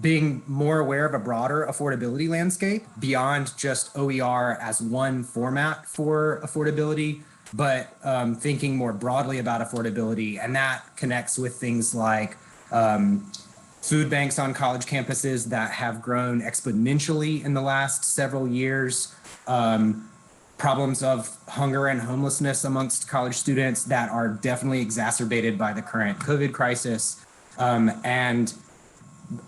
being more aware of a broader affordability landscape beyond just OER as one format for affordability, but thinking more broadly about affordability. And that connects with things like food banks on college campuses that have grown exponentially in the last several years, problems of hunger and homelessness amongst college students that are definitely exacerbated by the current COVID crisis, and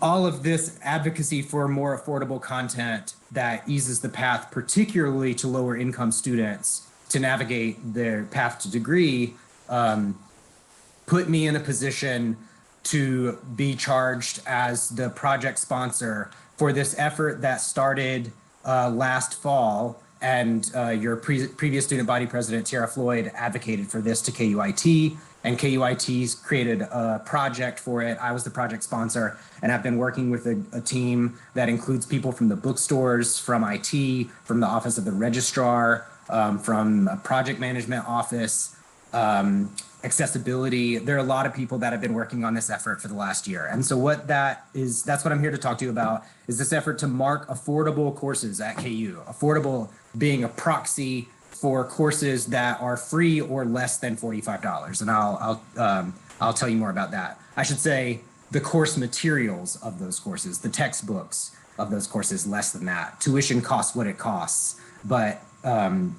all of this advocacy for more affordable content that eases the path, particularly to lower income students, to navigate their path to degree, put me in a position to be charged as the project sponsor for this effort that started last fall. And your previous student body president, Tara Floyd, advocated for this to KUIT, and KUIT's created a project for it. I was the project sponsor, and I've been working with a team that includes people from the bookstores, from IT, from the Office of the Registrar, from a project management office, accessibility. There are a lot of people that have been working on this effort for the last year. And so what that is, that's what I'm here to talk to you about, is this effort to mark affordable courses at KU. Affordable being a proxy for courses that are free or less than $45. And I'll tell you more about that. I should say the course materials of those courses, the textbooks of those courses, less than that. Tuition costs what it costs, but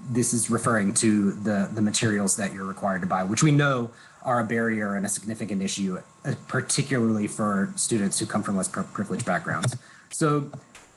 this is referring to the materials that you're required to buy, which we know are a barrier and a significant issue, particularly for students who come from less privileged backgrounds. So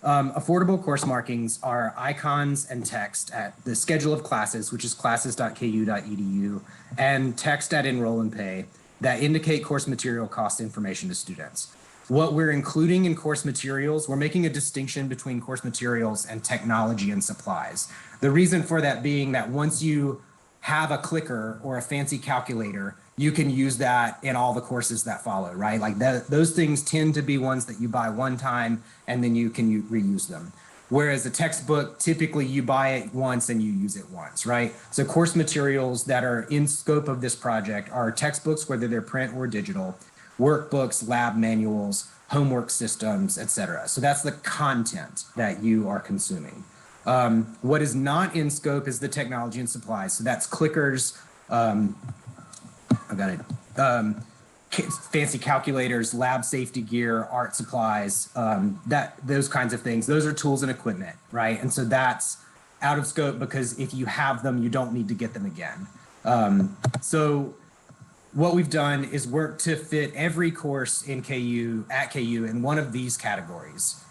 affordable course markings are icons and text at the schedule of classes, which is classes.ku.edu, and text at Enroll and Pay that indicate course material cost information to students. What we're including in course materials, we're making a distinction between course materials and technology and supplies. The reason for that being that once you have a clicker or a fancy calculator, you can use that in all the courses that follow, right? Like those things tend to be ones that you buy one time and then you can reuse them. Whereas a textbook, typically you buy it once and you use it once, right? So course materials that are in scope of this project are textbooks, whether they're print or digital, workbooks, lab manuals, homework systems, etc. So that's the content that you are consuming. What is not in scope is the technology and supplies. So that's clickers, fancy calculators, lab safety gear, art supplies, those kinds of things. Those are tools and equipment, right? And so that's out of scope because if you have them, you don't need to get them again. So what we've done is work to fit every course in at KU in one of these categories.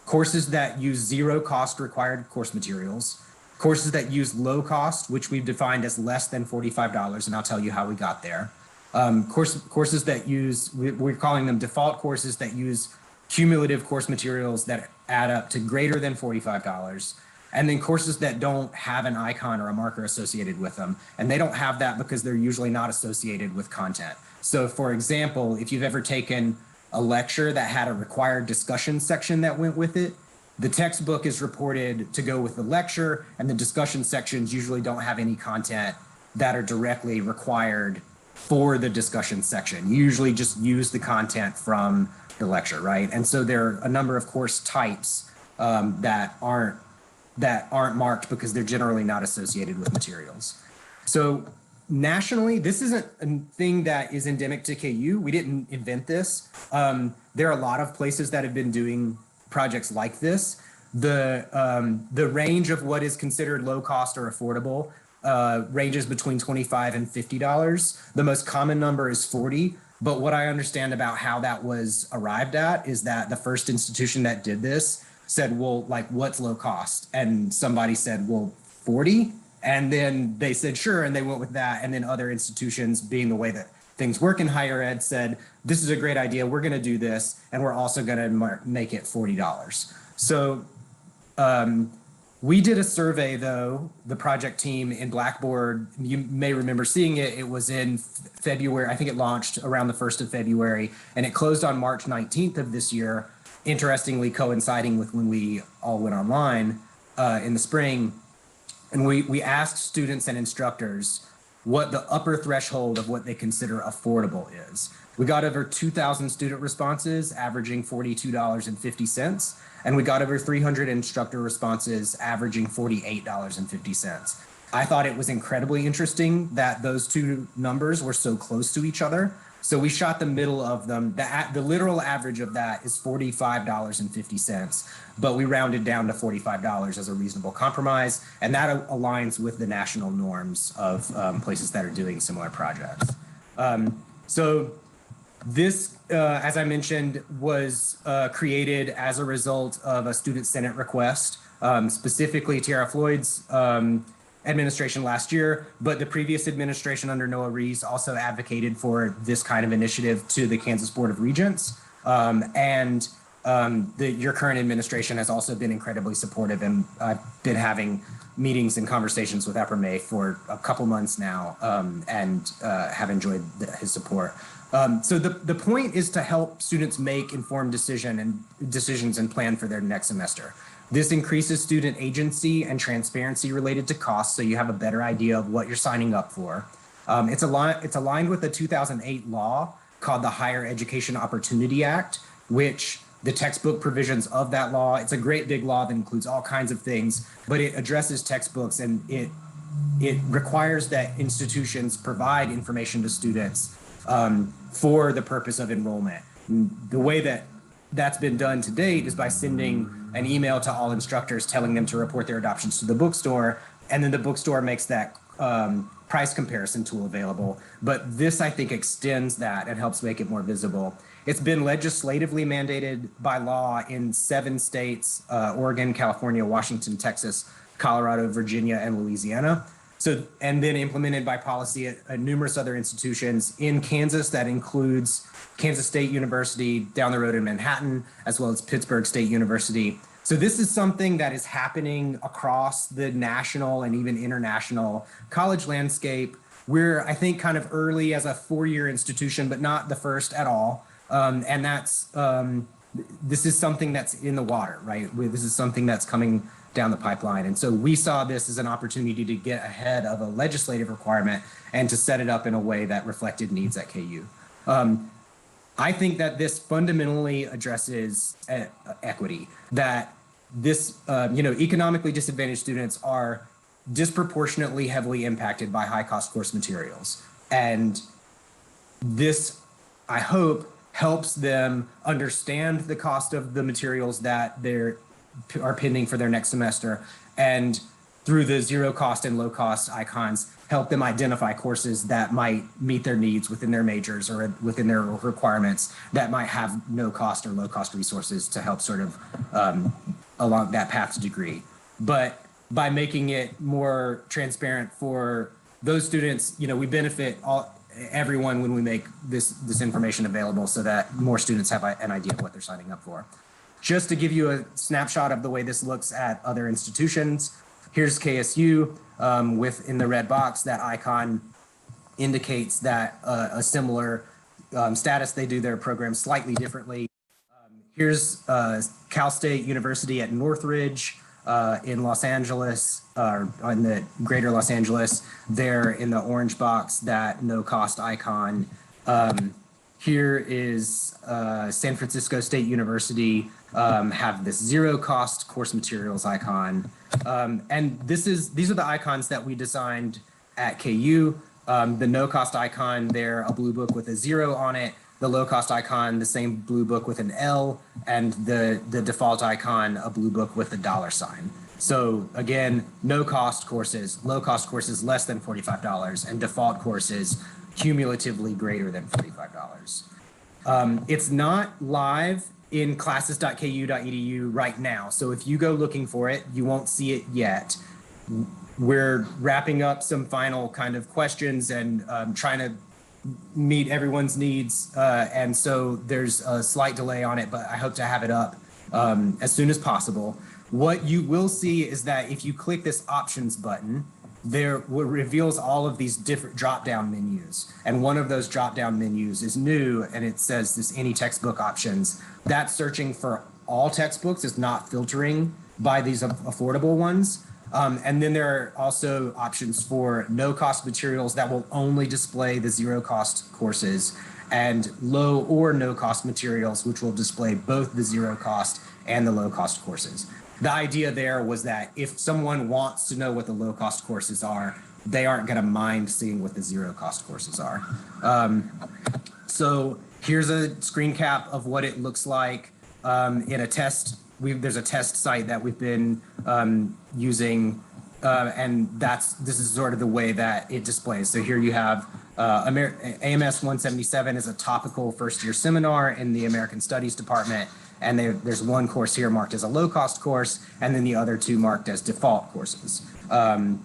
Courses that use zero cost required course materials, courses that use low cost, which we've defined as less than $45, and I'll tell you how we got there. Courses that use, we're calling them default courses that use cumulative course materials that add up to greater than $45. And then courses that don't have an icon or a marker associated with them. And they don't have that because they're usually not associated with content. So for example, if you've ever taken a lecture that had a required discussion section that went with it, the textbook is reported to go with the lecture, and the discussion sections usually don't have any content that are directly required for the discussion section. You usually just use the content from the lecture, right? And so there are a number of course types that aren't marked because they're generally not associated with materials. So nationally, this isn't a thing that is endemic to KU. We didn't invent this. There are a lot of places that have been doing projects like this. The range of what is considered low cost or affordable ranges between $25 and $50. The most common number is 40. But what I understand about how that was arrived at is that the first institution that did this said, well, like, what's low cost? And somebody said, well, 40. And then they said, sure. And they went with that. And then other institutions, being the way that things work in higher ed, said, this is a great idea. We're going to do this. And we're also going to make it $40. So we did a survey, though, the project team in Blackboard. You may remember seeing it. It was in February. I think it launched around the 1st of February. And it closed on March 19th of this year, interestingly coinciding with when we all went online in the spring. And we asked students and instructors what the upper threshold of what they consider affordable is. We got over 2,000 student responses, averaging $42.50. And we got over 300 instructor responses, averaging $48.50. I thought it was incredibly interesting that those two numbers were so close to each other. So we shot the middle of them. The literal average of that is $45.50, but we rounded down to $45 as a reasonable compromise. And that aligns with the national norms of places that are doing similar projects. So this, as I mentioned, was created as a result of a student Senate request, specifically Tierra Floyd's administration last year, but the previous administration under Noah Rees also advocated for this kind of initiative to the Kansas Board of Regents. Your current administration has also been incredibly supportive, and I've been having meetings and conversations with May for a couple months now, and have enjoyed his support. So the point is to help students make informed decisions and plan for their next semester. This increases student agency and transparency related to costs, so you have a better idea of what you're signing up for. It's aligned with the 2008 law called the Higher Education Opportunity Act, which the textbook provisions of that law, it's a great big law that includes all kinds of things, but it addresses textbooks, and it requires that institutions provide information to students for the purpose of enrollment. The way that that's been done to date is by sending an email to all instructors telling them to report their adoptions to the bookstore, and then the bookstore makes that price comparison tool available. But this, I think, extends that and helps make it more visible. It's been legislatively mandated by law in 7 states, Oregon, California, Washington, Texas, Colorado, Virginia, and Louisiana. So, and then implemented by policy at numerous other institutions. In Kansas, that includes Kansas State University down the road in Manhattan, as well as Pittsburgh State University. So this is something that is happening across the national and even international college landscape. We're, I think, kind of early as a 4-year institution, but not the first at all. And that's, this is something that's in the water, right? This is something that's coming down the pipeline. And so we saw this as an opportunity to get ahead of a legislative requirement and to set it up in a way that reflected needs at KU. I think that this fundamentally addresses equity, that this, economically disadvantaged students are disproportionately heavily impacted by high cost course materials. And this, I hope, helps them understand the cost of the materials that are pending for their next semester, and through the zero cost and low cost icons, help them identify courses that might meet their needs within their majors or within their requirements that might have no cost or low cost resources to help sort of along that path to degree. But by making it more transparent for those students, we benefit everyone when we make this information available so that more students have an idea of what they're signing up for. Just to give you a snapshot of the way this looks at other institutions, here's KSU in the red box. That icon indicates that a similar status. They do their program slightly differently. Here's Cal State University at Northridge in Los Angeles, or in the greater Los Angeles. There in the orange box, that no cost icon. Here is San Francisco State University, have this zero cost course materials icon. And these are the icons that we designed at KU. The no cost icon there, a blue book with a 0 on it. The low cost icon, the same blue book with an L, and the default icon, a blue book with a $sign. So again, no cost courses, low cost courses less than $45, and default courses cumulatively greater than $45. It's not live in classes.ku.edu right now. So if you go looking for it, you won't see it yet. We're wrapping up some final kind of questions and trying to meet everyone's needs. And so there's a slight delay on it, but I hope to have it up as soon as possible. What you will see is that if you click this options button, reveals all of these different drop-down menus. And one of those drop-down menus is new, and it says this any textbook options. That's searching for all textbooks. It's not filtering by these affordable ones. And then there are also options for no cost materials that will only display the zero cost courses, and low or no cost materials, which will display both the zero cost and the low cost courses. The idea there was that if someone wants to know what the low cost courses are, they aren't going to mind seeing what the zero cost courses are. So here's a screen cap of what it looks like in a test. There's a test site that we've been using, and this is sort of the way that it displays. So here you have AMS 177 is a topical first year seminar in the American Studies department. And there's one course here marked as a low cost course, and then the other two marked as default courses. When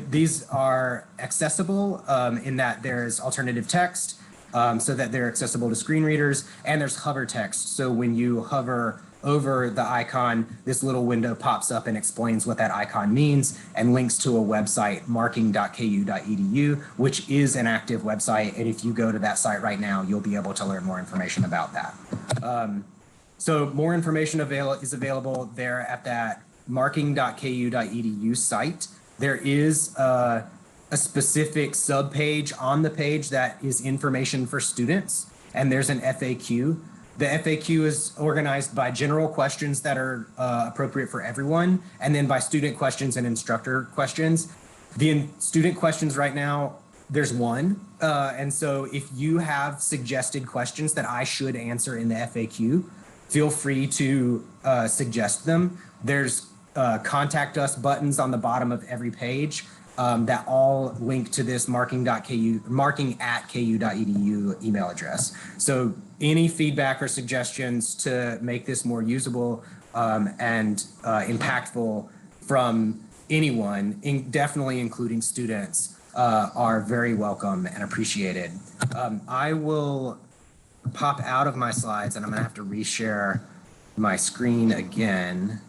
these are accessible in that there's alternative text so that they're accessible to screen readers, and there's hover text. So when you hover over the icon, this little window pops up and explains what that icon means and links to a website, marking.ku.edu, which is an active website. And if you go to that site right now, you'll be able to learn more information about that. So more information is available there at that marking.ku.edu site. There is a specific subpage on the page that is information for students, and there's an FAQ. The FAQ is organized by general questions that are appropriate for everyone, and then by student questions and instructor questions. The student questions right now, there's one. And so if you have suggested questions that I should answer in the FAQ, feel free to suggest them. There's contact us buttons on the bottom of every page that all link to this marking@ku.edu email address. So any feedback or suggestions to make this more usable and impactful from anyone, definitely including students, are very welcome and appreciated. I will pop out of my slides, and I'm gonna have to reshare my screen again.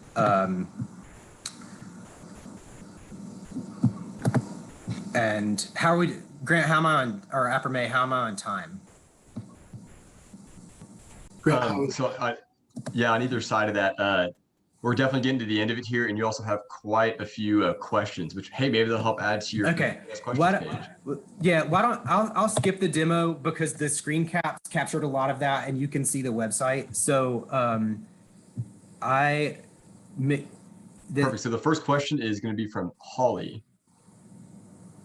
And how are we, Grant, how am I on, or Appermay, how am I on time? Yeah, on either side of that, we're definitely getting to the end of it here, and you also have quite a few questions, which, hey, maybe they'll help add to your questions page. Yeah, I'll skip the demo because the screen caps captured a lot of that, and you can see the website. So Perfect. So the first question is going to be from Holly.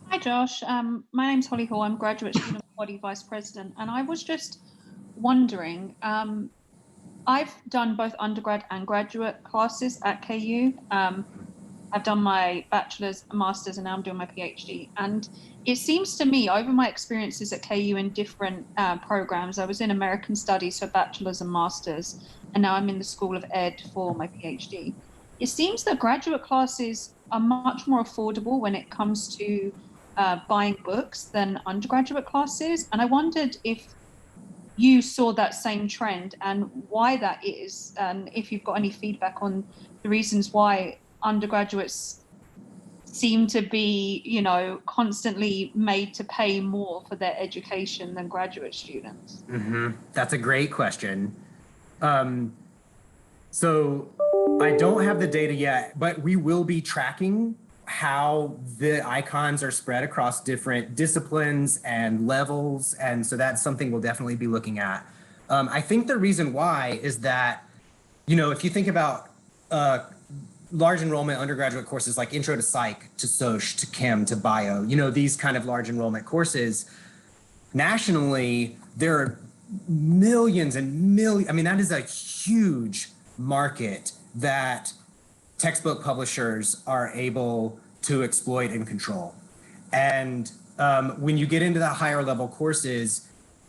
Hi, Josh. My name's Holly Hall. I'm graduate student body vice president, and I was just wondering, I've done both undergrad and graduate classes at KU. I've done my bachelor's, master's, and now I'm doing my PhD. And it seems to me, over my experiences at KU in different programs, I was in American Studies for bachelor's and master's, and now I'm in the School of Ed for my PhD. It seems that graduate classes are much more affordable when it comes to buying books than undergraduate classes. And I wondered if you saw that same trend and why that is, and if you've got any feedback on the reasons why undergraduates seem to be, you know, constantly made to pay more for their education than graduate students. Mm-hmm. That's a great question. So I don't have the data yet, but we will be tracking how the icons are spread across different disciplines and levels. And so that's something we'll definitely be looking at. I think the reason why is that, you know, if you think about large enrollment undergraduate courses like Intro to Psych, to Soc, to Chem, to Bio, you know, these kind of large enrollment courses, nationally, there are millions and millions. I mean, that is a huge market that textbook publishers are able to exploit and control. And when you get into the higher level courses,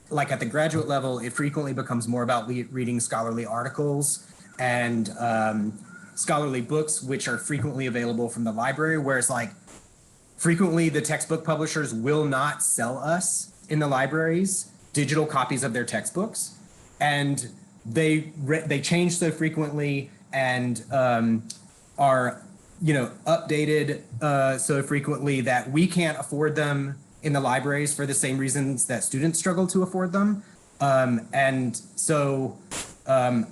like at the graduate level, it frequently becomes more about reading scholarly articles and scholarly books, which are frequently available from the library, whereas like frequently the textbook publishers will not sell us in the libraries digital copies of their textbooks. And they change so frequently and are, you know, updated so frequently that we can't afford them in the libraries for the same reasons that students struggle to afford them. And so, I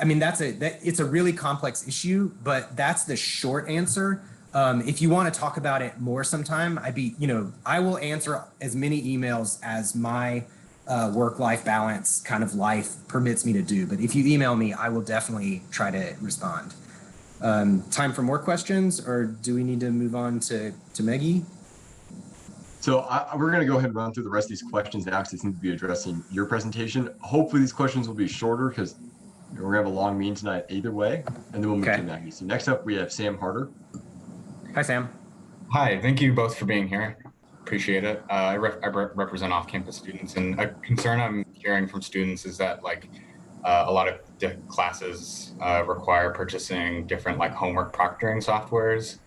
mean, it's a really complex issue, but that's the short answer. If you want to talk about it more sometime, I will answer as many emails as my work-life balance kind of life permits me to do. But if you email me, I will definitely try to respond. Time for more questions, or do we need to move on to Maggie? So we're going to go ahead and run through the rest of these questions that actually seem to be addressing your presentation. Hopefully these questions will be shorter because we're going to have a long meeting tonight either way, and then we'll move to Maggie. So next up, we have Sam Harder. Hi, Sam. Hi, thank you both for being here. Appreciate it. I represent off-campus students, and a concern I'm hearing from students is that a lot of classes require purchasing different homework proctoring softwares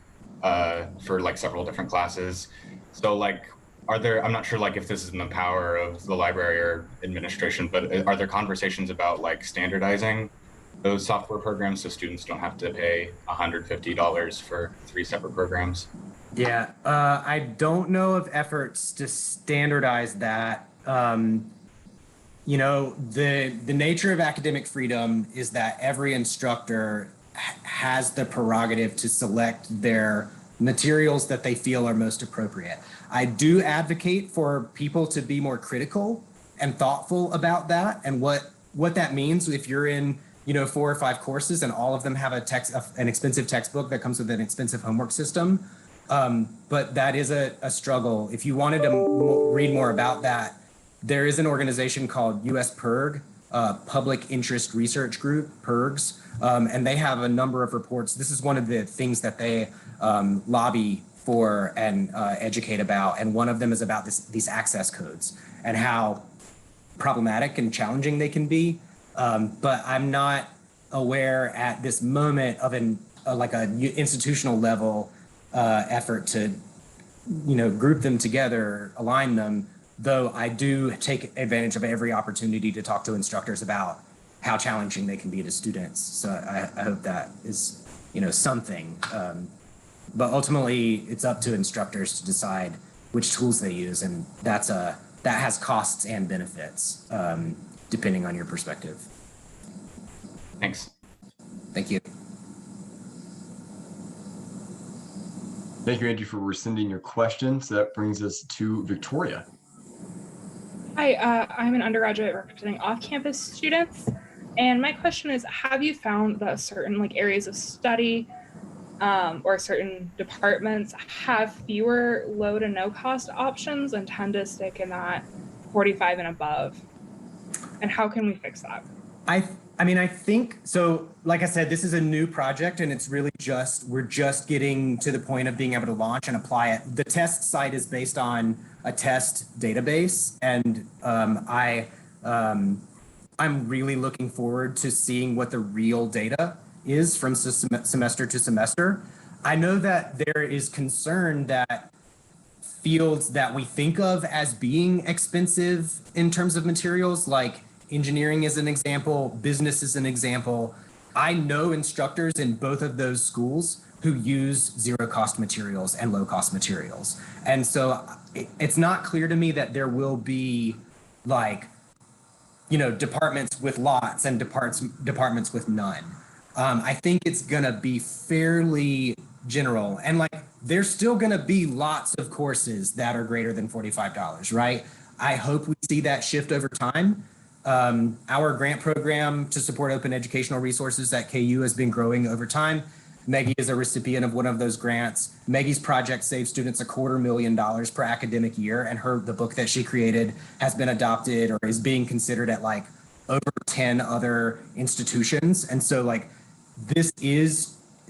for several different classes. So I'm not sure if this is in the power of the library or administration, but are there conversations about standardizing those software programs so students don't have to pay $150 for 3 separate programs? Yeah, I don't know of efforts to standardize that. You know, the nature of academic freedom is that every instructor has the prerogative to select their materials that they feel are most appropriate. I do advocate for people to be more critical and thoughtful about that, and what that means if you're in 4 or 5 courses and all of them have an expensive textbook that comes with an expensive homework system. But that is a struggle. If you wanted to read more about that, there is an organization called US PIRG, Public Interest Research Group, PIRGs, and they have a number of reports. This is one of the things that they lobby for and educate about, and one of them is about these access codes and how problematic and challenging they can be. But I'm not aware at this moment of an institutional level effort to, group them together, align them, though I do take advantage of every opportunity to talk to instructors about how challenging they can be to students. So I hope that is, something. But ultimately, it's up to instructors to decide which tools they use, and that has costs and benefits, depending on your perspective. Thanks. Thank you. Thank you, Angie, for rescinding your question. So that brings us to Victoria. Hi, I'm an undergraduate representing off-campus students. And my question is, have you found that certain areas of study or certain departments have fewer low to no cost options and tend to stick in that 45 and above? And how can we fix that? I think so. Like I said, this is a new project, and it's really we're just getting to the point of being able to launch and apply it. The test site is based on a test database, and I'm really looking forward to seeing what the real data is from semester to semester. I know that there is concern that fields that we think of as being expensive in terms of materials, like engineering is an example, business is an example. I know instructors in both of those schools who use zero cost materials and low cost materials. And so it's not clear to me that there will be departments with lots and departments with none. I think it's gonna be fairly general, and there's still gonna be lots of courses that are greater than $45, right? I hope we see that shift over time. Our grant program to support open educational resources at KU has been growing over time. Maggie is a recipient of one of those grants. Maggie's project saves students $250,000 per academic year, and the book that she created has been adopted or is being considered at over 10 other institutions. And so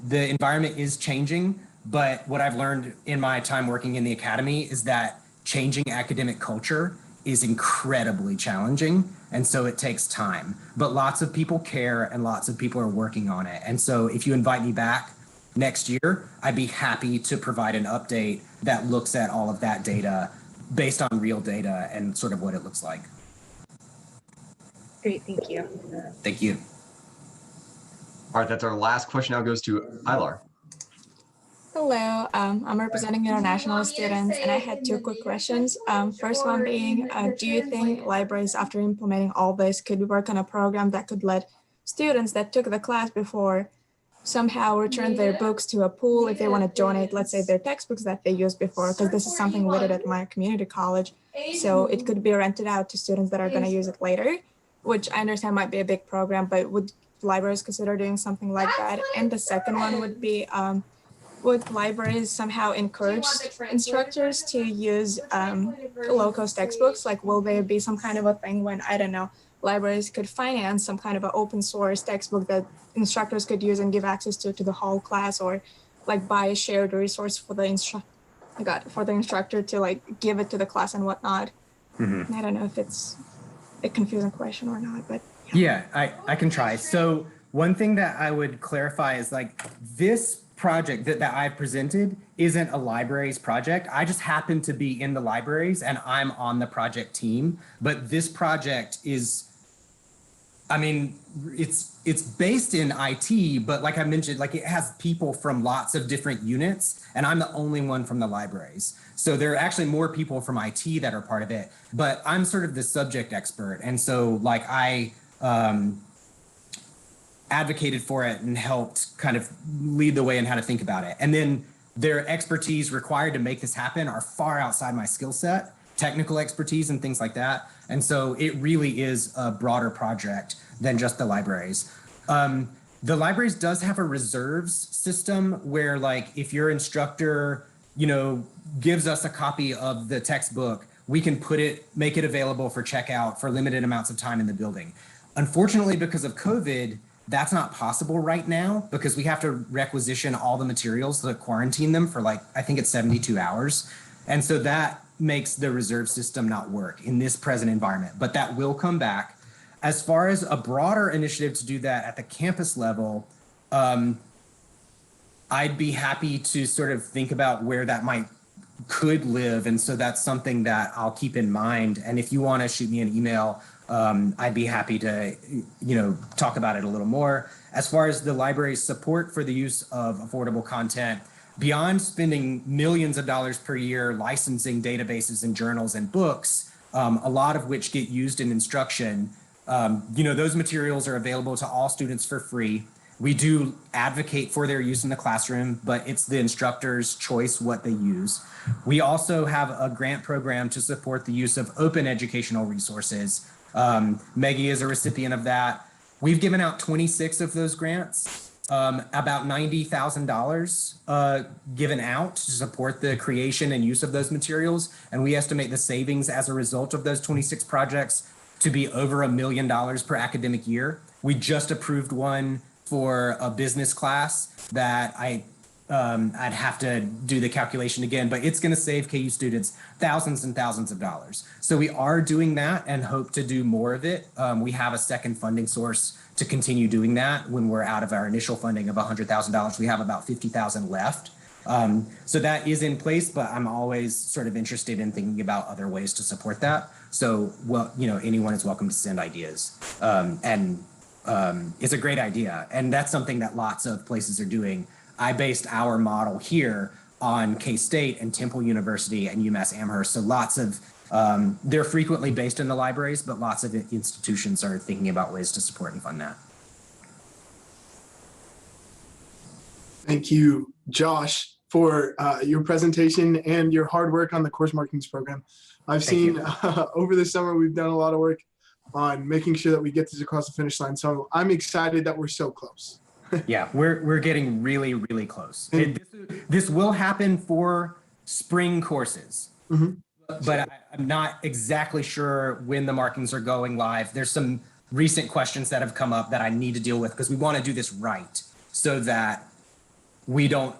the environment is changing, but what I've learned in my time working in the academy is that changing academic culture is incredibly challenging, and so it takes time. But lots of people care, and lots of people are working on it. And so if you invite me back next year, I'd be happy to provide an update that looks at all of that data based on real data and sort of what it looks like. Great, thank you. Thank you. All right, that's our last question. Now goes to Ilar. Hello, I'm representing international students, and I had 2 quick questions. First one being, do you think libraries, after implementing all this, could work on a program that could let students that took the class before somehow return their books to a pool if they want to donate, let's say, their textbooks that they used before? Because this is something we did at my community college. So it could be rented out to students that are going to use it later, which I understand might be a big program, but would libraries consider doing something like that? And the second one would be, would libraries somehow encourage instructors to use low-cost textbooks? Like, will there be some kind of a thing when, I don't know, libraries could finance some kind of an open source textbook that instructors could use and give access to the whole class, or like buy a shared resource for the instructor to like give it to the class and whatnot? I don't know if it's a confusing question or not, but yeah, I can try. So one thing that I would clarify is like this project that I presented isn't a libraries project. I just happen to be in the libraries and I'm on the project team, but this project is, I mean, it's based in IT, but like I mentioned, like it has people from lots of different units, and I'm the only one from the libraries. So there are actually more people from IT that are part of it, but I'm sort of the subject expert. And so like I advocated for it and helped kind of lead the way in how to think about it. And then their expertise required to make this happen are far outside my skill set, technical expertise and things like that. And so it really is a broader project than just the libraries. The libraries does have a reserves system where like if your instructor, you know, gives us a copy of the textbook, we can make it available for checkout for limited amounts of time in the building. Unfortunately, because of COVID, that's not possible right now because we have to requisition all the materials to quarantine them for like, I think it's 72 hours. And so that makes the reserve system not work in this present environment, but that will come back. As far as a broader initiative to do that at the campus level, I'd be happy to sort of think about where that could live. And so that's something that I'll keep in mind. And if you want to shoot me an email, I'd be happy to, you know, talk about it a little more. As far as the library's support for the use of affordable content, beyond spending millions of dollars per year licensing databases and journals and books, a lot of which get used in instruction, you know, those materials are available to all students for free. We do advocate for their use in the classroom, but it's the instructor's choice what they use. We also have a grant program to support the use of open educational resources. Meggie is a recipient of that. We've given out 26 of those grants, about $90,000 given out to support the creation and use of those materials. And we estimate the savings as a result of those 26 projects to be over $1 million per academic year. We just approved one for a business class that I'd have to do the calculation again, but it's going to save KU students thousands and thousands of dollars. So we are doing that and hope to do more of it. We have a second funding source to continue doing that. When we're out of our initial funding of $100,000, we have about $50,000 left. So that is in place, but I'm always sort of interested in thinking about other ways to support that. So, well, you know, anyone is welcome to send ideas. It's a great idea. And that's something that lots of places are doing. I based our model here on K-State and Temple University and UMass Amherst. So lots of, they're frequently based in the libraries, but lots of institutions are thinking about ways to support and fund that. Thank you, Josh, for your presentation and your hard work on the course markings program. I've seen over the summer, we've done a lot of work on making sure that we get this across the finish line. So I'm excited that we're so close. Yeah, we're getting really, really close. This will happen for spring courses, but I'm not exactly sure when the markings are going live. There's some recent questions that have come up that I need to deal with because we want to do this right so that we don't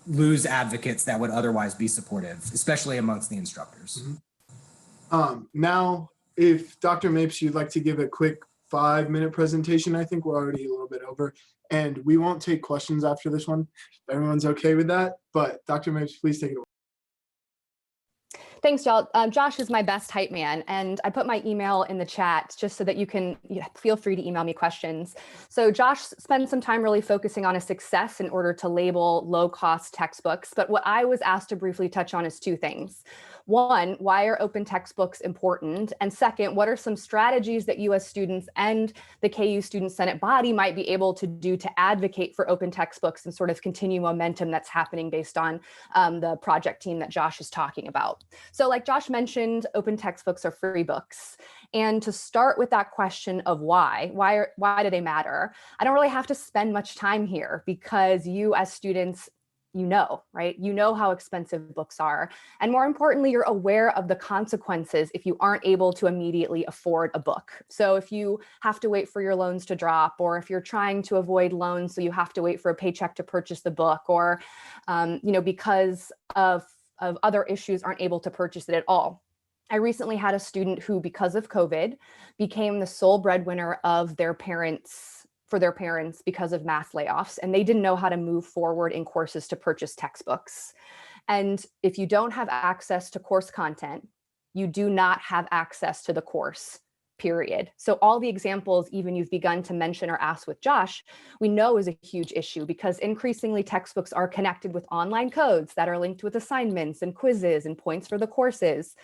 lose advocates that would otherwise be supportive, especially amongst the instructors. Now, if Dr. Mapes, you'd like to give a quick 5-minute presentation, I think we're already a little bit over, and we won't take questions after this one. Everyone's okay with that, but Dr. Mapes, please take it away. Thanks, y'all. Josh is my best hype man, and I put my email in the chat just so that you can feel free to email me questions. So Josh spent some time really focusing on a success in order to label low-cost textbooks, but what I was asked to briefly touch on is 2 things. One, why are open textbooks important? And second, what are some strategies that you as students and the KU Student Senate body might be able to do to advocate for open textbooks and sort of continue momentum that's happening based on the project team that Josh is talking about? So like Josh mentioned, open textbooks are free books. And to start with that question of why do they matter? I don't really have to spend much time here because you as students, right? You know how expensive books are. And more importantly, you're aware of the consequences if you aren't able to immediately afford a book. So if you have to wait for your loans to drop, or if you're trying to avoid loans, so you have to wait for a paycheck to purchase the book, or, because of other issues aren't able to purchase it at all. I recently had a student who, because of COVID, became the sole breadwinner of their parents because of mass layoffs, and they didn't know how to move forward in courses to purchase textbooks. And if you don't have access to course content, you do not have access to the course, period. So all the examples even you've begun to mention or ask with Josh, we know is a huge issue because increasingly textbooks are connected with online codes that are linked with assignments and quizzes and points for the courses.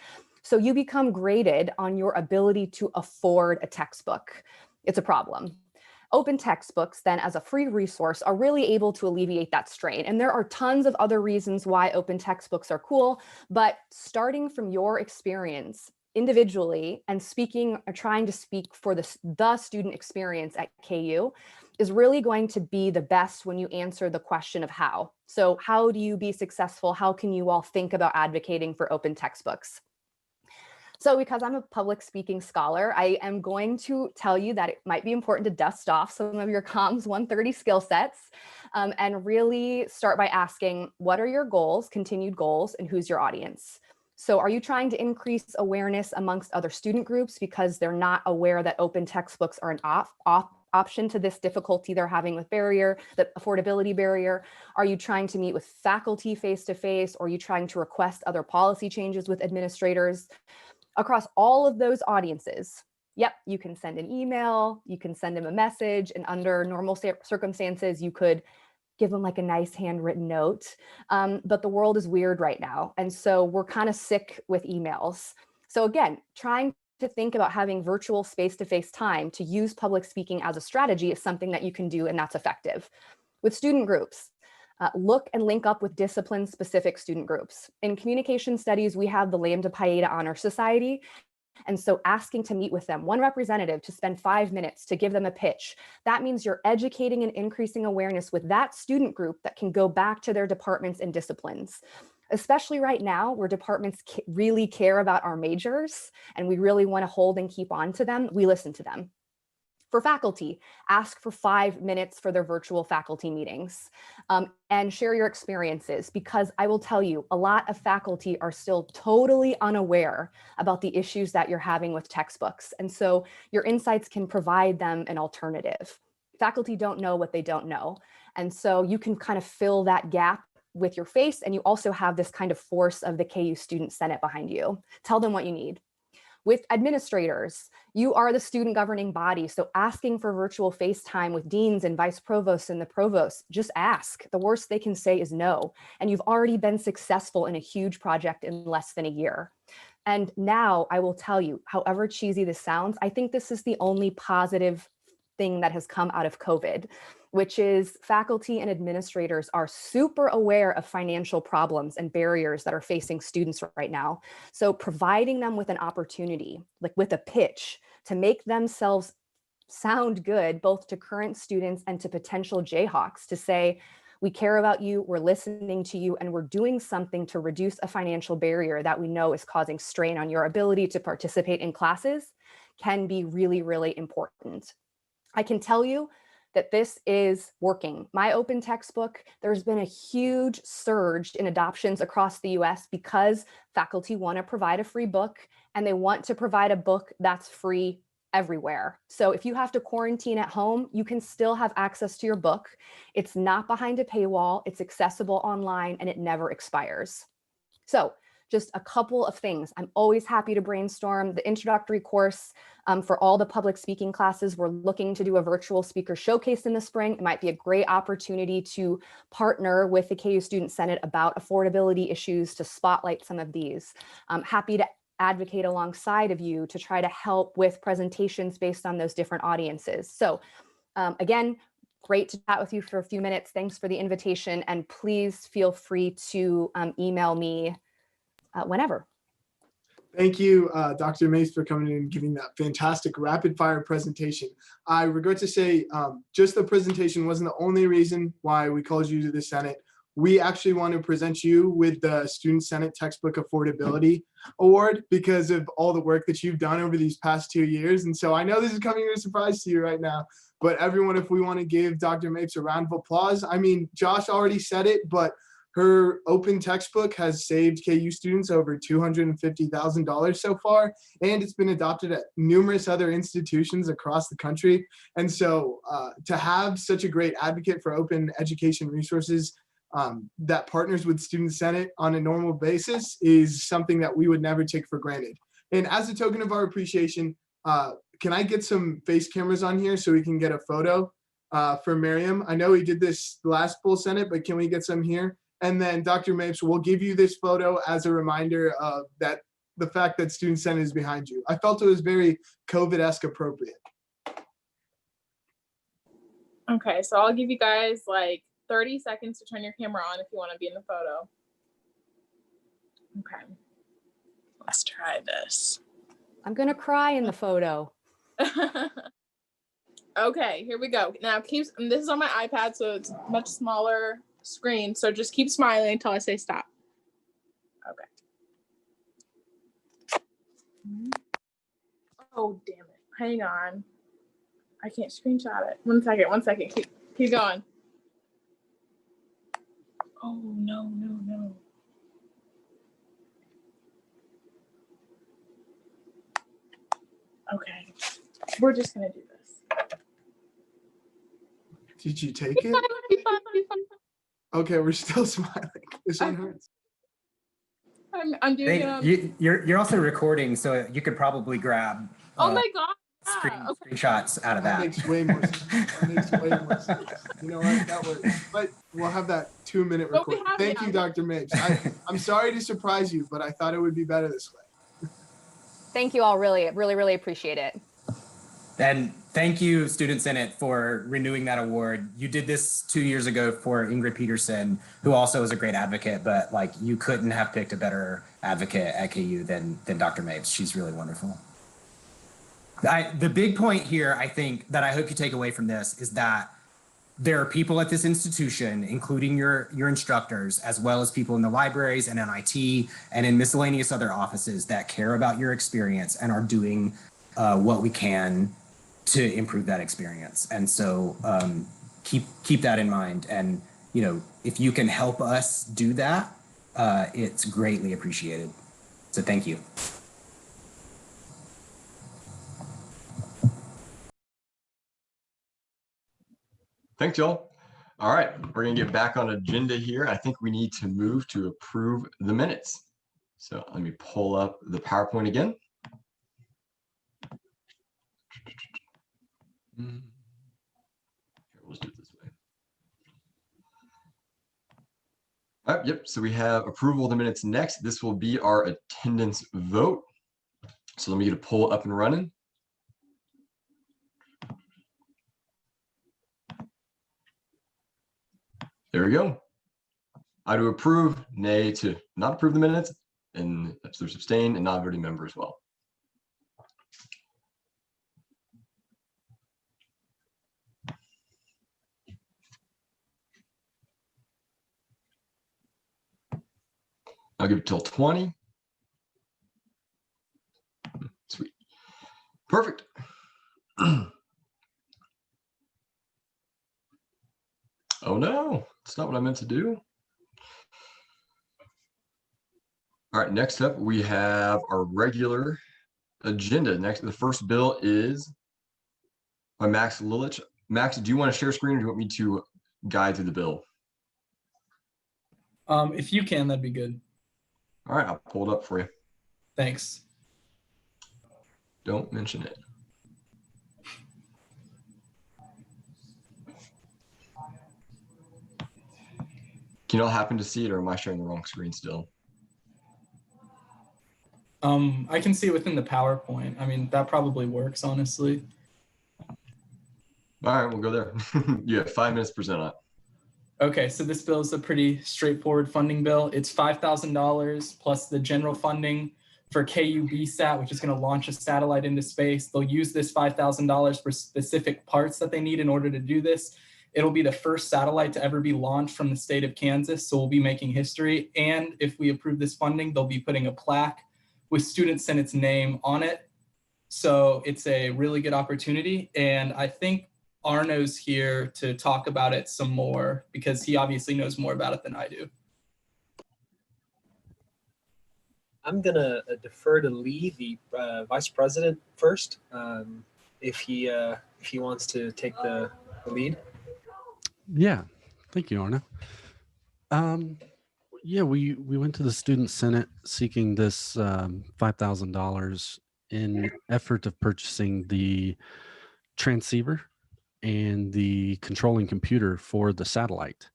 So you become graded on your ability to afford a textbook. It's a problem. Open textbooks then as a free resource are really able to alleviate that strain. And there are tons of other reasons why open textbooks are cool, but starting from your experience individually and speaking or trying to speak for the student experience at KU is really going to be the best when you answer the question of how. So how do you be successful? How can you all think about advocating for open textbooks? So because I'm a public speaking scholar, I am going to tell you that it might be important to dust off some of your Comms 130 skill sets and really start by asking, what are your goals, continued goals, and who's your audience? So are you trying to increase awareness amongst other student groups because they're not aware that open textbooks are an option to this difficulty they're having with the affordability barrier? Are you trying to meet with faculty face-to-face? Or are you trying to request other policy changes with administrators? Across all of those audiences, yep, you can send an email, you can send them a message, and under normal circumstances, you could give them like a nice handwritten note. But the world is weird right now. And so we're kind of sick with emails. So again, trying to think about having virtual face-to-face time to use public speaking as a strategy is something that you can do, and that's effective. With student groups, look and link up with discipline-specific student groups. In communication studies, we have the Lambda Pi Eta Honor Society. And so asking to meet with them, one representative to spend 5 minutes to give them a pitch, that means you're educating and increasing awareness with that student group that can go back to their departments and disciplines. Especially right now where departments really care about our majors and we really want to hold and keep on to them, we listen to them. For faculty, ask for 5 minutes for their virtual faculty meetings and share your experiences, because I will tell you, a lot of faculty are still totally unaware about the issues that you're having with textbooks. And so your insights can provide them an alternative. Faculty don't know what they don't know. And so you can kind of fill that gap with your face, and you also have this kind of force of the KU Student Senate behind you. Tell them what you need. With administrators, you are the student governing body, so asking for virtual FaceTime with deans and vice provosts and the provost, just ask. The worst they can say is no, and you've already been successful in a huge project in less than a year. And now I will tell you, however cheesy this sounds, I think this is the only positive thing that has come out of COVID, which is faculty and administrators are super aware of financial problems and barriers that are facing students right now. So providing them with an opportunity, like with a pitch, to make themselves sound good, both to current students and to potential Jayhawks, to say, we care about you, we're listening to you, and we're doing something to reduce a financial barrier that we know is causing strain on your ability to participate in classes, can be really, really important. I can tell you that this is working. My open textbook, there's been a huge surge in adoptions across the US because faculty want to provide a free book, and they want to provide a book that's free everywhere. So if you have to quarantine at home, you can still have access to your book. It's not behind a paywall, it's accessible online, and it never expires. So just a couple of things. I'm always happy to brainstorm. The introductory course for all the public speaking classes, we're looking to do a virtual speaker showcase in the spring. It might be a great opportunity to partner with the KU Student Senate about affordability issues to spotlight some of these. I'm happy to advocate alongside of you to try to help with presentations based on those different audiences. So again, great to chat with you for a few minutes. Thanks for the invitation, and please feel free to email me whenever. Thank you, Dr. Mapes, for coming in and giving that fantastic rapid fire presentation. I regret to say just the presentation wasn't the only reason why we called you to the Senate. We actually want to present you with the Student Senate Textbook Affordability Award because of all the work that you've done over these past 2 years. And so I know this is coming as a surprise to you right now, but everyone, if we want to give Dr. Mapes a round of applause. I mean, Josh already said it, but her open textbook has saved KU students over $250,000 so far, and it's been adopted at numerous other institutions across the country. And so to have such a great advocate for open education resources that partners with Student Senate on a normal basis is something that we would never take for granted. And as a token of our appreciation, can I get some face cameras on here so we can get a photo for Miriam? I know we did this last full Senate, but can we get some here? And then Dr. Mapes, we'll give you this photo as a reminder of that the fact that Student Senate is behind you. I felt it was very COVID-esque appropriate. Okay, so I'll give you guys like 30 seconds to turn your camera on if you want to be in the photo. Okay, let's try this. I'm gonna cry in the photo. Okay, here we go. Now and this is on my iPad, so it's much smaller screen. So just keep smiling until I say stop. Okay. Oh, damn it. Hang on. I can't screenshot it. One second. Keep going. Oh, no. Okay. We're just going to do this. Did you take it? Okay, we're still smiling. This one hurts. I'm doing it. You're also recording, so you could probably grab Oh my God. screenshots out of that. That makes way more sense. You know what? That works. But we'll have that 2-minute recording. Thank you, Dr. Mapes. I'm sorry to surprise you, but I thought it would be better this way. Thank you all. Really appreciate it. And thank you, Student Senate, for renewing that award. You did this 2 years ago for Ingrid Peterson, who also is a great advocate, but like you couldn't have picked a better advocate at KU than Dr. Mapes. She's really wonderful. The big point here, I think, that I hope you take away from this is that there are people at this institution, including your instructors, as well as people in the libraries and NIT and in miscellaneous other offices that care about your experience and are doing what we can to improve that experience. And so keep that in mind. And, you know, if you can help us do that, it's greatly appreciated. So thank you. Thanks, y'all. All right, we're gonna get back on agenda here. I think we need to move to approve the minutes. So let me pull up the PowerPoint again. Here, let's do it this way. All right, yep, so we have approval of the minutes next. This will be our attendance vote. So let me get a poll up and running. There we go. I to approve, nay to not approve the minutes, and if there's abstain and not voting member as well. I'll give it till 20. Sweet. Perfect. Oh no, that's not what I meant to do. All right, next up we have our regular agenda. Next, the first bill is by Max Lilich. Max, do you want to share screen or do you want me to guide through the bill? If you can, that'd be good. All right, I'll pull it up for you. Thanks. Don't mention it. Can you all happen to see it, or am I sharing the wrong screen still? I can see it within the PowerPoint. I mean, that probably works, honestly. All right, we'll go there. You have 5 minutes to present on it. Okay, so this bill is a pretty straightforward funding bill. It's $5,000 plus the general funding for KUBSat, which is going to launch a satellite into space. They'll use this $5,000 for specific parts that they need in order to do this. It'll be the first satellite to ever be launched from the state of Kansas, so we'll be making history. And if we approve this funding, they'll be putting a plaque with Student Senate's name on it. So it's a really good opportunity. And I think Arno's here to talk about it some more because he obviously knows more about it than I do. I'm gonna defer to Lee, the vice president, first, if he wants to take the lead. Yeah, thank you, Arno. Yeah, we went to the Student Senate seeking this $5,000 in effort of purchasing the transceiver and the controlling computer for the satellite.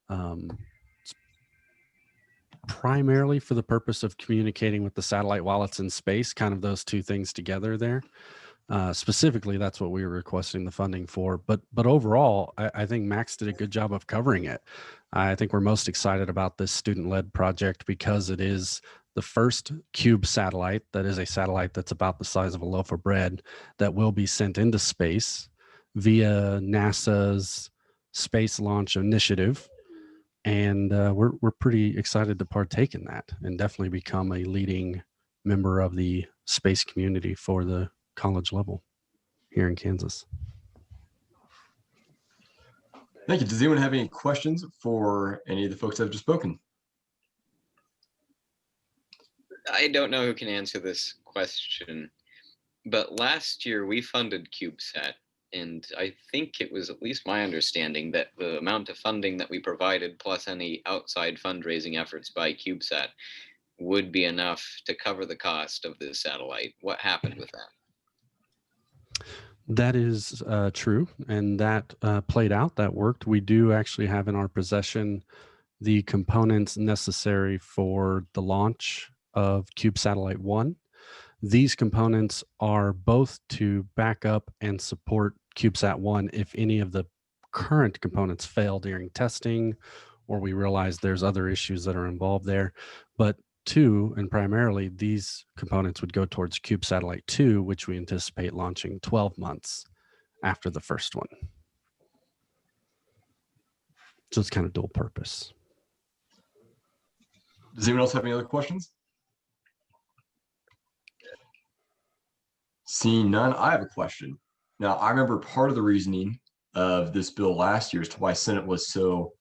It's primarily for the purpose of communicating with the satellite while it's in space, kind of those two things together there. Specifically, that's what we were requesting the funding for. But overall, I think Max did a good job of covering it. I think we're most excited about this student-led project because it is the first cube satellite that is a satellite that's about the size of a loaf of bread that will be sent into space via NASA's Space Launch Initiative. And we're pretty excited to partake in that and definitely become a leading member of the space community for the college level here in Kansas. Thank you. Does anyone have any questions for any of the folks that have just spoken? I don't know who can answer this question, but last year we funded CubeSat, and I think it was at least my understanding that the amount of funding that we provided plus any outside fundraising efforts by CubeSat would be enough to cover the cost of this satellite. What happened with that? That is true, and that played out. That worked. We do actually have in our possession the components necessary for the launch of Cube Satellite 1. These components are both to back up and support CubeSat 1 if any of the current components fail during testing or we realize there's other issues that are involved there. But two, and primarily these components would go towards Cube Satellite 2, which we anticipate launching 12 months after the first one. So it's kind of dual purpose. Does anyone else have any other questions? Seeing none, I have a question. Now, I remember part of the reasoning of this bill last year as to why Senate was so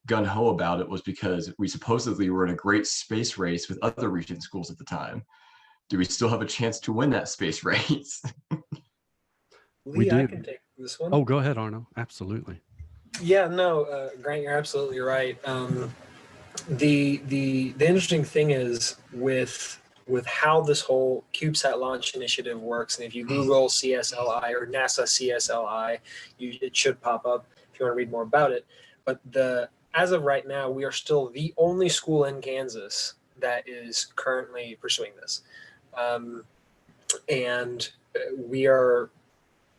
gung-ho about it was because we supposedly were in a great space race with other region schools at the time. Do we still have a chance to win that space race? Lee, I can take this one. Oh, go ahead, Arno. Absolutely. Yeah, no, Grant, you're absolutely right. The interesting thing is with how this whole CubeSat launch initiative works, and if you Google CSLI or NASA CSLI, it should pop up if you want to read more about it. But as of right now, we are still the only school in Kansas that is currently pursuing this. And we are,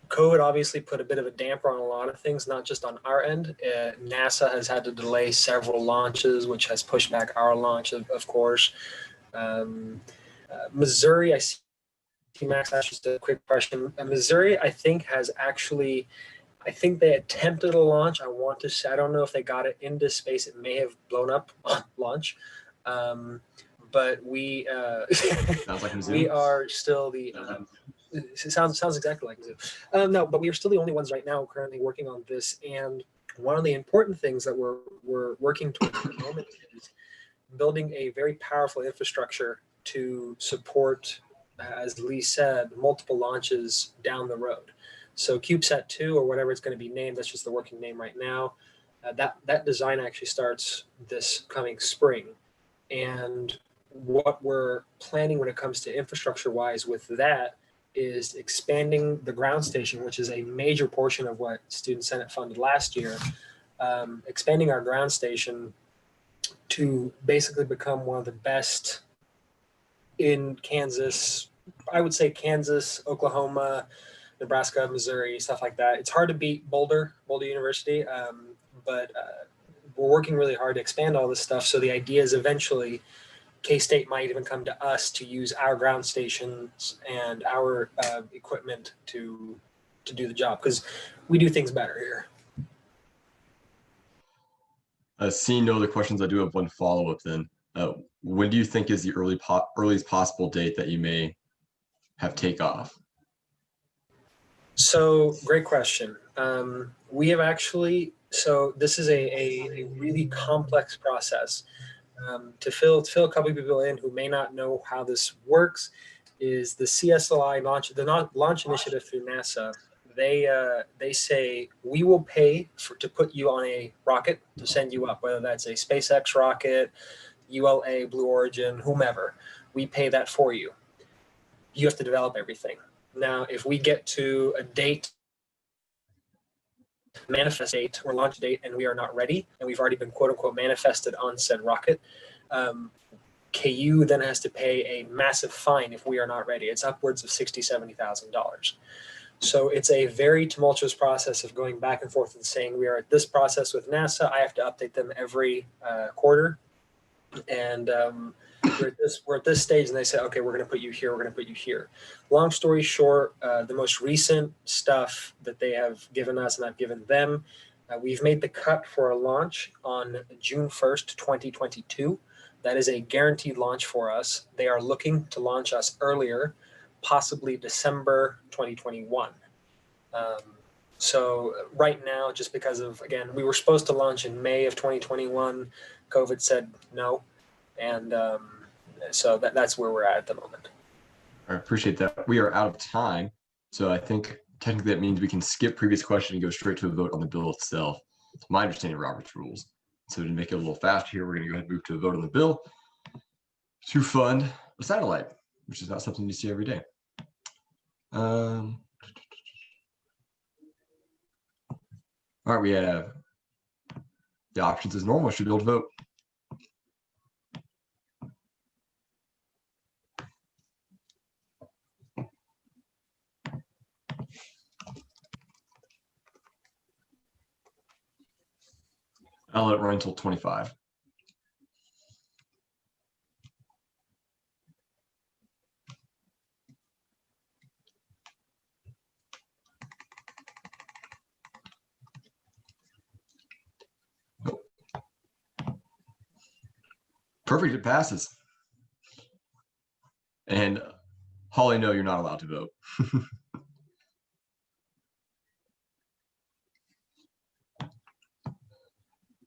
COVID obviously put a bit of a damper on a lot of things, not just on our end. NASA has had to delay several launches, which has pushed back our launch, of course. Missouri, I see Max asked just a quick question. Missouri, I think, has actually, I think they attempted a launch. I want to say, I don't know if they got it into space. It may have blown up on launch. But we, Sounds like we are still the, it sounds exactly like Mizzou. No, but we are still the only ones right now currently working on this. And one of the important things that we're working towards at the moment is building a very powerful infrastructure to support, as Lee said, multiple launches down the road. So CubeSat 2, or whatever it's going to be named, that's just the working name right now. That design actually starts this coming spring. And what we're planning when it comes to infrastructure wise with that is expanding the ground station, which is a major portion of what Student Senate funded last year, expanding our ground station to basically become one of the best in Kansas. I would say Kansas, Oklahoma, Nebraska, Missouri, stuff like that. It's hard to beat Boulder University, but we're working really hard to expand all this stuff. So the idea is eventually K-State might even come to us to use our ground stations and our equipment to do the job, because we do things better here. Seeing no other questions, I do have one follow-up then. When do you think is the earliest possible date that you may have takeoff? So great question. We have actually, so this is a really complex process. To fill a couple of people in who may not know how this works, is the CSLI launch initiative through NASA. They say we will pay to put you on a rocket to send you up, whether that's a SpaceX rocket, ULA, Blue Origin, whomever. We pay that for you. You have to develop everything. Now, if we get to a date, manifest date or launch date, and we are not ready, and we've already been quote unquote manifested on said rocket, KU then has to pay a massive fine if we are not ready. It's upwards of $60,000, $70,000. So it's a very tumultuous process of going back and forth and saying we are at this process with NASA. I have to update them every quarter, and we're at this stage, and they say, okay, we're going to put you here. We're going to put you here. Long story short, the most recent stuff that they have given us and I've given them, we've made the cut for a launch on June 1st, 2022. That is a guaranteed launch for us. They are looking to launch us earlier, possibly December 2021. So right now, just because of, again, we were supposed to launch in May of 2021, COVID said no. And so that's where we're at the moment. I appreciate that. We are out of time. So I think technically that means we can skip previous question and go straight to a vote on the bill itself. It's my understanding of Robert's rules. So to make it a little faster here, we're going to go ahead and move to a vote on the bill to fund a satellite, which is not something you see every day. All right, we have the options as normal. Should be able to vote. I'll let it run until 25. Oh. Perfect, it passes. And Holly, no, you're not allowed to vote.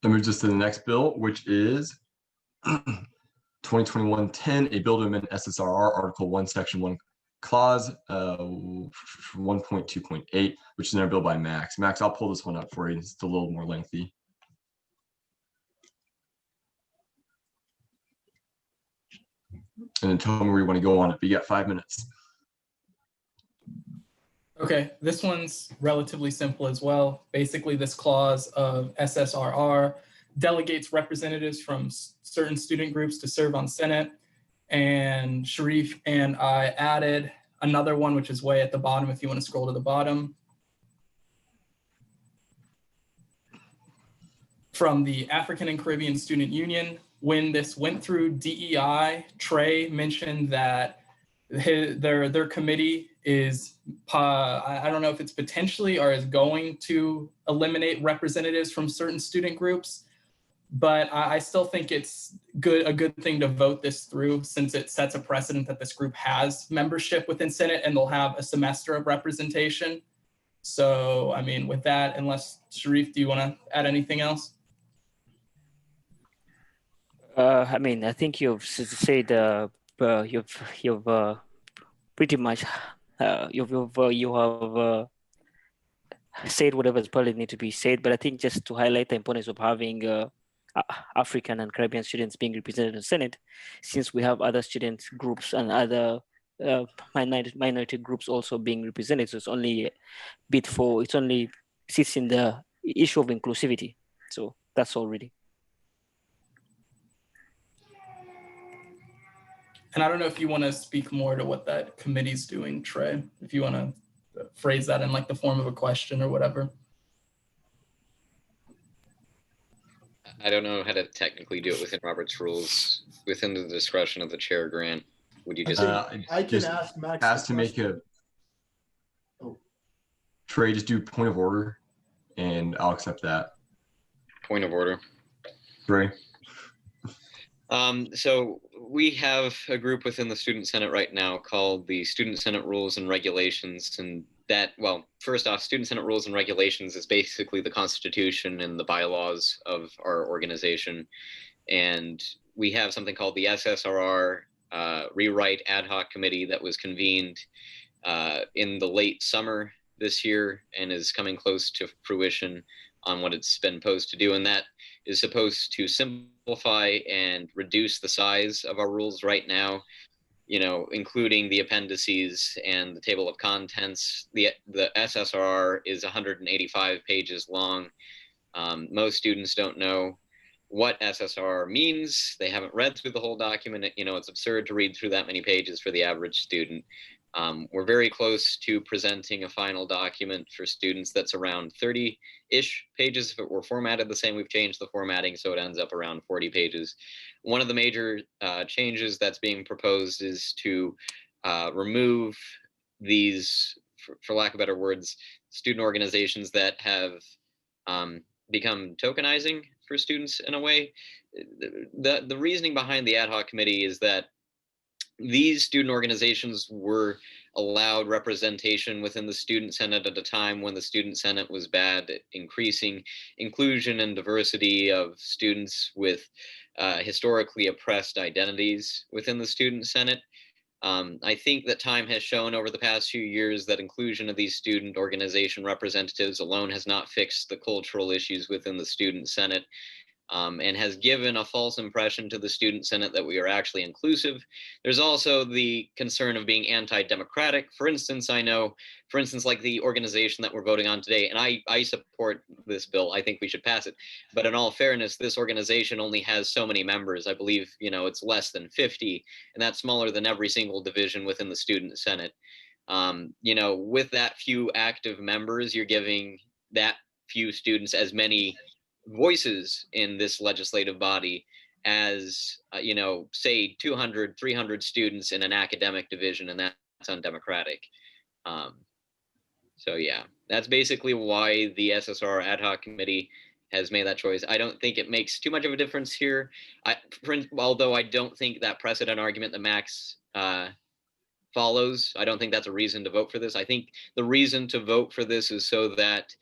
Then move just to the next bill, which is 2021-10, a bill to amend SSRR Article 1, Section 1, Clause 1.2.8, which is another bill by Max. Max, I'll pull this one up for you. It's a little more lengthy. And then tell me where you want to go on it, but you got 5 minutes. Okay, this one's relatively simple as well. Basically, this clause of SSRR delegates representatives from certain student groups to serve on Senate. And Sharif and I added another one, which is way at the bottom if you want to scroll to the bottom. From the African and Caribbean Student Union. When this went through DEI, Trey mentioned that their committee is, I don't know if it's potentially or is going to eliminate representatives from certain student groups, but I still think it's a good thing to vote this through, since it sets a precedent that this group has membership within Senate and they'll have a semester of representation. So, I mean, with that, unless Sharif, do you want to add anything else? I mean, I think you've said you've pretty much you have said whatever's probably need to be said. But I think just to highlight the importance of having African and Caribbean students being represented in the Senate, since we have other student groups and other minority groups also being represented. So it's only it's only sits in the issue of inclusivity. So that's all really. And I don't know if you want to speak more to what that committee's doing, Trey, if you want to phrase that in like the form of a question or whatever. I don't know how to technically do it within Robert's rules, within the discretion of the chair, Grant. Would you just? I can just ask Max. ask the to make question. Trey, just do point of order, and I'll accept that. Point of order. Trey. So we have a group within the Student Senate right now called the Student Senate Rules and Regulations. And that, well, first off, Student Senate Rules and Regulations is basically the Constitution and the bylaws of our organization. And we have something called the SSRR Rewrite Ad Hoc Committee that was convened in the late summer this year and is coming close to fruition on what it's been posed to do. And that is supposed to simplify and reduce the size of our rules right now, you know, including the appendices and the table of contents. The SSRR is 185 pages long. Most students don't know what SSRR means. They haven't read through the whole document. You know, it's absurd to read through that many pages for the average student. We're very close to presenting a final document for students that's around 30-ish pages. If it were formatted the same, we've changed the formatting, so it ends up around 40 pages. One of the major changes that's being proposed is to remove these, for lack of better words, student organizations that have become tokenizing for students in a way. The reasoning behind the ad hoc committee is that these student organizations were allowed representation within the Student Senate at a time when the Student Senate was bad at increasing inclusion and diversity of students with historically oppressed identities within the Student Senate. I think that time has shown over the past few years that inclusion of these student organization representatives alone has not fixed the cultural issues within the Student Senate. And has given a false impression to the Student Senate that we are actually inclusive. There's also the concern of being anti-democratic. For instance, I know, like the organization that we're voting on today, and I support this bill. I think we should pass it. But in all fairness, this organization only has so many members. I believe, you know, it's less than 50, and that's smaller than every single division within the Student Senate. You know, with that few active members, you're giving that few students as many voices in this legislative body as you know, say 200, 300 students in an academic division, and that's undemocratic. So yeah, that's basically why the SSR ad hoc committee has made that choice. I don't think it makes too much of a difference here. Although I don't think that precedent argument that Max follows, I don't think that's a reason to vote for this. I think the reason to vote for this is so that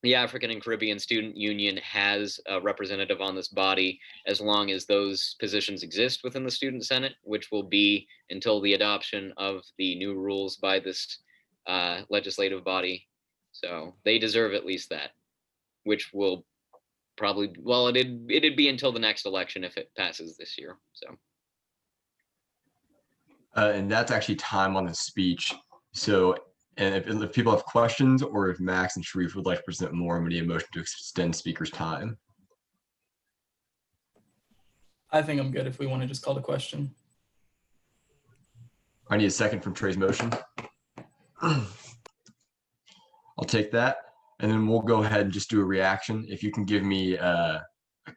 the African and Caribbean Student Union has a representative on this body as long as those positions exist within the Student Senate, which will be until the adoption of the new rules by this legislative body. So they deserve at least that, which will probably, well, it'd be until the next election if it passes this year. So. And that's actually time on the speech. So, and if people have questions, or if Max and Sharif would like to present more, I'm going to need a motion to extend speaker's time. I think I'm good if we want to just call the question. I need a second from Trey's motion. I'll take that. And then we'll go ahead and just do a reaction. If you can give me a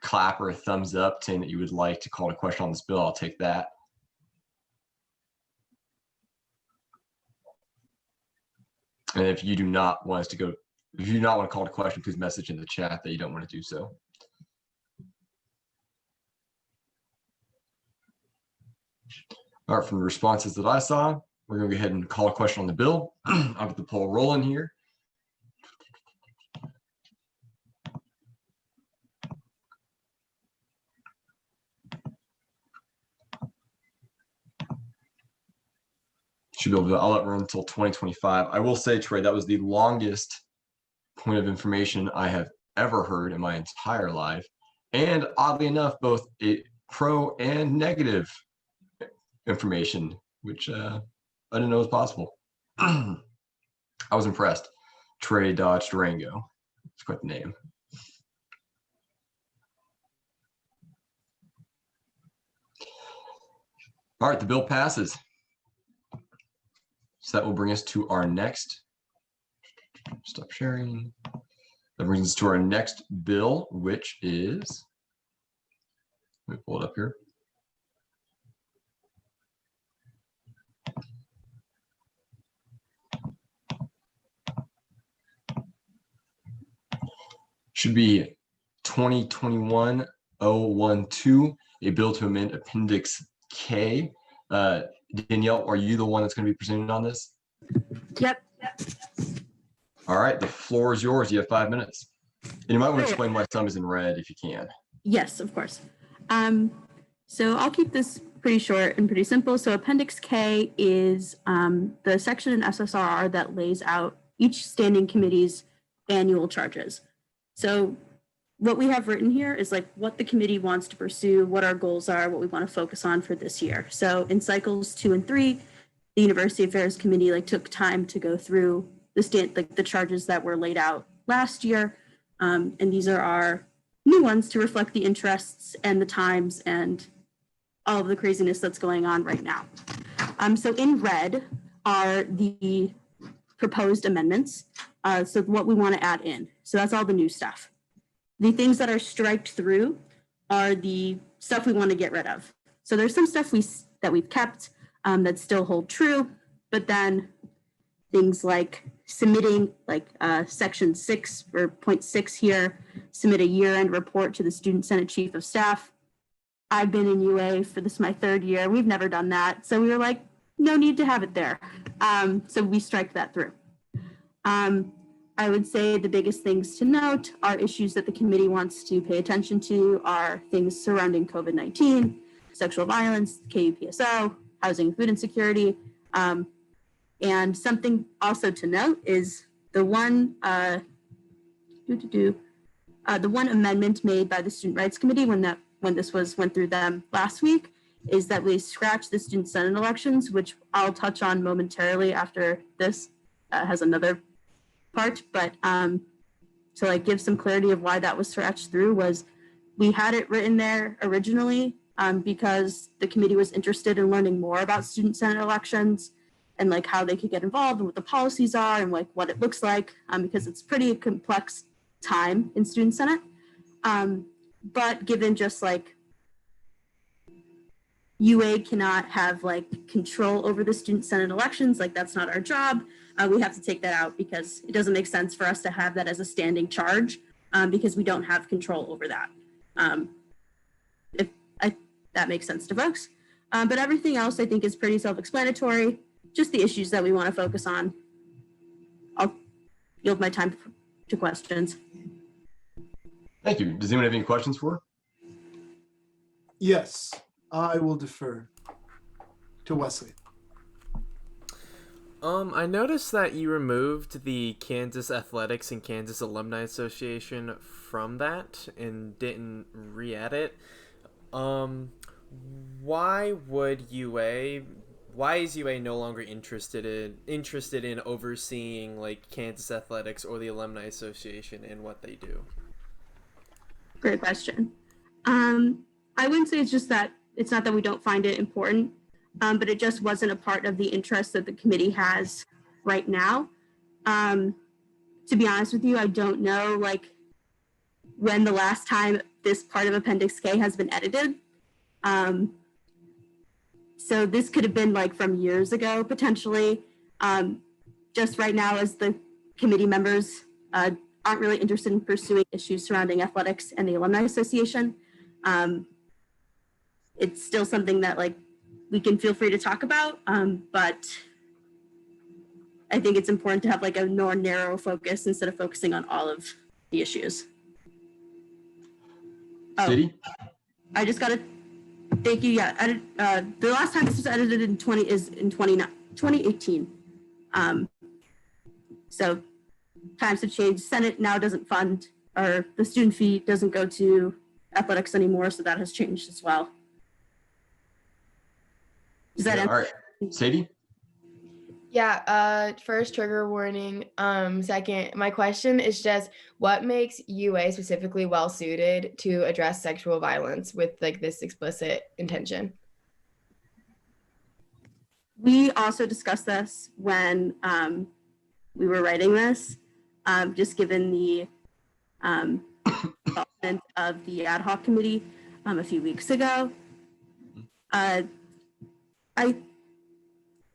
clap or a thumbs up saying that you would like to call a question on this bill, I'll take that. And if you do not want us to go, if you do not want to call a question, please message in the chat that you don't want to do so. All right, from the responses that I saw, we're going to go ahead and call a question on the bill. I'll get the poll rolling here. Should be able to, I'll let run until 2025. I will say, Trey, that was the longest point of information I have ever heard in my entire life. and oddly enough, both a pro and negative information, which I didn't know was possible. I was impressed. Trey Dodge Durango. It's quite the name. All right, the bill passes. So that will bring us to our next, stop sharing. That brings us to our next bill, which is, let me pull it up here. Should be 2021-012, a bill to amend Appendix K. Danielle, are you the one that's going to be presenting on this? Yep. All right, the floor is yours. You have 5 minutes. And you might want to explain why some is in red if you can. Yes, of course. So I'll keep this pretty short and pretty simple. So Appendix K is the section in SSRR that lays out each standing committee's annual charges. So what we have written here is like what the committee wants to pursue, what our goals are, what we want to focus on for this year. So in cycles 2 and 3, the University Affairs Committee took time to go through the charges that were laid out last year. And these are our new ones to reflect the interests and the times and all of the craziness that's going on right now. So in red are the proposed amendments. So what we want to add in. So that's all the new stuff. The things that are striked through are the stuff we want to get rid of. So there's some stuff that we've kept that still hold true, but then things like submitting section 6 or point 6 here, submit a year-end report to the Student Senate Chief of Staff. I've been in UA for this my 3rd year. We've never done that. So we were like, no need to have it there. So we strike that through. I would say the biggest things to note are issues that the committee wants to pay attention to are things surrounding COVID-19, sexual violence, KUPSO, housing and food insecurity. And something also to note is the one amendment made by the Student Rights Committee when this went through them last week is that we scratched the Student Senate elections, which I'll touch on momentarily after this has another part. But to give some clarity of why that was scratched through was we had it written there originally because the committee was interested in learning more about Student Senate elections and how they could get involved and what the policies are and what it looks like because it's pretty complex time in Student Senate. But given just UA cannot have control over the Student Senate elections, that's not our job. We have to take that out because it doesn't make sense for us to have that as a standing charge because we don't have control over that. If that makes sense to folks. But everything else I think is pretty self-explanatory, just the issues that we want to focus on. I'll yield my time to questions. Thank you. Does anyone have any questions for her? Yes, I will defer to Wesley. I noticed that you removed the Kansas Athletics and Kansas Alumni Association from that and didn't re-add it. Why is UA no longer interested in overseeing Kansas Athletics or the Alumni Association and what they do? Great question. I wouldn't say it's just that it's not that we don't find it important, but it just wasn't a part of the interest that the committee has right now. To be honest with you, I don't know when the last time this part of Appendix K has been edited. So this could have been from years ago, potentially. Just right now, as the committee members aren't really interested in pursuing issues surrounding athletics and the Alumni Association. It's still something that we can feel free to talk about, but I think it's important to have a more narrow focus instead of focusing on all of the issues. City? I just got to thank you. Yeah, the last time this was edited in 2018. So times have changed. Senate now doesn't fund, or the student fee doesn't go to athletics anymore, so that has changed as well. Does that Yeah, all right, Sadie? Yeah, first trigger warning. Second, my question is just what makes UA specifically well suited to address sexual violence with like this explicit intention? We also discussed this when we were writing this, just given the development of the ad hoc committee a few weeks ago.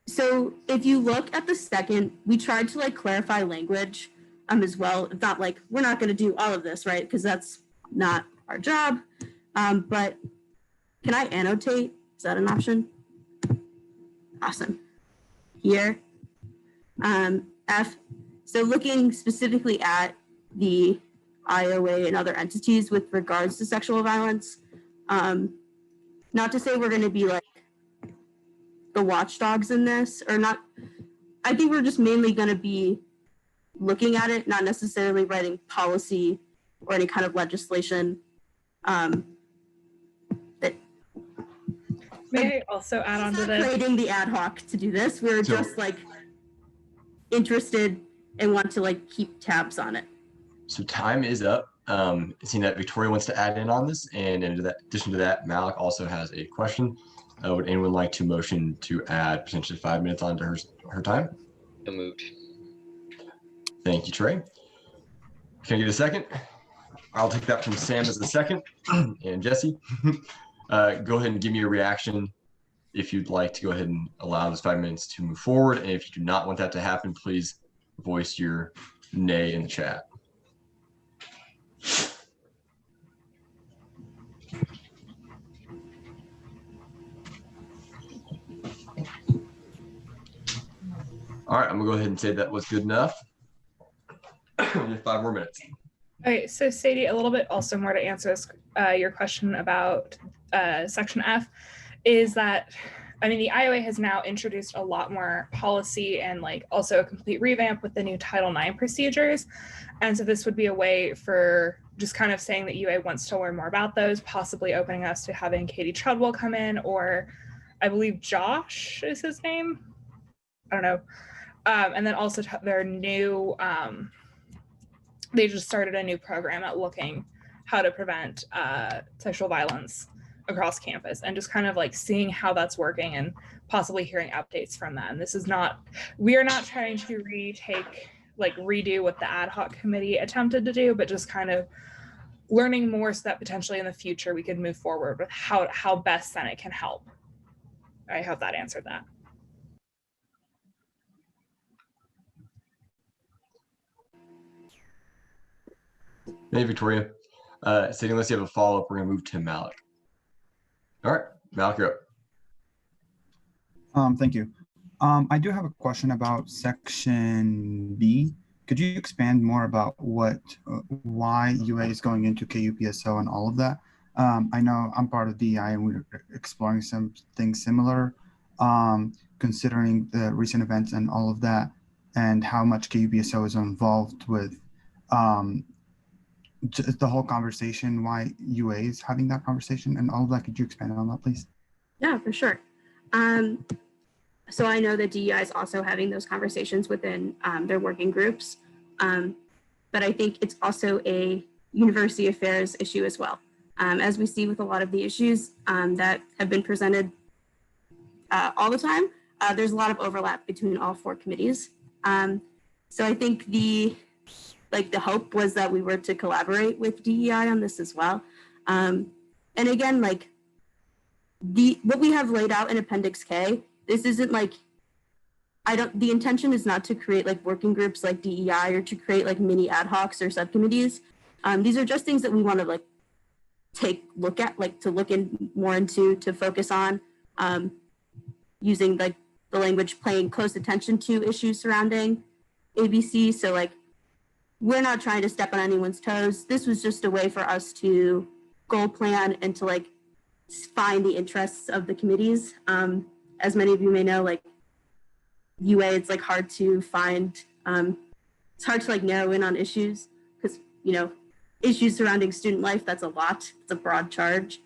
So if you look at the second, we tried to like clarify language as well. It's not like we're not going to do all of this, right? Because that's not our job. But can I annotate? Is that an option? Awesome. Here. F. So looking specifically at the IOA and other entities with regards to sexual violence, not to say we're going to be like the watchdogs in this, or not. I think we're just mainly going to be looking at it, not necessarily writing policy or any kind of legislation. May I also add on to this? Creating the ad hoc to do this. We're just like interested and want to like keep tabs on it. So time is up. Seeing that Victoria wants to add in on this, and in addition to that, Malik also has a question. Would anyone like to motion to add potentially 5 minutes onto her time? So moved. Thank you, Trey. Can I get a second? I'll take that from Sam as the second. And Jesse, go ahead and give me a reaction if you'd like to go ahead and allow those 5 minutes to move forward. And if you do not want that to happen, please voice your nay in the chat. All right, I'm gonna go ahead and say that was good enough. 5 more minutes. Okay, so Sadie, a little bit also more to answer this, your question about Section F, is that, I mean, the IOA has now introduced a lot more policy and like also a complete revamp with the new Title IX procedures. And so this would be a way for just kind of saying that UA wants to learn more about those, possibly opening us to having Katie Treadwell come in, or I believe Josh is his name. I don't know. And then also their new, they just started a new program at looking how to prevent sexual violence across campus, and just kind of like seeing how that's working and possibly hearing updates from that. And this is not, we are not trying to redo what the ad hoc committee attempted to do, but just kind of learning more so that potentially in the future we could move forward with how best Senate can help. I hope that answered that. Hey, Victoria. Sadie, unless you have a follow-up, we're gonna move to Malik. All right, Malik, you're up. Thank you. I do have a question about Section B. Could you expand more about why UA is going into KUPSO and all of that? I know I'm part of DEI and we're exploring something similar, considering the recent events and all of that, and how much KUPSO is involved with just the whole conversation, why UA is having that conversation and all of that. Could you expand on that, please? Yeah, for sure. So I know that DEI is also having those conversations within their working groups, but I think it's also a university affairs issue as well. As we see with a lot of the issues that have been presented all the time, there's a lot of overlap between all 4 committees. So I think the hope was that we were to collaborate with DEI on this as well. And again, like what we have laid out in Appendix K, this isn't like, the intention is not to create like working groups like DEI or to create like mini ad hocs or subcommittees. These are just things that we want to like look in more into, to focus on, using like the language, paying close attention to issues surrounding ABC. So like, we're not trying to step on anyone's toes. This was just a way for us to goal plan and to like find the interests of the committees. As many of you may know, like UA, it's like hard to find, it's hard to like narrow in on issues because, you know, issues surrounding student life. That's a lot. It's a broad charge.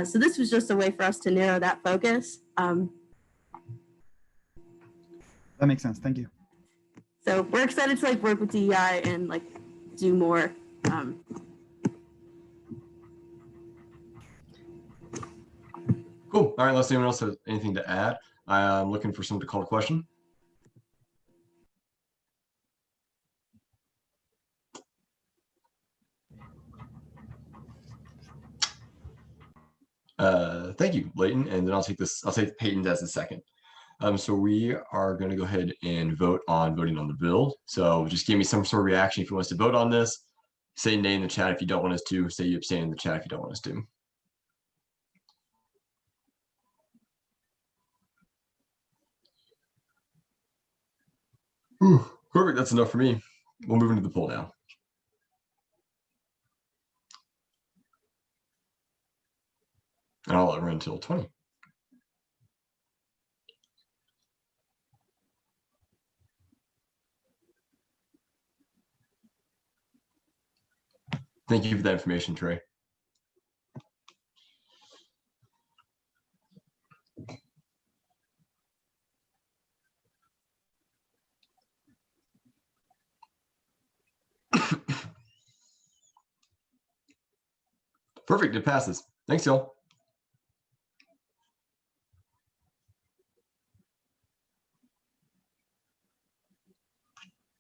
So this was just a way for us to narrow that focus. That makes sense. Thank you. So we're excited to work with DEI and do more. Cool. All right, unless anyone else has anything to add, I'm looking for someone to call a question. Thank you, Leighton. And then I'll take Peyton as the second. So we are going to go ahead and voting on the bill. So just give me some sort of reaction if you want us to vote on this. Say nay in the chat if you don't want us to. Say you abstain in the chat if you don't want us to. Whew, perfect. That's enough for me. We'll move into the poll now. And I'll let it run until 20. Thank you for that information, Trey. Perfect. It passes. Thanks, y'all.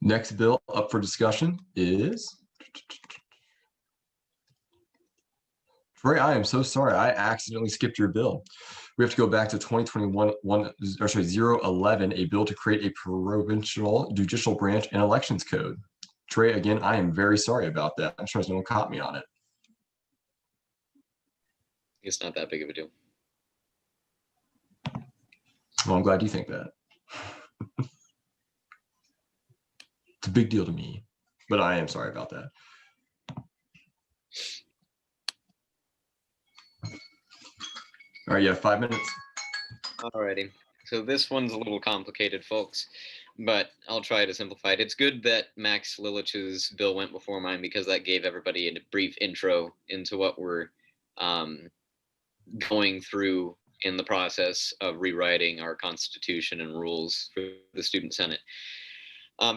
Next bill up for discussion is Trey. I am so sorry. I accidentally skipped your bill. We have to go back to 2021 011, a bill to create a provincial judicial branch and elections code. Trey, again, I am very sorry about that. I'm sure no one caught me on it. It's not that big of a deal. Well, I'm glad you think that. It's a big deal to me, but I am sorry about that. All right, you have 5 minutes. Alrighty. So this one's a little complicated, folks, but I'll try to simplify it. It's good that Max Lilich's bill went before mine because that gave everybody a brief intro into what we're going through in the process of rewriting our Constitution and rules for the Student Senate.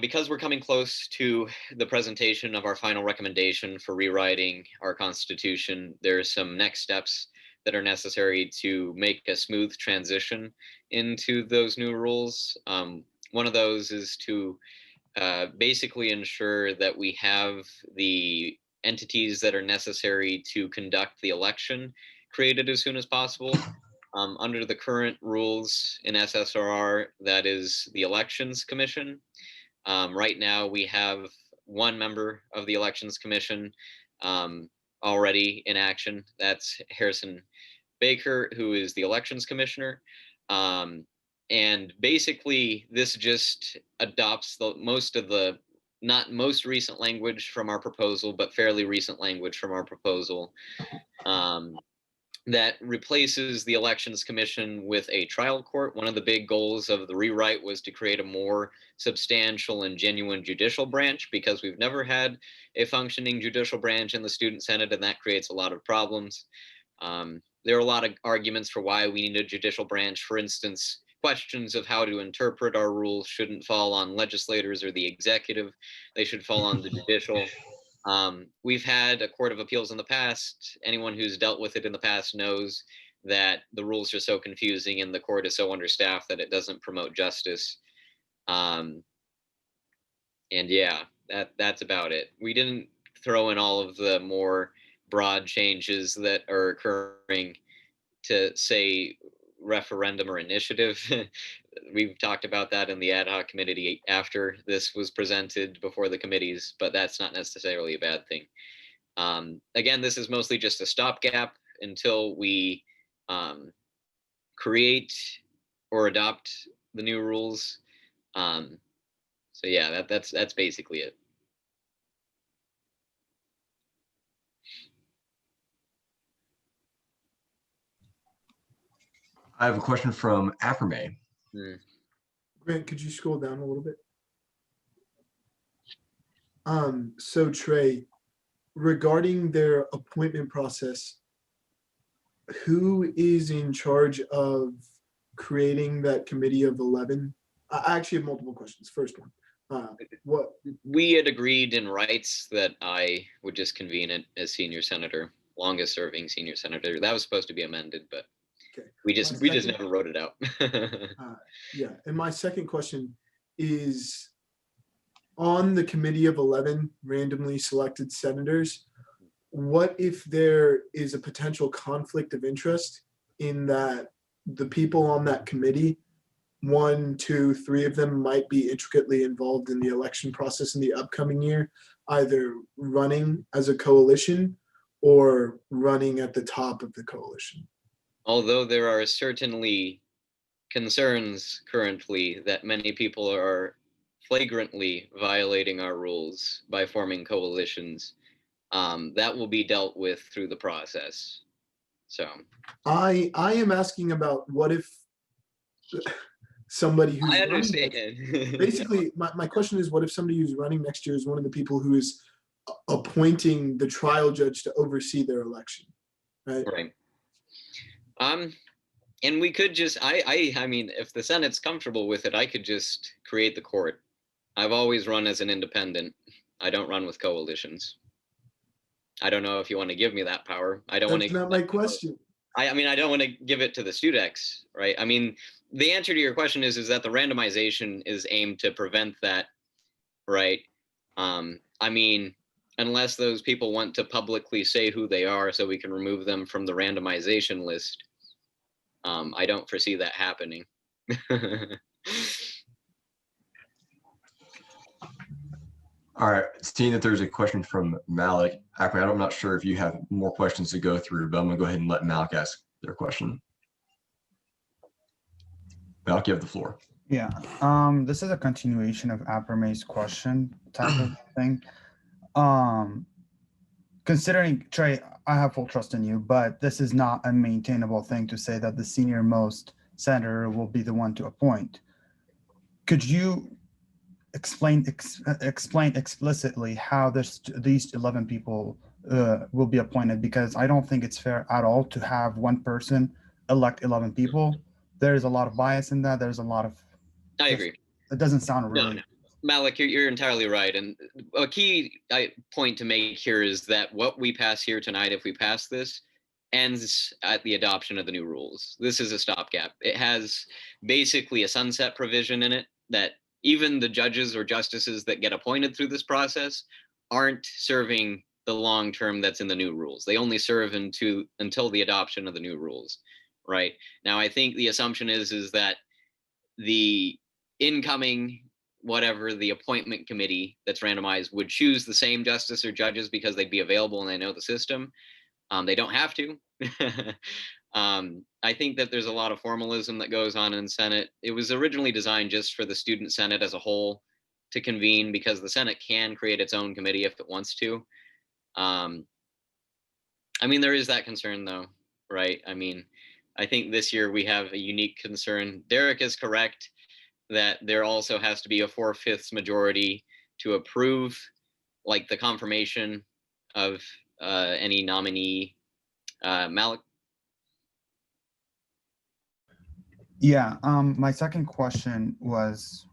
Because we're coming close to the presentation of our final recommendation for rewriting our Constitution, there are some next steps that are necessary to make a smooth transition into those new rules. One of those is to basically ensure that we have the entities that are necessary to conduct the election created as soon as possible. Under the current rules in SSRR, that is the Elections Commission. Right now, we have one member of the Elections Commission already in action. That's Harrison Baker, who is the Elections Commissioner. And basically, this just adopts most of the, not most recent language from our proposal, but fairly recent language from our proposal. That replaces the Elections Commission with a trial court. One of the big goals of the rewrite was to create a more substantial and genuine judicial branch, because we've never had a functioning judicial branch in the Student Senate, and that creates a lot of problems. There are a lot of arguments for why we need a judicial branch. For instance, questions of how to interpret our rules shouldn't fall on legislators or the executive. They should fall on the judicial. We've had a court of appeals in the past. Anyone who's dealt with it in the past knows that the rules are so confusing and the court is so understaffed that it doesn't promote justice. And yeah, that's about it. We didn't throw in all of the more broad changes that are occurring to, say, referendum or initiative. We've talked about that in the ad hoc committee after this was presented before the committees, but that's not necessarily a bad thing. Again, this is mostly just a stopgap until we create or adopt the new rules. So yeah, that's basically it. I have a question from Affirme. Grant, could you scroll down a little bit? So Trey, regarding their appointment process, who is in charge of creating that committee of 11? I actually have multiple questions. First one, what we had agreed in rights that I would just convene it as senior senator, longest serving senior senator. That was supposed to be amended, but okay. we just never wrote it out. Yeah, and my second question is, on the committee of 11 randomly selected senators, what if there is a potential conflict of interest in that the people on that committee, 1, 2, 3 of them might be intricately involved in the election process in the upcoming year, either running as a coalition or running at the top of the coalition? Although there are certainly concerns currently that many people are flagrantly violating our rules by forming coalitions, that will be dealt with through the process. So I am asking about, what if somebody who's I running understand. basically, my question is, what if somebody who's running next year is one of the people who is appointing the trial judge to oversee their election, right? Right. And we could just, I mean, if the Senate's comfortable with it, I could just create the court. I've always run as an independent. I don't run with coalitions. I don't know if you want to give me that power. I don't want to. That's not my question. I mean, I don't want to give it to the Studex, right? I mean, the answer to your question is that the randomization is aimed to prevent that, right? I mean, unless those people want to publicly say who they are so we can remove them from the randomization list, I don't foresee that happening. All right, seeing that there's a question from Malik. Actually, I'm not sure if you have more questions to go through, but I'm gonna go ahead and let Malik ask their question. Malik, you have the floor. Yeah, this is a continuation of Apermay's question type of thing. Considering, Trey, I have full trust in you, but this is not a maintainable thing to say that the senior most senator will be the one to appoint. Could you explain explicitly how these 11 people will be appointed? Because I don't think it's fair at all to have one person elect 11 people. There's a lot of bias in that. There's a lot of. I agree. It doesn't sound really. No. Malik, you're entirely right. And a key point to make here is that what we pass here tonight, if we pass this, ends at the adoption of the new rules. This is a stopgap. It has basically a sunset provision in it that even the judges or justices that get appointed through this process aren't serving the long term that's in the new rules. They only serve until the adoption of the new rules, right? Now, I think the assumption is that the incoming, whatever the appointment committee that's randomized would choose the same justice or judges because they'd be available and they know the system. They don't have to. I think that there's a lot of formalism that goes on in Senate. It was originally designed just for the student Senate as a whole to convene, because the Senate can create its own committee if it wants to. I mean, there is that concern though, right? I mean, I think this year we have a unique concern. Derek is correct that there also has to be a 4/5 majority to approve like the confirmation of any nominee. Malik? Yeah, my second question was,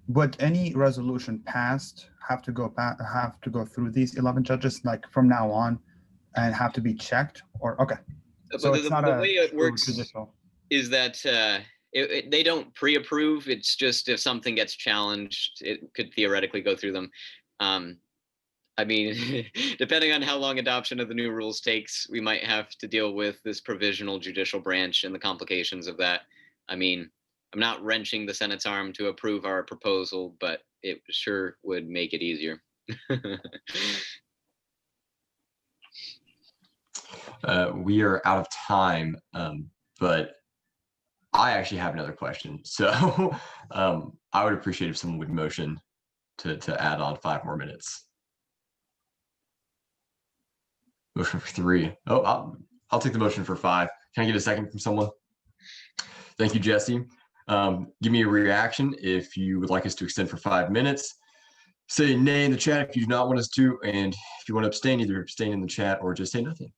would any resolution passed have to go through these 11 judges, like from now on, and have to be checked? Or okay, so it's not the way it true works judicial. is that they don't pre-approve. It's just if something gets challenged, it could theoretically go through them. I mean, depending on how long adoption of the new rules takes, we might have to deal with this provisional judicial branch and the complications of that. I mean, I'm not wrenching the Senate's arm to approve our proposal, but it sure would make it easier. We are out of time, but I actually have another question. So I would appreciate if someone would motion to add on 5 more minutes. Motion for 3. Oh, I'll take the motion for 5. Can I get a second from someone? Thank you, Jesse. Give me a reaction if you would like us to extend for 5 minutes. say nay in the chat if you do not want us to, and if you want to abstain, either abstain in the chat or just say nothing.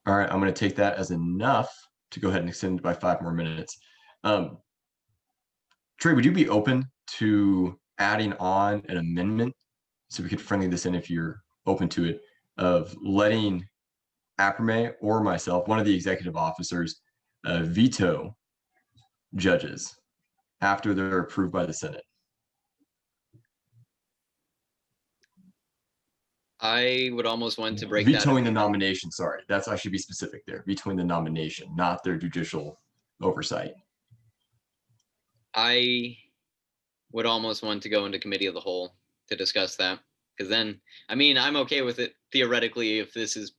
All right, I'm going to take that as enough to go ahead and extend it by 5 more minutes. Trey, would you be open to adding on an amendment so we could friendly this in if you're open to it, of letting Acrame or myself, one of the executive officers, veto judges after they're approved by the Senate? I would almost want to break that. Vetoing the nomination, sorry. I should be specific there. Vetoing the nomination, not their judicial oversight. I would almost want to go into committee of the whole to discuss that. Because then, I mean, I'm okay with it theoretically if this is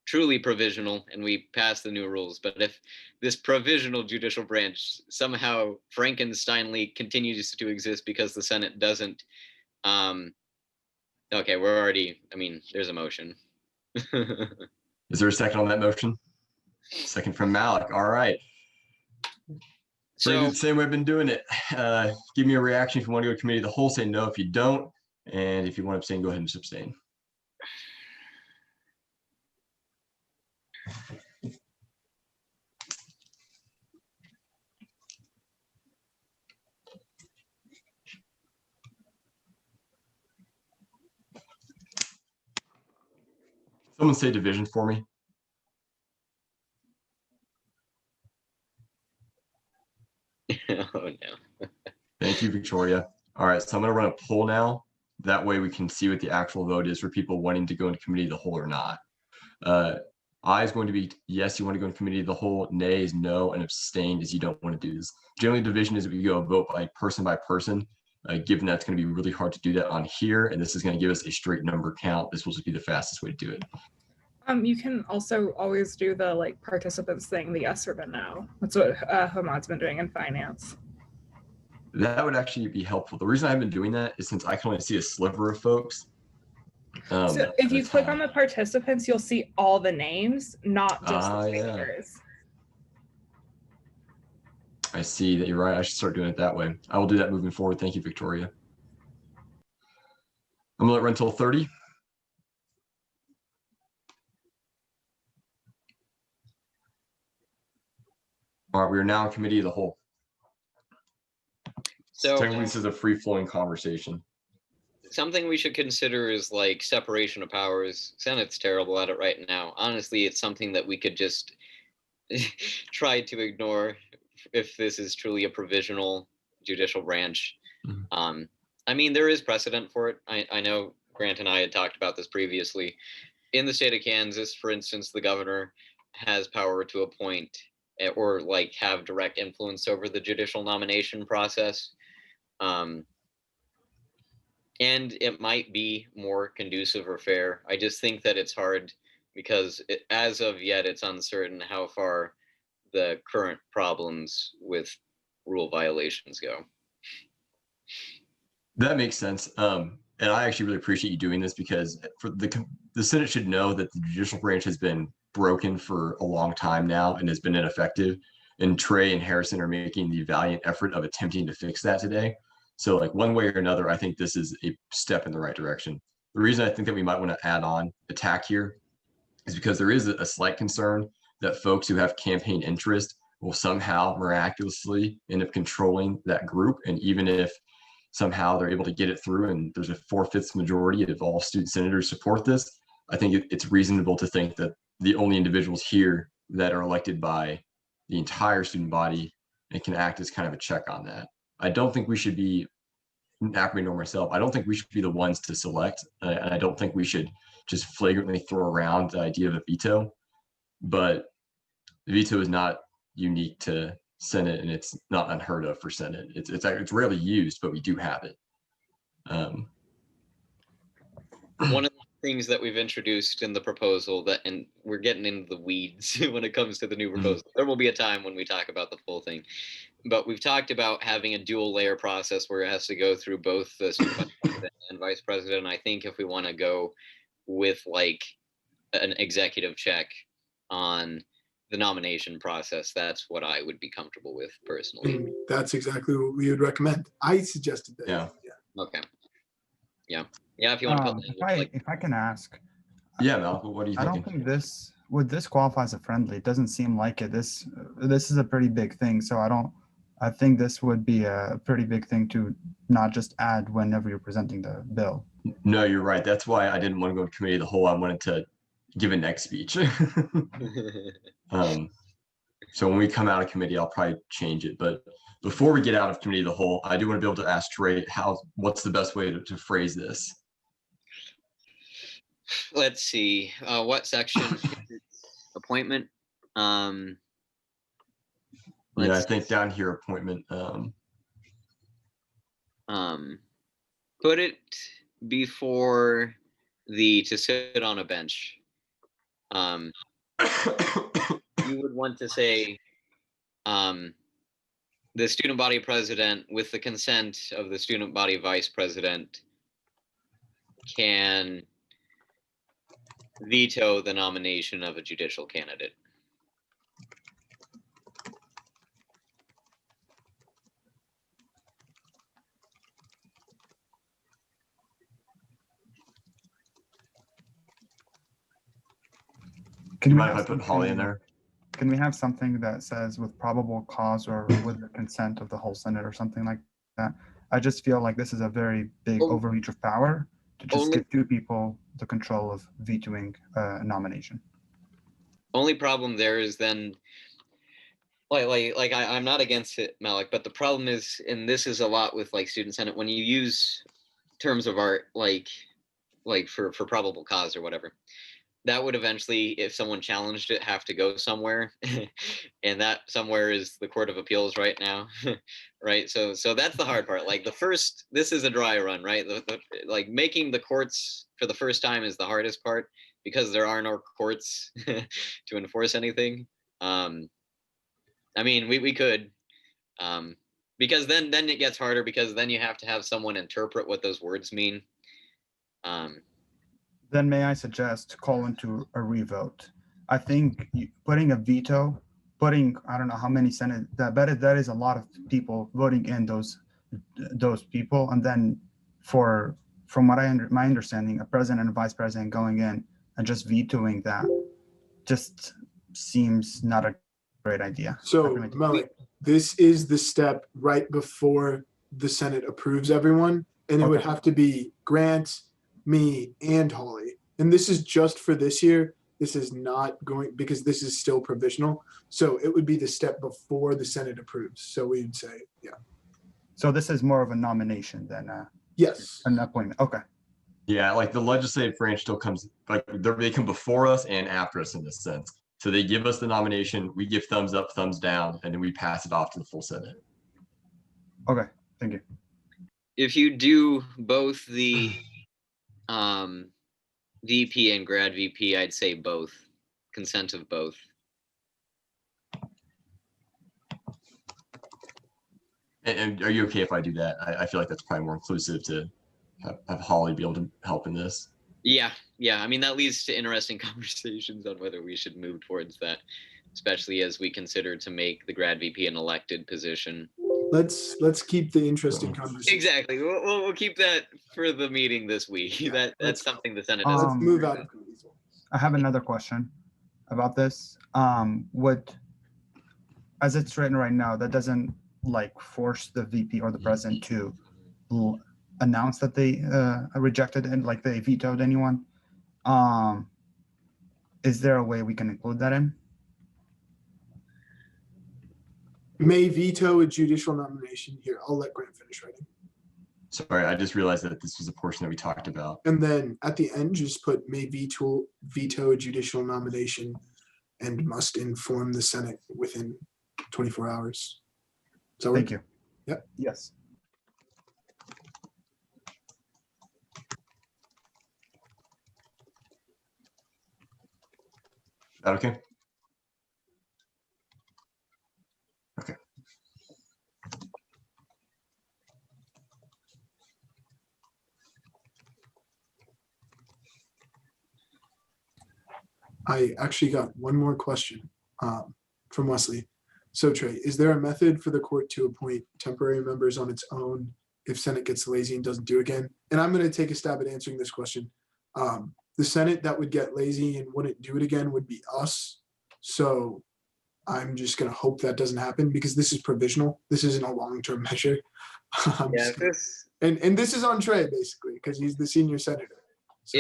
truly provisional and we pass the new rules. But if this provisional judicial branch somehow Frankensteinly continues to exist because the Senate doesn't, okay, we're already, I mean, there's a motion. Is there a second on that motion? Second from Malik. All right. So the same way I've been doing it. Give me a reaction if you want to go to committee of the whole. Say no if you don't. And if you want to abstain, go ahead and just abstain. Someone say division for me. Oh no. Thank you, Victoria. All right, so I'm going to run a poll now. That way we can see what the actual vote is for people wanting to go into committee of the whole or not. Aye is going to be yes, you want to go into committee of the whole. Nay is no, and abstain is you don't want to do this. Generally, division is we go vote by person, given that it's going to be really hard to do that on here, and this is going to give us a straight number count. This will just be the fastest way to do it. You can also always do the like participants thing, the yes or the no. That's what Hamad's been doing in finance. That would actually be helpful. The reason I've been doing that is since I can only see a sliver of folks. So if you click on the participants, you'll see all the names, not just the speakers. I see that you're right. I should start doing it that way. I will do that moving forward. Thank you, Victoria. I'm gonna let it run until 30. All right, we are now in committee of the whole. So technically, this is a free-flowing conversation. Something we should consider is like separation of powers. Senate's terrible at it right now. Honestly, it's something that we could just try to ignore if this is truly a provisional judicial branch. Mm-hmm. I mean, there is precedent for it. I know Grant and I had talked about this previously. In the state of Kansas, for instance, the governor has power to appoint or like have direct influence over the judicial nomination process. And it might be more conducive or fair. I just think that it's hard because as of yet, it's uncertain how far the current problems with rule violations go. That makes sense. And I actually really appreciate you doing this because for the Senate should know that the judicial branch has been broken for a long time now and has been ineffective. And Trey and Harrison are making the valiant effort of attempting to fix that today. So like one way or another, I think this is a step in the right direction. The reason I think that we might want to add on attack here is because there is a slight concern that folks who have campaign interest will somehow miraculously end up controlling that group. And even if somehow they're able to get it through and there's a 4/5 majority of all student senators support this, I think it's reasonable to think that the only individuals here that are elected by the entire student body and can act as kind of a check on that. I don't think we should be, Acme nor myself, I don't think we should be the ones to select. And I don't think we should just flagrantly throw around the idea of a veto. But the veto is not unique to Senate and it's not unheard of for Senate. It's rarely used, but we do have it. One of the things that we've introduced in the proposal and we're getting into the weeds when it comes to the new proposal. There will be a time when we talk about the full thing, but we've talked about having a dual layer process where it has to go through both the student president and vice president. And I think if we want to go with like an executive check on the nomination process, that's what I would be comfortable with personally. And that's exactly what we would recommend. I suggested that. Yeah. Okay. Yeah. Yeah. If you want to put language if I can ask, Yeah, Malcolm, what are you I thinking? don't think would this qualify as a friendly. It doesn't seem like it. This is a pretty big thing. So I think this would be a pretty big thing to not just add whenever you're presenting the bill. No, you're right. That's why I didn't want to go to committee of the whole. I wanted to give a next speech. So when we come out of committee, I'll probably change it. But before we get out of committee of the whole, I do want to be able to ask Trey what's the best way to phrase this? Let's see. What section? Appointment. Yeah, I think down here appointment. Put it before the to sit on a bench. You would want to say the student body president, with the consent of the student body vice president, can veto the nomination of a judicial candidate. Do you mind if I put Holly in there? Can we have something that says with probable cause or with the consent of the whole Senate or something like that? I just feel like this is a very big overreach of power to just give two people the control of vetoing a nomination. Only problem there is then, I'm not against it, Malik, but the problem is, and this is a lot with like student senate, when you use terms of art like for probable cause or whatever, that would eventually, if someone challenged it, have to go somewhere, and that somewhere is the Court of Appeals right now, right? So that's the hard part. Like this is a dry run, right? Like making the courts for the first time is the hardest part because there are no courts to enforce anything. I mean, we could, because then it gets harder because then you have to have someone interpret what those words mean. Then may I suggest call into a revote? I think putting a veto, I don't know how many Senate, that is a lot of people voting in those people. And then from what my understanding, a president and a vice president going in and just vetoing that just seems not a great idea. So Malik, this is the step right before the Senate approves everyone, and it would have to be Grant, me, and Holly. And this is just for this year. This is not going, because this is still provisional. So it would be the step before the Senate approves. So we'd say, yeah. So this is more of a nomination than yes, an appointment. Okay. Yeah, like the legislative branch still comes, like they come before us and after us in this sense. So they give us the nomination, we give thumbs up, thumbs down, and then we pass it off to the full Senate. Okay, thank you. If you do both the VP and grad VP, I'd say both. Consent of both. And are you okay if I do that? I feel like that's probably more inclusive to have Holly be able to help in this. Yeah. I mean, that leads to interesting conversations on whether we should move towards that, especially as we consider to make the grad VP an elected position. Let's keep the interesting conversation. Exactly. We'll keep that for the meeting this week. Yeah, that's something the Senate does. Let's move out of I have another question about this. As it's written right now, that doesn't like force the VP or the president to announce that they rejected and like they vetoed anyone. Is there a way we can include that in? May veto a judicial nomination. Here, I'll let Grant finish writing. Sorry, I just realized that this was a portion that we talked about. And then at the end, just put may veto a judicial nomination and must inform the Senate within 24 hours. So thank you. Yep. Yes. Is that okay? Okay. I actually got one more question. from Wesley. So Trey, is there a method for the court to appoint temporary members on its own if Senate gets lazy and doesn't do again? And I'm going to take a stab at answering this question. The Senate that would get lazy and wouldn't do it again would be us. So I'm just going to hope that doesn't happen because this is provisional. This isn't a long-term measure. Yeah, and this is on Trey basically because he's the senior senator. So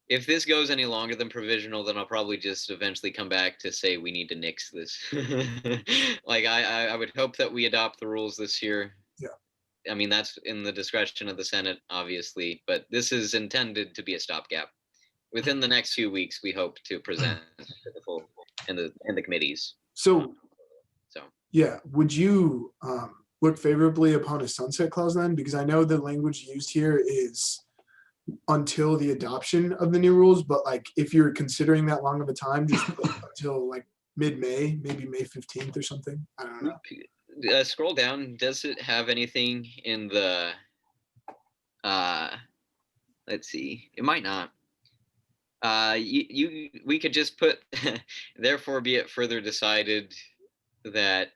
if this goes any longer than provisional, then I'll probably just eventually come back to say we need to nix this. Like I would hope that we adopt the rules this year. Yeah. I mean, that's in the discretion of the Senate, obviously, but this is intended to be a stopgap. Within the next few weeks, we hope to present to the full and the committees. So yeah, would you look favorably upon a sunset clause then? Because I know the language used here is until the adoption of the new rules, but like if you're considering that long of a time, just until like mid-May, maybe May 15th or something. I don't know. Scroll down. Does it have anything in the? Let's see. It might not. We could just put. Therefore, be it further decided that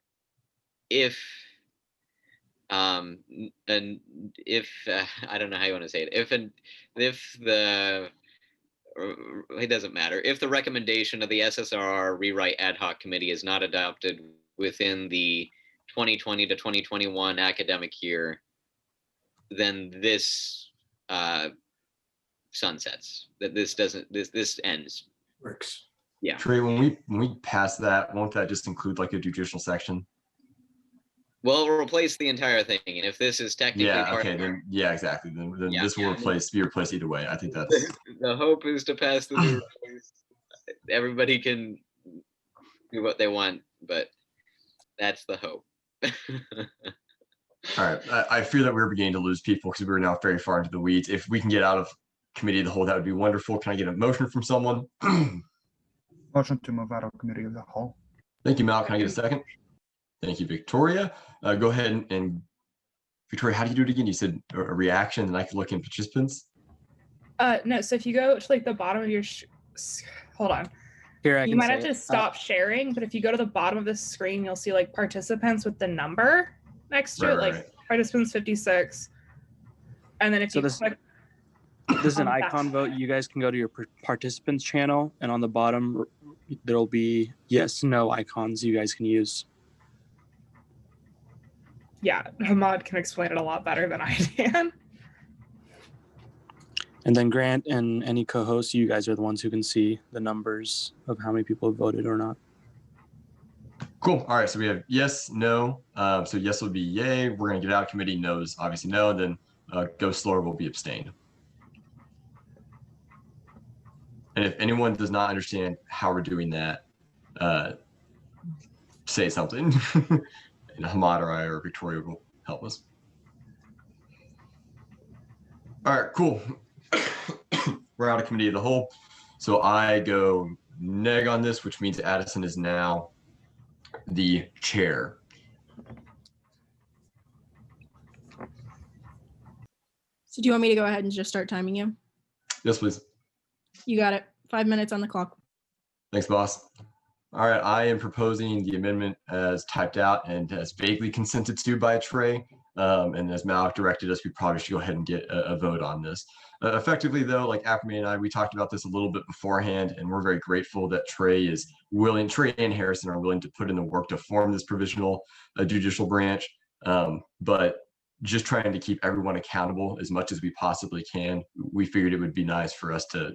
if and if I don't know how you want to say it. If the it doesn't matter. If the recommendation of the SSRR rewrite ad hoc committee is not adopted within the 2020 to 2021 academic year, then this sunsets. That this ends. Works. Yeah. Trey, when we pass that, won't that just include like a judicial section? Well, it'll replace the entire thing, and if this is technically part of then yeah, exactly. Then this will be replaced either way. I think that's the hope is to pass the new rules. Everybody can do what they want, but that's the hope. all right. I fear that we're beginning to lose people because we're now very far into the weeds. If we can get out of committee of the whole, that would be wonderful. Can I get a motion from someone? Motion to move out of committee of the whole. Thank you, Mal. Can I get a second? Thank you, Victoria. Go ahead and Victoria, how do you do it again? You said a reaction, and I can look in participants. No, so if you go to like the bottom of your, hold on. Here, you might have to stop sharing, but if you go to the bottom of the screen, you'll see like participants with the number next to it, like participants 56. And then if you click. This is an icon vote. You guys can go to your participants channel, and on the bottom, there'll be yes, no icons you guys can use. Yeah, Hamad can explain it a lot better than I can. And then Grant and any co-hosts, you guys are the ones who can see the numbers of how many people have voted or not. Cool. All right. So we have yes, no. So yes will be yay. We're going to get out of committee. No's obviously no. And then go slower will be abstain. And if anyone does not understand how we're doing that, say something. And Hamad or I or Victoria will help us. All right, cool. We're out of committee of the whole. So I go neg on this, which means Addison is now the chair. So do you want me to go ahead and just start timing you? Yes, please. You got it. 5 minutes on the clock. Thanks, boss. All right, I am proposing the amendment as typed out and as vaguely consented to by Trey. And as Malik directed us, we probably should go ahead and get a vote on this. Effectively, though, like Aframe and I, we talked about this a little bit beforehand, and we're very grateful that Trey and Harrison are willing to put in the work to form this provisional judicial branch. But just trying to keep everyone accountable as much as we possibly can, we figured it would be nice for us to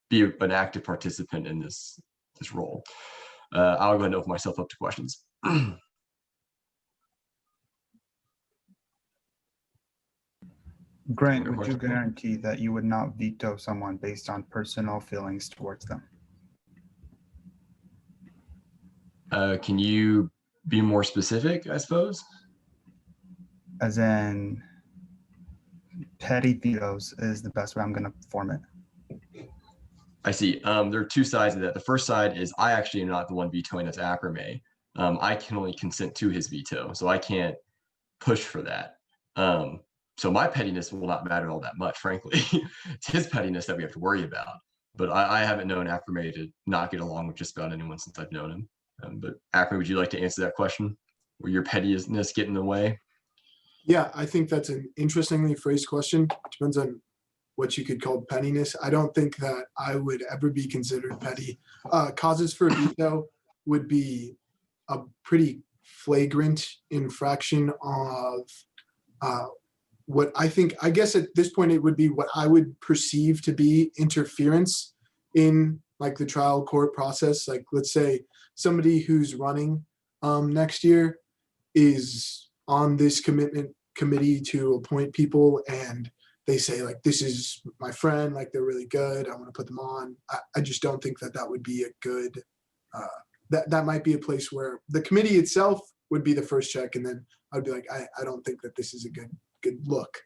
be an active participant in this role. I'll go ahead and open myself up to questions. Grant, would you guarantee that you would not veto someone based on personal feelings towards them? Can you be more specific, I suppose? As in, petty vetoes is the best way I'm going to form it. I see. There are two sides of that. The first side is I actually am not the one vetoing, that's Aframe. I can only consent to his veto, so I can't push for that. So my pettiness will not matter all that much, frankly. It's his pettiness that we have to worry about. but I haven't known Acrame to not get along with just about anyone since I've known him. But Acrame, would you like to answer that question? Will your pettiness get in the way? Yeah, I think that's an interestingly phrased question. Depends on what you could call pettiness. I don't think that I would ever be considered petty. Causes for veto would be a pretty flagrant infraction of what I guess at this point, it would be what I would perceive to be interference in like the trial court process. Like, let's say somebody who's running next year is on this committee to appoint people, and they say like, this is my friend, like they're really good, I want to put them on. I just don't think that that would be a good, that might be a place where the committee itself would be the first check, and then I'd be like, I don't think that this is a good look.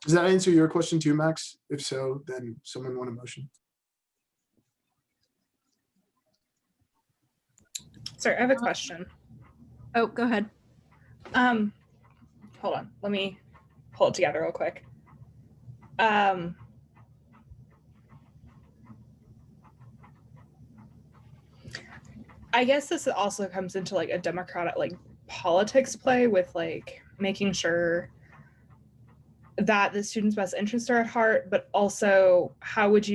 Does that answer your question too, Max? If so, then someone want a motion. Sorry, I have a question. Oh, go ahead. Hold on. Let me pull it together real quick. I guess this also comes into like a democratic like politics play with like making sure that the students' best interests are at heart, but also how would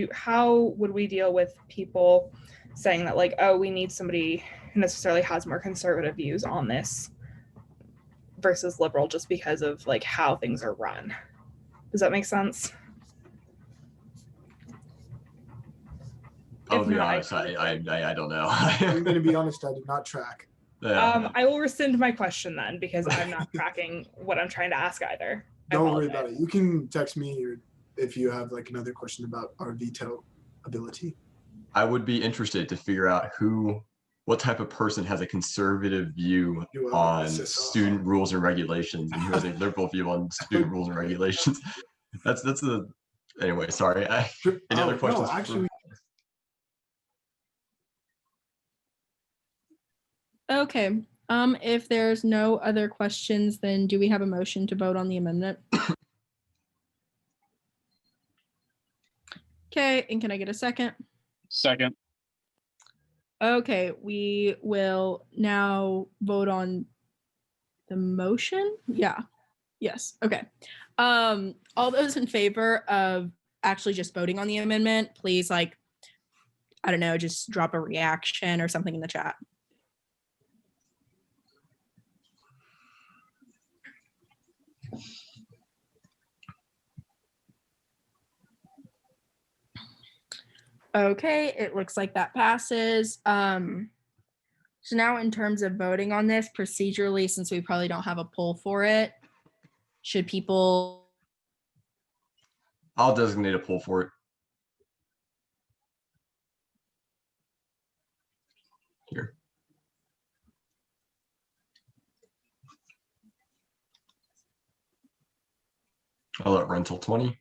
we deal with people saying that like, oh, we need somebody who necessarily has more conservative views on this versus liberal just because of like how things are run. Does that make sense? I'll be honest, I don't know. I'm going to be honest, I did not track. I will rescind my question then because I'm not tracking what I'm trying to ask either. Don't worry about it. You can text me or if you have like another question about our veto ability. I would be interested to figure out what type of person has a conservative view on student rules and regulations and who has a liberal view on student rules and regulations. Anyway, sorry. Any other questions? No, actually. Okay. If there's no other questions, then do we have a motion to vote on the amendment? Okay, and can I get a second? Second. Okay, we will now vote on the motion. Yeah. Yes. Okay. All those in favor of actually just voting on the amendment, please, like, I don't know, just drop a reaction or something in the chat. Okay, it looks like that passes. So now in terms of voting on this procedurally, since we probably don't have a poll for it, should people? I'll designate a poll for it. Here. I'll let run till 20.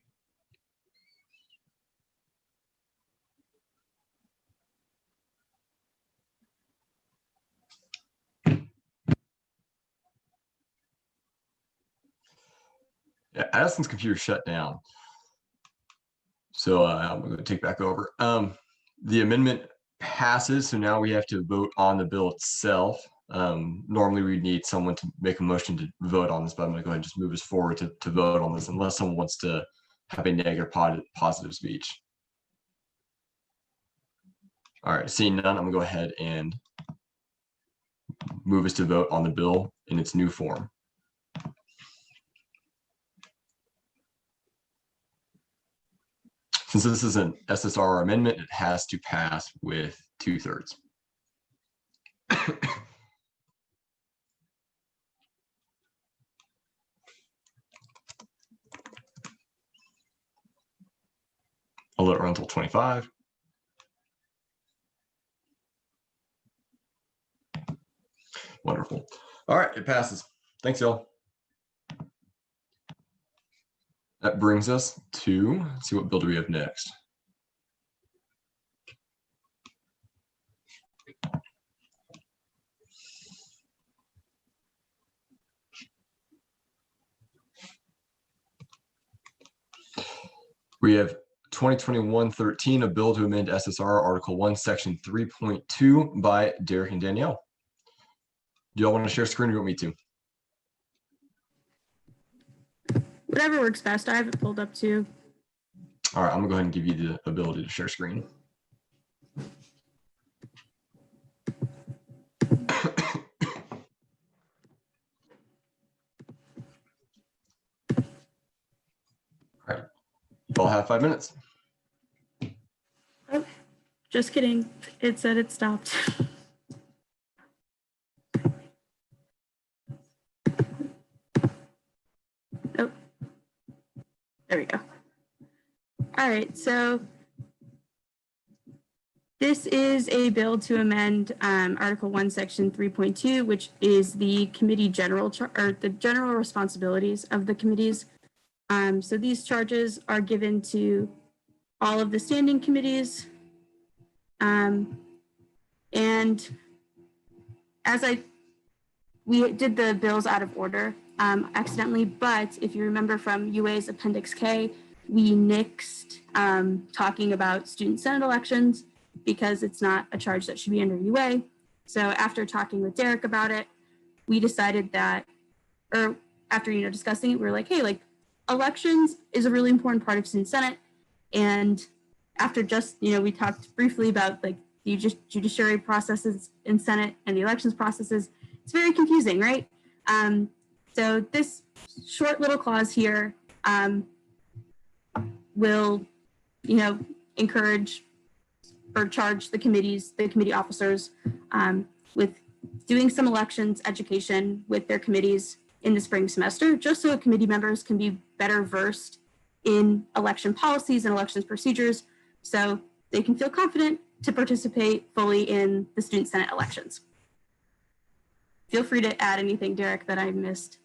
Yeah, Addison's computer shut down. So I'm going to take back over. The amendment passes, so now we have to vote on the bill itself. Normally we need someone to make a motion to vote on this, but I'm going to go ahead and just move us forward to vote on this unless someone wants to have a negative positive speech. All right, seeing none, I'm going to go ahead and move us to vote on the bill in its new form. Since this is an SSR amendment, it has to pass with 2/3. I'll let it run until 25. Wonderful. All right, it passes. Thanks, y'all. That brings us to, let's see, what bill do we have next? We have 2021-13, a bill to amend SSR Article 1, Section 3.2 by Derek and Danielle. Do y'all want to share screen or you want me to? Whatever works best. I have it pulled up too. All right, I'm gonna go ahead and give you the ability to share screen. All right, you'll have 5 minutes. Oh, just kidding. It said it stopped. Oh, there we go. All right, so this is a bill to amend Article 1, Section 3.2, which is the committee general or the general responsibilities of the committees. So these charges are given to all of the standing committees. And as we did the bills out of order accidentally, but if you remember from UA's Appendix K, we nixed talking about student senate elections because it's not a charge that should be under UA. So after talking with Derek about it, we decided that, or after, discussing it, we were like, hey, like elections is a really important part of student senate. And after just, we talked briefly about like the judiciary processes in Senate and the elections processes, it's very confusing, right? So this short little clause here will, encourage or charge the committee officers with doing some elections education with their committees in the spring semester, just so committee members can be better versed in election policies and elections procedures, so they can feel confident to participate fully in the student senate elections. Feel free to add anything, Derek, that I missed.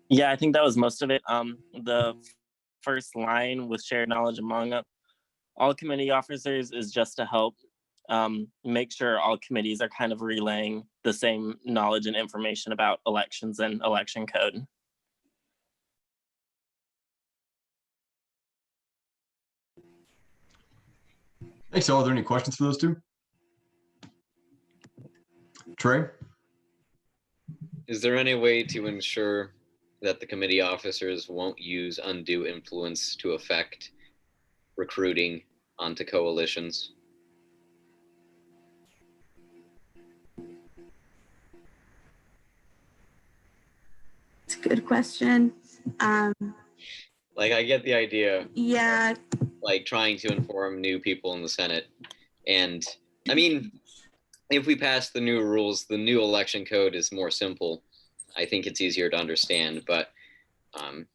Yeah, I think that was most of it. The first line with shared knowledge among all committee officers is just to help make sure all committees are kind of relaying the same knowledge and information about elections and election code. Thanks, all. Are there any questions for those two? Trey? Is there any way to ensure that the committee officers won't use undue influence to affect recruiting onto coalitions? It's a good question. Like, I get the idea. Yeah. Like trying to inform new people in the Senate. And I mean, if we pass the new rules, the new election code is more simple. I think it's easier to understand, but I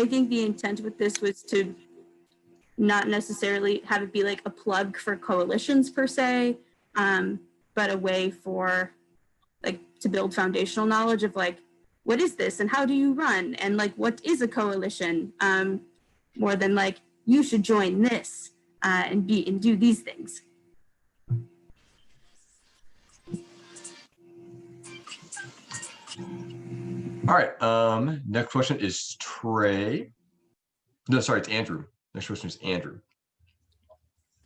think the intent with this was to not necessarily have it be like a plug for coalitions per se, but a way for like to build foundational knowledge of like, what is this and how do you run? And like, what is a coalition? More than like, you should join this and do these things. All right, next question is Trey. No, sorry, it's Andrew. Next question is Andrew.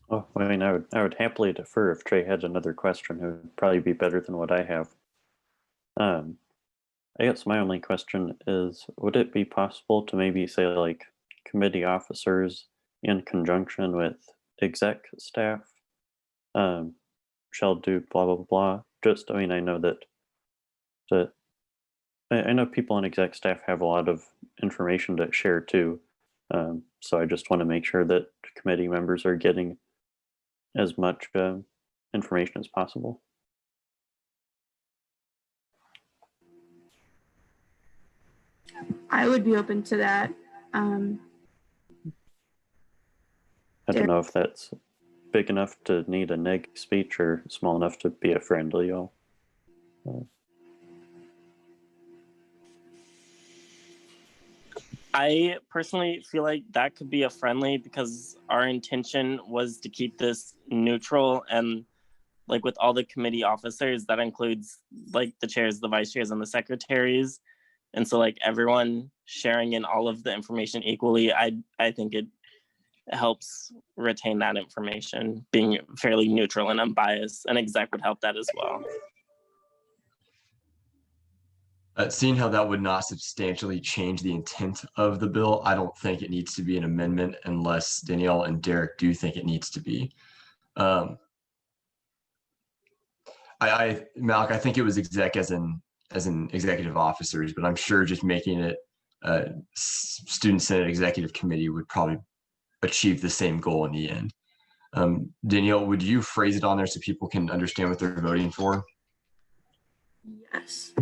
Oh, I mean, I would happily defer if Trey had another question. It would probably be better than what I have. I guess my only question is, would it be possible to maybe say like committee officers in conjunction with exec staff shall do blah, blah, blah. Just, I mean, I know that I know people on exec staff have a lot of information to share too. So I just want to make sure that committee members are getting as much information as possible. I would be open to that. I don't know if that's big enough to need a neg speech or small enough to be a friendly y'all. I personally feel like that could be a friendly because our intention was to keep this neutral and like with all the committee officers, that includes like the chairs, the vice chairs, and the secretaries. And so like everyone sharing in all of the information equally, I think it helps retain that information, being fairly neutral and unbiased, and exec would help that as well. Seeing how that would not substantially change the intent of the bill, I don't think it needs to be an amendment unless Danielle and Derek do think it needs to be. Malik, I think it was exec as in executive officers, but I'm sure just making it student senate executive committee would probably achieve the same goal in the end. Danielle, would you phrase it on there so people can understand what they're voting for? Yes.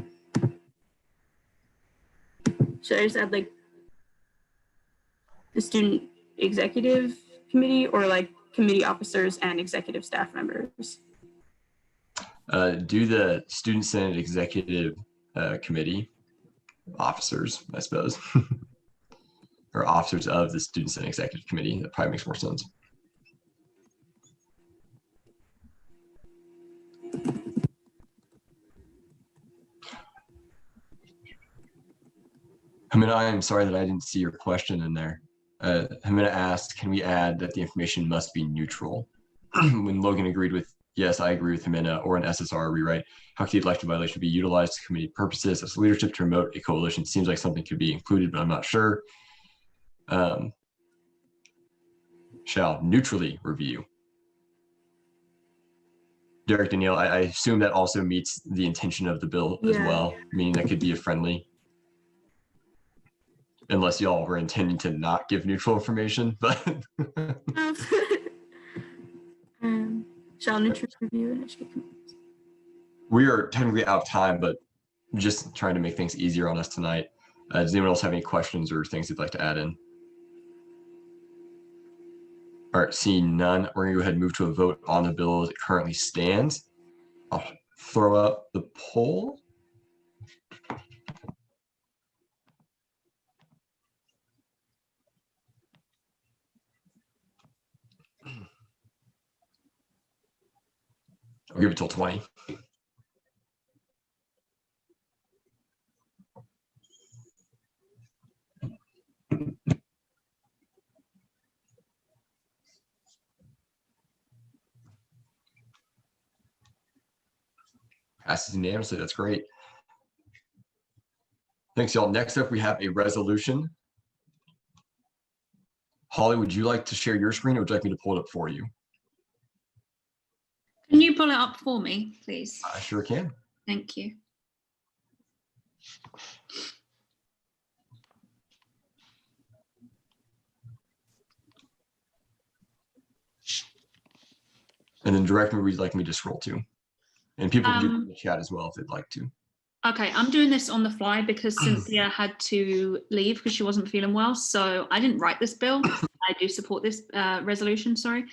Should I just add like the student executive committee, or like committee officers and executive staff members? Do the student senate executive committee officers, I suppose, or officers of the student senate executive committee. That probably makes more sense. I mean, I am sorry that I didn't see your question in there. I'm going to ask, can we add that the information must be neutral? When Logan agreed with, yes, I agree with Jimena, or an SSR rewrite, how could the elective violation be utilized to committee purposes as leadership to promote a coalition? Seems like something could be included, but I'm not sure. Shall neutrally review. Derek, Danielle, I assume that also meets the intention of the bill as well, meaning that could be a friendly. Unless y'all were intending to not give neutral information, but Shall neutral review and educate committees. We are technically out of time, but just trying to make things easier on us tonight. Does anyone else have any questions or things they'd like to add in? All right, seeing none, we're gonna go ahead and move to a vote on the bill as it currently stands. I'll throw up the poll. I'll give it till 20. Passes unanimously. That's great. Thanks, y'all. Next up, we have a resolution. Holly, would you like to share your screen, or would you like me to pull it up for you? Can you pull it up for me, please? I sure can. Thank you. And then direct me where you'd like me to scroll to. And people can do it in the chat as well if they'd like to. Okay, I'm doing this on the fly because Cynthia had to leave because she wasn't feeling well. So I didn't write this bill. I do support this resolution, sorry.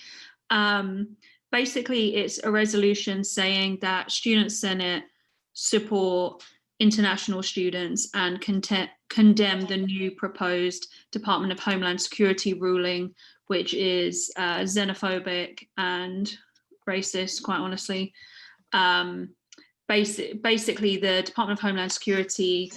Basically, it's a resolution saying that Student Senate support international students and condemn the new proposed Department of Homeland Security ruling, which is xenophobic and racist, quite honestly. Basically, the Department of Homeland Security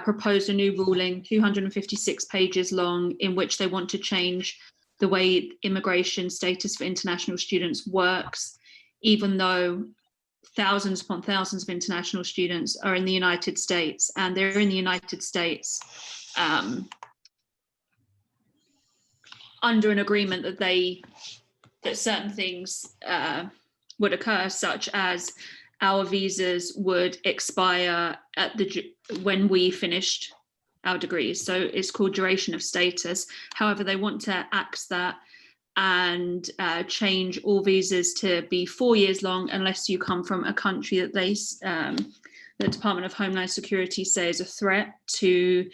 proposed a new ruling, 256 pages long, in which they want to change the way immigration status for international students works, even though thousands upon thousands of international students are in the United States, and they're in the United States under an agreement that certain things would occur, such as our visas would expire at when we finished our degrees. So it's called duration of status. However, they want to axe that and change all visas to be 4 years long unless you come from a country that the Department of Homeland Security say is a threat to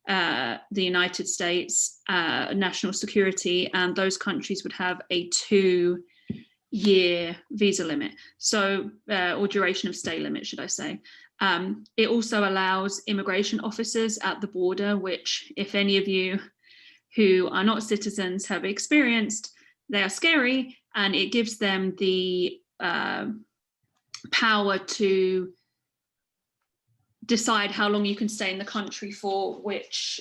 the United States national security, and those countries would have a 2-year visa limit, so or duration of stay limit, should I say. It also allows immigration officers at the border, which if any of you who are not citizens have experienced, they are scary, and it gives them the power to decide how long you can stay in the country for, which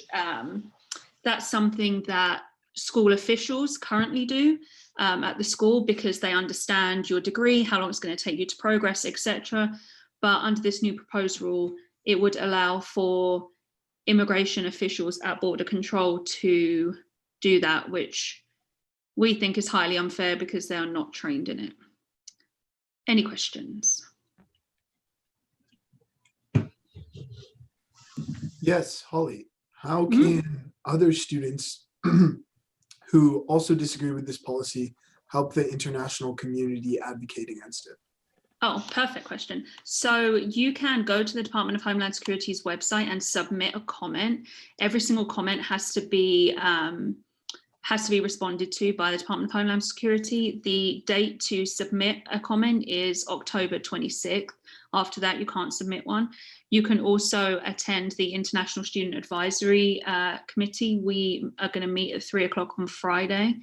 that's something that school officials currently do at the school, because they understand your degree, how long it's going to take you to progress, etc. But under this new proposed rule, it would allow for immigration officials at border control to do that, which we think is highly unfair because they are not trained in it. Any questions? Yes, Holly. How can other students who also disagree with this policy help the international community advocate against it? Oh, perfect question. So you can go to the Department of Homeland Security's website and submit a comment. Every single comment has to be responded to by the Department of Homeland Security. The date to submit a comment is October 26th. After that, you can't submit one. You can also attend the International Student Advisory Committee. We are going to meet at 3 o'clock on Friday,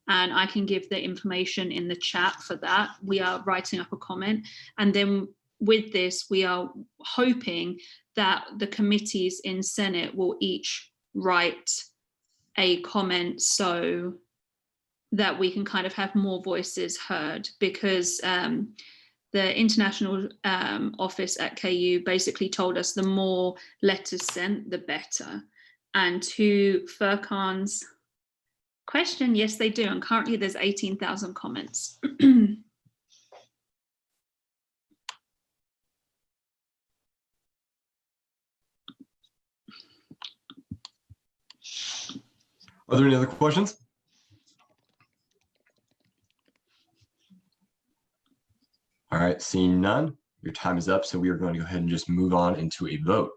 and I can give the information in the chat for that. We are writing up a comment, and then with this, we are hoping that the committees in Senate will each write a comment so that we can kind of have more voices heard, because the international office at KU basically told us the more letters sent, the better. And to Furkan's question, yes, they do. And currently there's 18,000 comments. Are there any other questions? All right, seeing none, your time is up. So we are going to go ahead and just move on into a vote.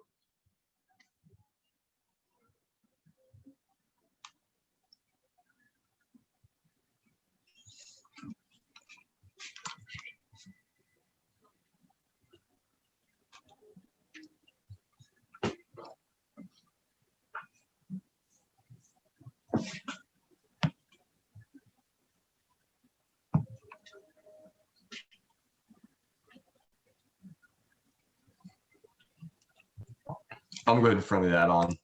I'm going to go ahead and friendly that on.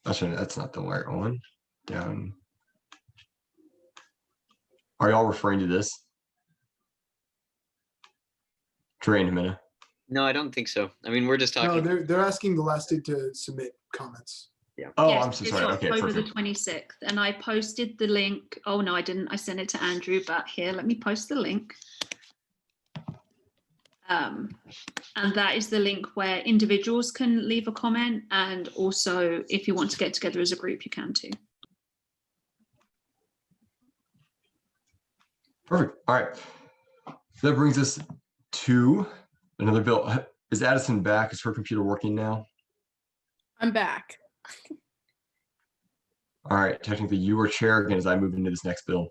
Actually, that's not the right one. Down. Are y'all referring to this? Train a minute. No, I don't think so. I mean, we're just talking. No, they're asking the last day to submit comments. Yeah. Oh, Yes, I'm so it's sorry. Okay, October perfect. the 26th, and I posted the link. Oh no, I didn't. I sent it to Andrew, but here, let me post the link. And that is the link where individuals can leave a comment, and also if you want to get together as a group, you can too. Perfect. All right. That brings us to another bill. Is Addison back? Is her computer working now? I'm back. All right. Technically, you are chair again as I move into this next bill.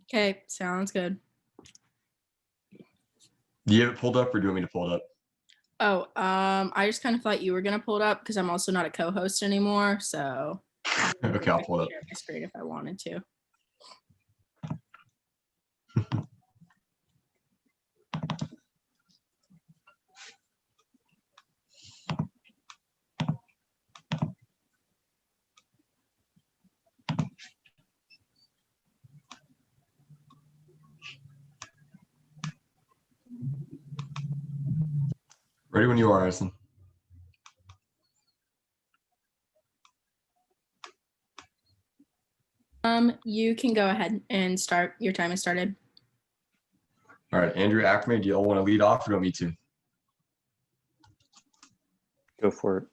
Okay, sounds good. Do you have it pulled up, or do you want me to pull it up? Oh, I just kind of thought you were gonna pull it up because I'm also not a co-host anymore. So Okay, I'll pull it up. share my screen if I wanted to. Ready when you are, Addison. You can go ahead and start. Your time has started. All right, Andrew Ackerman, do you all want to lead off, or do you want me to? Go for it.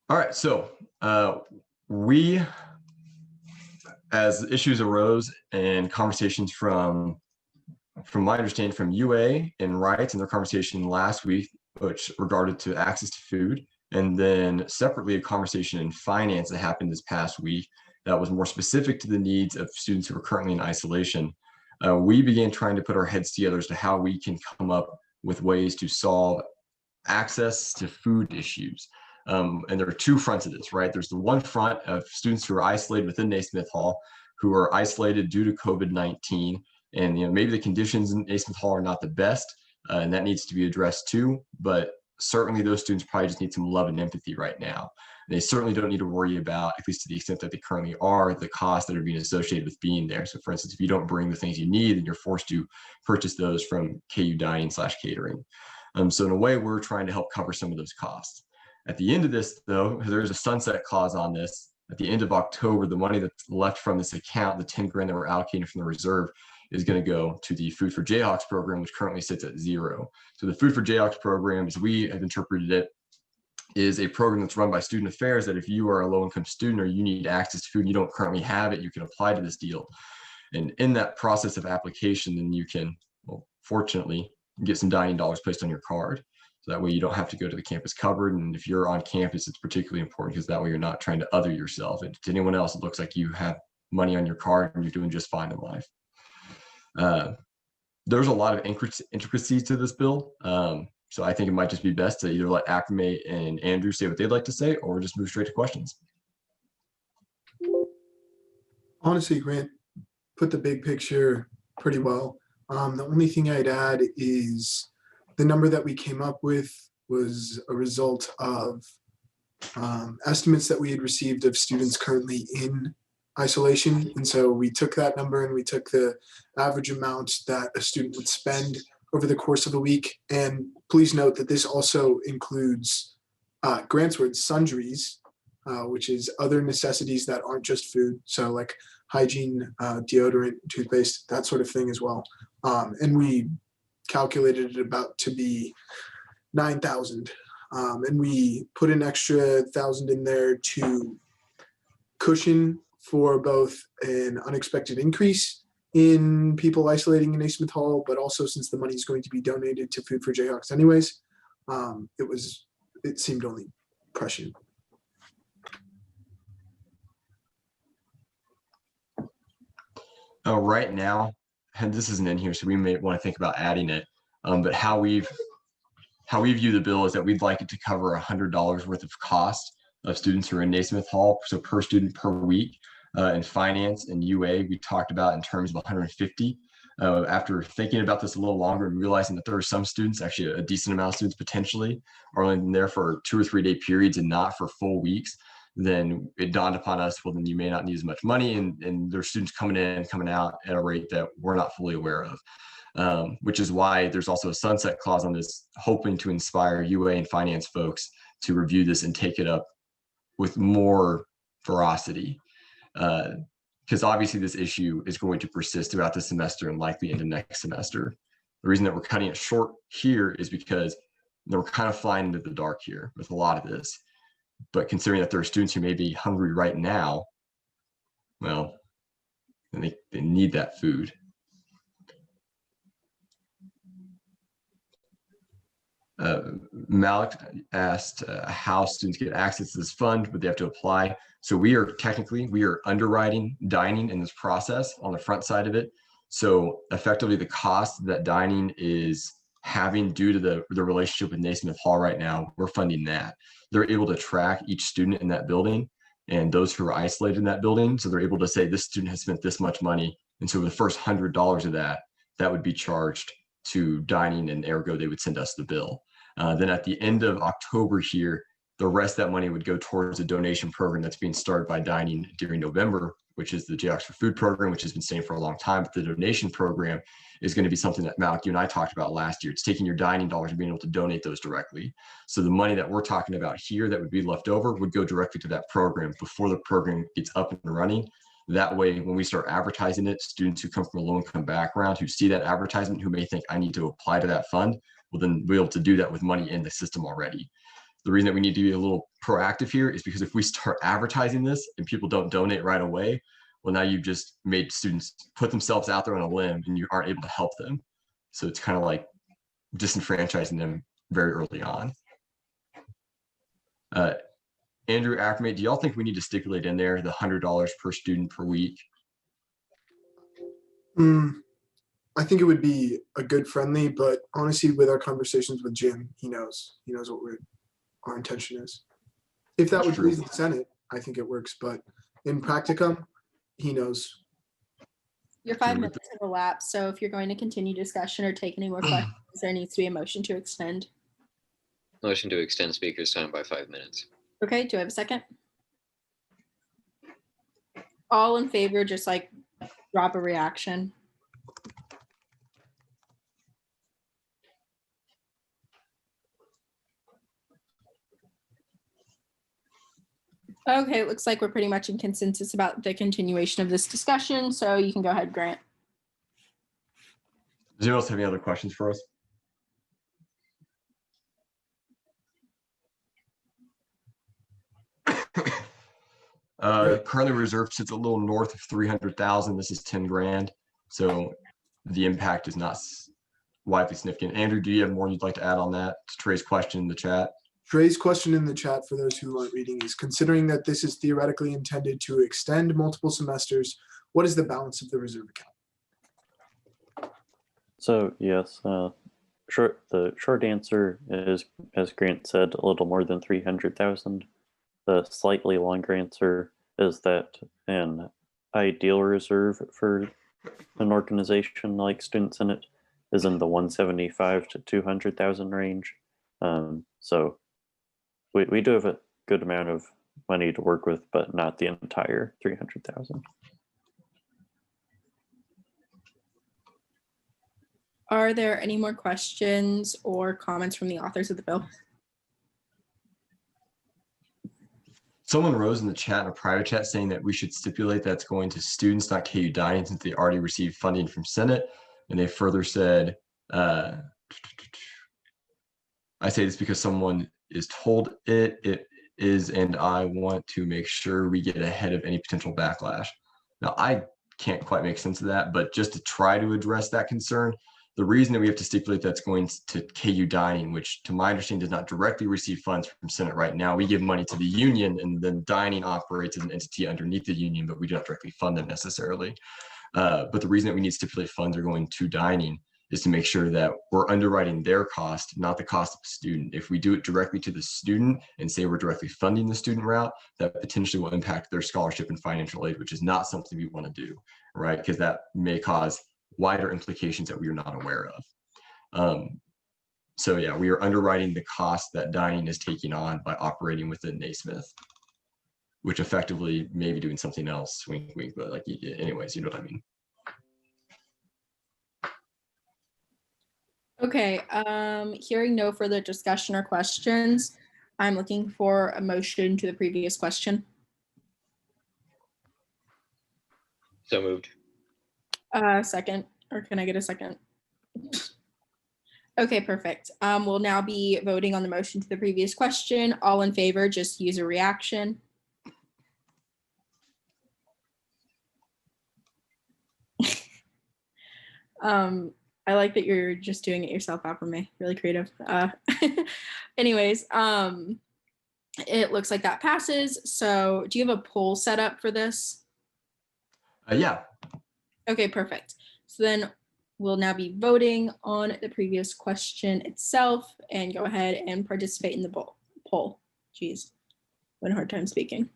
All right, so we, as issues arose and conversations from my understanding from UA and rights and their conversation last week, which regarded to access to food, and then separately a conversation in finance that happened this past week that was more specific to the needs of students who are currently in isolation. We began trying to put our heads together as to how we can come up with ways to solve access to food issues. And there are two fronts of this, right? There's the one front of students who are isolated within Naismith Hall, who are isolated due to COVID-19. And maybe the conditions in Naismith Hall are not the best, and that needs to be addressed too. But certainly those students probably just need some love and empathy right now. They certainly don't need to worry about, at least to the extent that they currently are, the costs that are being associated with being there. So for instance, if you don't bring the things you need, then you're forced to purchase those from KU dining/catering. So in a way, we're trying to help cover some of those costs. At the end of this, though, there's a sunset clause on this. At the end of October, the money that's left from this account, the 10 grand that we're allocating from the reserve, is going to go to the Food for Jayhawks program, which currently sits at 0. So the Food for Jayhawks program, as we have interpreted it, is a program that's run by student affairs that if you are a low-income student or you need access to food and you don't currently have it, you can apply to this deal. And in that process of application, then you can, well, fortunately, get some dining dollars placed on your card. So that way you don't have to go to the campus cupboard. And if you're on campus, it's particularly important because that way you're not trying to other yourself. And to anyone else, it looks like you have money on your card and you're doing just fine in life. There's a lot of intricacies to this bill. So I think it might just be best to either let Acclimate and Andrew say what they'd like to say, or just move straight to questions. Honestly, Grant put the big picture pretty well. The only thing I'd add is the number that we came up with was a result of estimates that we had received of students currently in isolation. And so we took that number and we took the average amount that a student would spend over the course of a week. And please note that this also includes Grant's words, sundries, which is other necessities that aren't just food. So like hygiene, deodorant, toothpaste, that sort of thing as well. And we calculated it about to be 9,000. And we put an extra 1,000 in there to cushion for both an unexpected increase in people isolating in Naismith Hall, but also since the money is going to be donated to Food for Jayhawks anyways, it seemed only prescient. Right now, and this isn't in here, so we may want to think about adding it. But how we view the bill is that we'd like it to cover $100 worth of cost of students who are in Naismith Hall, so per student per week. In finance and UA, we talked about in terms of 150. After thinking about this a little longer and realizing that there are some students, actually a decent amount of students potentially, are only there for 2 or 3 day periods and not for full weeks, then it dawned upon us, well, then you may not need as much money, and there's students coming in, coming out at a rate that we're not fully aware of, which is why there's also a sunset clause on this, hoping to inspire UA and finance folks to review this and take it up with more ferocity. Because obviously this issue is going to persist throughout the semester and likely into next semester. The reason that we're cutting it short here is because we're kind of flying into the dark here with a lot of this. But considering that there are students who may be hungry right now, well, then they need that food. Malik asked how students get access to this fund, but they have to apply. So we are underwriting dining in this process on the front side of it. So effectively the cost that dining is having due to the relationship with Naismith Hall right now, we're funding that. They're able to track each student in that building and those who are isolated in that building. So they're able to say this student has spent this much money. And so the first $100 of that would be charged to dining, and ergo they would send us the bill. Then at the end of October here, the rest of that money would go towards a donation program that's being started by dining during November, which is the Jayhawks for Food program, which has been saying for a long time. But the donation program is going to be something that Malik, you and I talked about last year. It's taking your dining dollars and being able to donate those directly. So the money that we're talking about here that would be left over would go directly to that program before the program gets up and running. That way, when we start advertising it, students who come from a low-income background who see that advertisement, who may think I need to apply to that fund, will then be able to do that with money in the system already. The reason that we need to be a little proactive here is because if we start advertising this and people don't donate right away, well, now you've just made students put themselves out there on a limb and you aren't able to help them. So it's kind of like disenfranchising them very early on. Andrew, Acclimate, do y'all think we need to stipulate in there the $100 per student per week? I think it would be a good friendly, but honestly, with our conversations with Jim, he knows what our intention is. If that would please the Senate, I think it works. But in practicum, he knows Your 5 minutes have elapsed, so if you're going to continue discussion or take any more questions, there needs to be a motion to extend. Motion to extend speaker's time by 5 minutes. Okay, do I have a second? All in favor, just like drop a reaction. Okay, it looks like we're pretty much in consensus about the continuation of this discussion, so you can go ahead, Grant. Does anyone else have any other questions for us? Currently reserved sits a little north of 300,000. This is 10 grand. So the impact is not widely significant. Andrew, do you have more you'd like to add on that? To Trey's question in the chat. Trey's question in the chat, for those who aren't reading, is considering that this is theoretically intended to extend multiple semesters, what is the balance of the reserve account? So yes, the short answer is, as Grant said, a little more than 300,000. The slightly longer answer is that an ideal reserve for an organization like Student Senate is in the 175 to 200,000 range. So we do have a good amount of money to work with, but not the entire 300,000. Are there any more questions or comments from the authors of the bill? Someone rose in the chat, in a private chat, saying that we should stipulate that's going to students, not KU dining, since they already received funding from Senate. And they further said, I say this because someone is told it is, and I want to make sure we get ahead of any potential backlash. Now, I can't quite make sense of that, but just to try to address that concern, the reason that we have to stipulate that's going to KU dining, which to my understanding does not directly receive funds from Senate right now. We give money to the union, and then dining operates as an entity underneath the union, but we don't directly fund them necessarily. But the reason that we need to stipulate funds are going to dining is to make sure that we're underwriting their cost, not the cost of the student. If we do it directly to the student and say we're directly funding the student route, that potentially will impact their scholarship and financial aid, which is not something we want to do, right? Because that may cause wider implications that we are not aware of. So yeah, we are underwriting the cost that dining is taking on by operating within Naismith, which effectively may be doing something else, wink, wink, but like, anyways, you know what I mean? Okay, hearing no further discussion or questions, I'm looking for a motion to the previous question. So moved. Second, or can I get a second? Okay, perfect. We'll now be voting on the motion to the previous question. All in favor, just use a reaction. I like that you're just doing it yourself out for me. Really creative. Anyways, it looks like that passes. So do you have a poll set up for this? Yeah. Okay, perfect. So then we'll now be voting on the previous question itself and go ahead and participate in the poll. Jeez, I'm having a hard time speaking.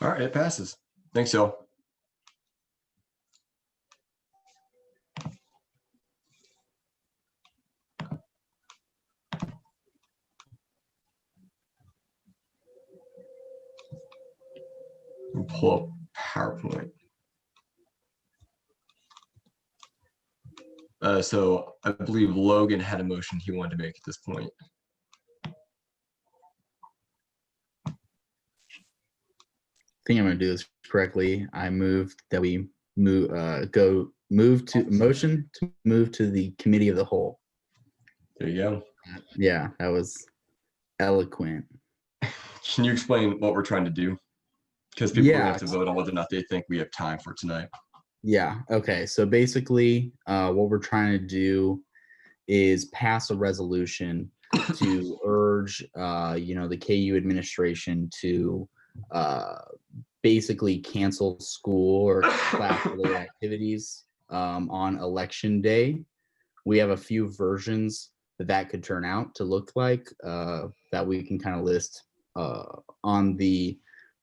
All right, it passes. Thanks, y'all. We'll pull up PowerPoint. So I believe Logan had a motion he wanted to make at this point. I think I'm going to do this correctly. I moved that we move to the committee of the whole. There you go. Yeah, that was eloquent. Can you explain what we're trying to do? Because people have to vote on whether or not they think we have time for tonight. Yeah. Okay. So basically, what we're trying to do is pass a resolution to urge, the KU administration to basically cancel school or class-related activities on election day. We have a few versions that could turn out to look like that we can kind of list on the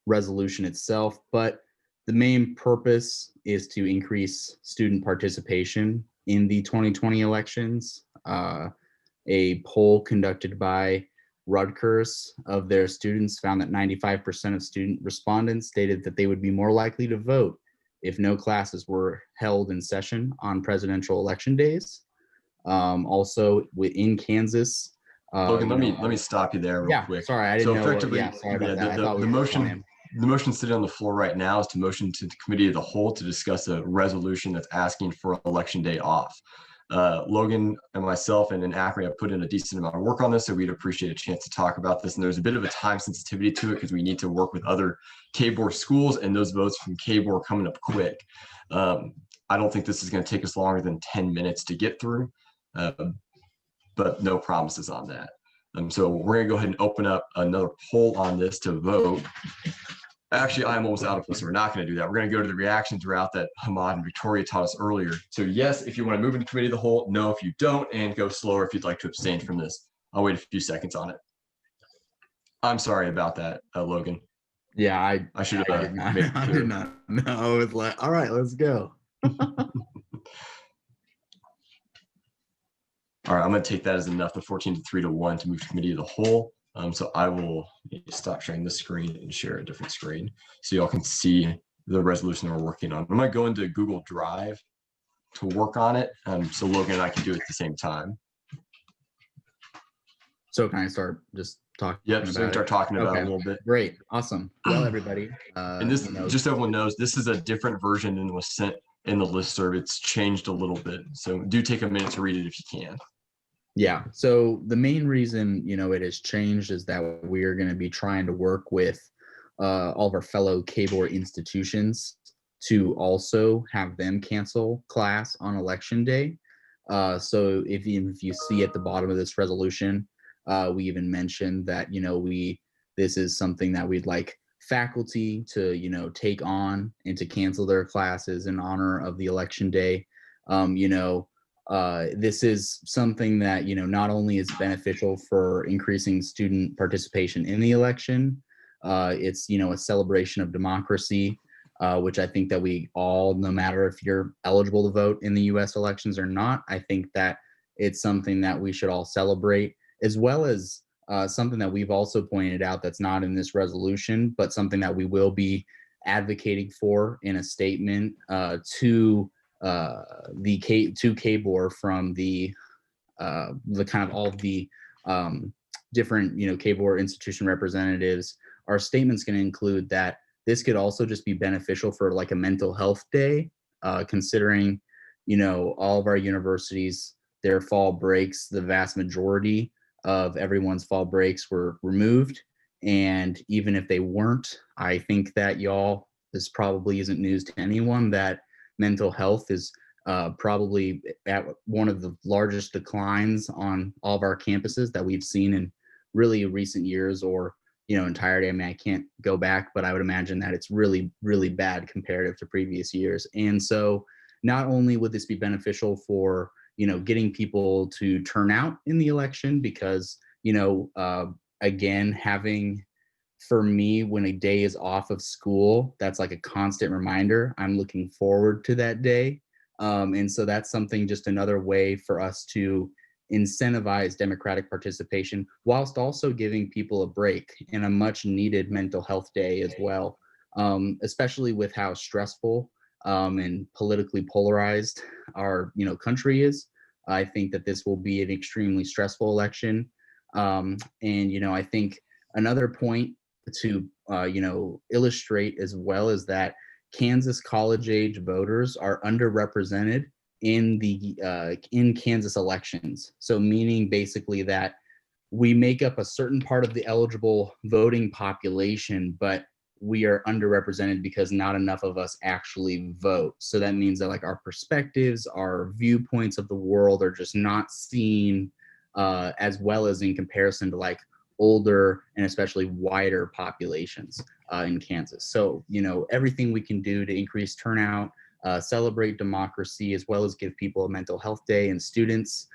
resolution itself. But the main purpose is to increase student participation in the 2020 elections. A poll conducted by Rutgers of their students found that 95% of student respondents stated that they would be more likely to vote if no classes were held in session on presidential election days. Also in Kansas. Logan, let me stop you there real quick. Sorry, I didn't know. Effectively, Sorry about that. I thought the we were motion, the motion sitting on the floor right now is to motion to the committee of the whole to discuss a resolution that's asking for election day off. Logan and myself and Akron have put in a decent amount of work on this, so we'd appreciate a chance to talk about this. And there's a bit of a time sensitivity to it because we need to work with other KBOR schools, and those votes from KBOR are coming up quick. I don't think this is going to take us longer than 10 minutes to get through, but no promises on that. So we're going to go ahead and open up another poll on this to vote. Actually, I'm almost out of place, so we're not going to do that. We're going to go to the reactions route that Hamad and Victoria taught us earlier. So yes, if you want to move into committee of the whole, no, if you don't, and go slower if you'd like to abstain from this. I'll wait a few seconds on it. I'm sorry about that, Logan. Yeah, I should have made it clear. I did not know. It's like, all right, let's go. All right, I'm going to take that as enough, the 14-3-1 to move to committee of the whole. So I will stop sharing this screen and share a different screen so y'all can see the resolution that we're working on. I'm going to go into Google Drive to work on it, so Logan and I can do it at the same time. So can I start just talking? Yep, so we can start talking about it a little bit. Great, awesome. Well, everybody. And this, just so everyone knows, this is a different version than was sent in the listserv. It's changed a little bit, so do take a minute to read it if you can. Yeah, so the main reason, it has changed is that we're going to be trying to work with all of our fellow KBOR institutions to also have them cancel class on election day. So if you see at the bottom of this resolution, we even mentioned that, this is something that we'd like faculty to, take on and to cancel their classes in honor of the election day. This is something that, not only is beneficial for increasing student participation in the election, it's, a celebration of democracy, which I think that we all, no matter if you're eligible to vote in the US elections or not, I think that it's something that we should all celebrate, as well as something that we've also pointed out that's not in this resolution, but something that we will be advocating for in a statement to KBOR from the kind of all of the different KBOR institution representatives. Our statement's going to include that this could also just be beneficial for like a mental health day, considering all of our universities, their fall breaks, the vast majority of everyone's fall breaks were removed, and even if they weren't, I think that this probably isn't news to anyone that mental health is probably at one of the largest declines on all of our campuses that we've seen in really recent years or, entirety. I mean, I can't go back, but I would imagine that it's really, really bad comparative to previous years. And so not only would this be beneficial for, getting people to turn out in the election because, again, having, for me, when a day is off of school, that's like a constant reminder. I'm looking forward to that day. And so that's something, just another way for us to incentivize democratic participation whilst also giving people a break and a much needed mental health day as well, especially with how stressful and politically polarized our country is. I think that this will be an extremely stressful election. And I think another point to illustrate as well is that Kansas college age voters are underrepresented in Kansas elections. So meaning basically that we make up a certain part of the eligible voting population, but we are underrepresented because not enough of us actually vote. So that means that like our perspectives, our viewpoints of the world are just not seen as well as in comparison to like older and especially wider populations in Kansas. So, you know, everything we can do to increase turnout, celebrate democracy, as well as give people a mental health day and students,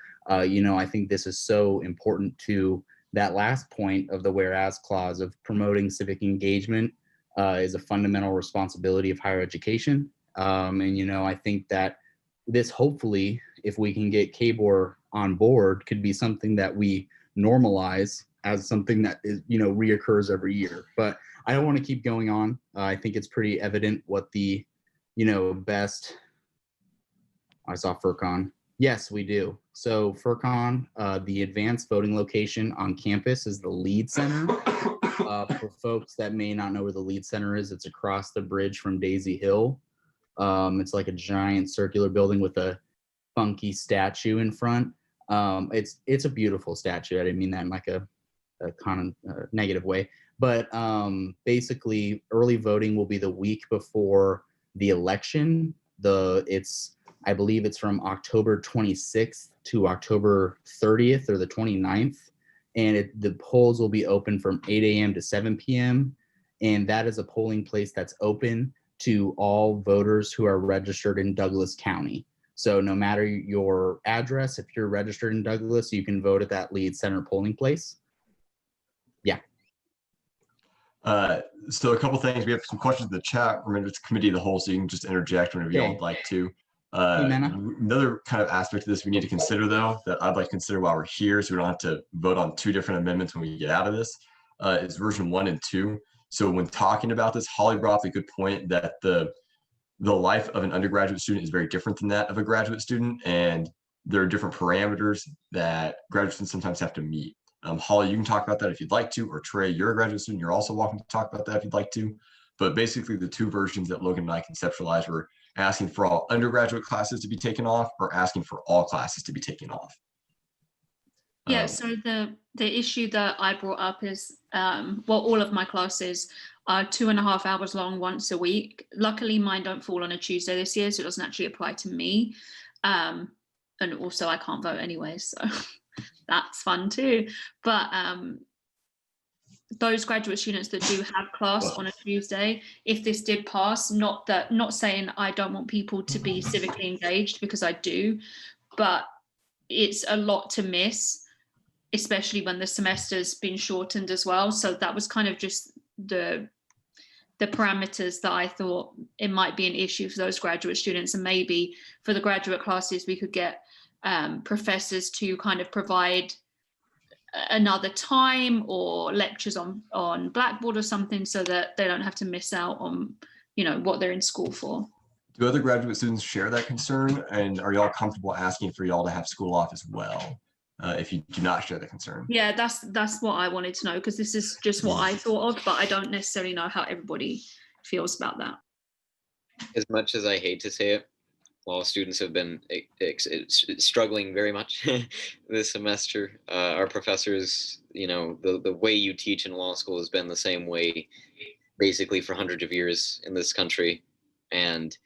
you know, I think this is so important to that last point of the whereas clause of promoting civic engagement is a fundamental responsibility of higher education. And, you know, I think that this hopefully, if we can get KBOR on board, could be something that we normalize as something that is, you know, reoccurs every year. But I don't want to keep going on. I think it's pretty evident what the, you know, best, I saw FERCon. Yes, we do. So FERCon, the advanced voting location on campus is the Lead Center. For folks that may not know where the Lead Center is, it's across the bridge from Daisy Hill. It's like a giant circular building with a funky statue in front. It's a beautiful statue. I didn't mean that in like a kind of negative way. But basically, early voting will be the week before the election. I believe it's from October 26th to October 30th or the 29th. And the polls will be open from 8 a.m. to 7 p.m. And that is a polling place that's open to all voters who are registered in Douglas County. So no matter your address, if you're registered in Douglas, you can vote at that Lead Center polling place. Yeah. So a couple things. We have some questions in the chat. Remember, it's committee of the whole, so you can just interject whenever y'all would like to. Another kind of aspect of this we need to consider, though, that I'd like to consider while we're here, so we don't have to vote on two different amendments when we get out of this, is version 1 and 2. So when talking about this, Holly brought up a good point that the life of an undergraduate student is very different than that of a graduate student, and there are different parameters that graduate students sometimes have to meet. Holly, you can talk about that if you'd like to, or Trey, you're a graduate student, you're also welcome to talk about that if you'd like to. But basically, the two versions that Logan and I conceptualized were asking for all undergraduate classes to be taken off or asking for all classes to be taken off. Yeah, so the issue that I brought up is, well, all of my classes are 2.5 hours long once a week. Luckily, mine don't fall on a Tuesday this year, so it doesn't actually apply to me. And also, I can't vote anyway, so that's fun too. But those graduate students that do have class on a Tuesday, if this did pass, not saying I don't want people to be civically engaged, because I do, but it's a lot to miss, especially when the semester's been shortened as well. So that was kind of just the parameters that I thought it might be an issue for those graduate students. And maybe for the graduate classes, we could get professors to kind of provide another time or lectures on Blackboard or something, so that they don't have to miss out on, you know, what they're in school for. Do other graduate students share that concern? And are y'all comfortable asking for y'all to have school off as well, if you do not share the concern? Yeah, that's what I wanted to know, because this is just what I thought of, but I don't necessarily know how everybody feels about that. As much as I hate to say it, law students have been struggling very much this semester. Our professors, you know, the way you teach in law school has been the same way basically for hundreds of years in this country, and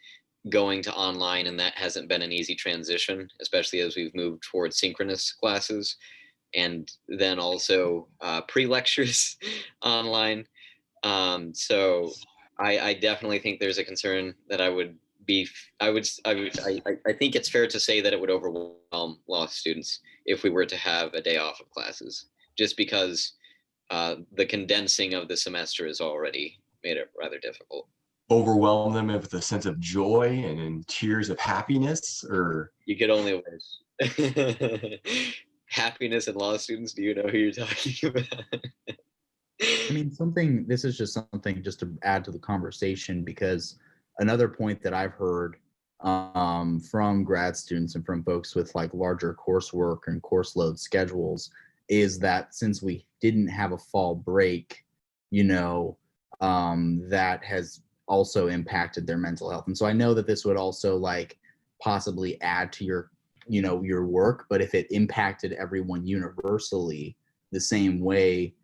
going to online, and that hasn't been an easy transition, especially as we've moved towards synchronous classes, and then also pre-lectures online. So I definitely think there's a concern that I think it's fair to say that it would overwhelm law students if we were to have a day off of classes, just because the condensing of the semester has already made it rather difficult. Overwhelm them with a sense of joy and in tears of happiness, or you could only wish. Happiness in law students, do you know who you're talking about? I mean, this is just something just to add to the conversation, because another point that I've heard from grad students and from folks with like larger coursework and course load schedules is that since we didn't have a fall break, you know, that has also impacted their mental health. And so I know that this would also like possibly add to your, you know, your work, but if it impacted everyone universally the same way,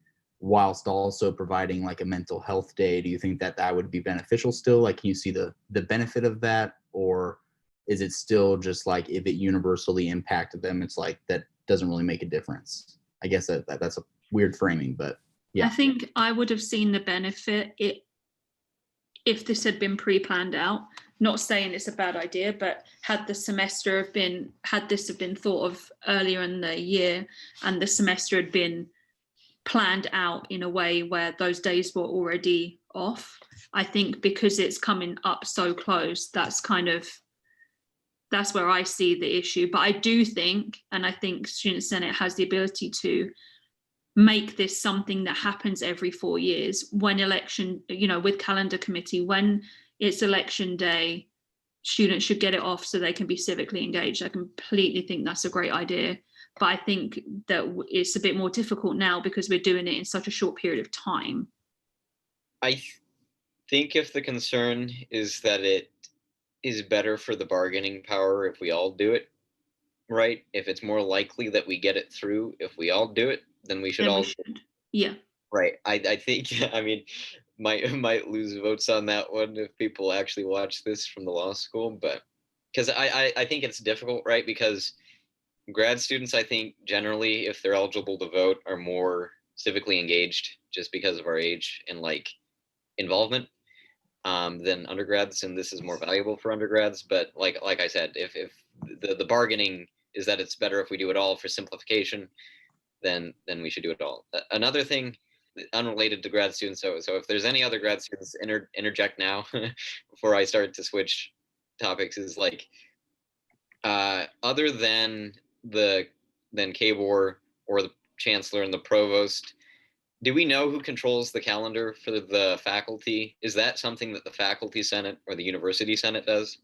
whilst also providing like a mental health day, do you think that that would be beneficial still? Like, can you see the benefit of that? Or is it still just like if it universally impacted them, it's like that doesn't really make a difference? I guess that's a weird framing, but yeah. I think I would have seen the benefit if this had been pre-planned out. Not saying it's a bad idea, but had this have been thought of earlier in the year, and the semester had been planned out in a way where those days were already off, I think because it's coming up so close, that's where I see the issue. But I do think, and I think Student Senate has the ability to make this something that happens every 4 years when election, with calendar committee, when it's election day, students should get it off so they can be civically engaged. I completely think that's a great idea. But I think that it's a bit more difficult now because we're doing it in such a short period of time. I think if the concern is that it is better for the bargaining power if we all do it, right? If it's more likely that we get it through if we all do it, then we should all. Yeah. Right. I think, I mean, might lose votes on that one if people actually watch this from the law school, but because I think it's difficult, right? Because grad students, I think generally, if they're eligible to vote, are more civically engaged just because of our age and like involvement than undergrads, and this is more valuable for undergrads. But like I said, if the bargaining is that it's better if we do it all for simplification, then we should do it all. Another thing unrelated to grad students, so if there's any other grad students, interject now before I start to switch topics, is like other than KBOR or the chancellor and the provost, do we know who controls the calendar for the faculty? Is that something that the faculty senate or the university senate does?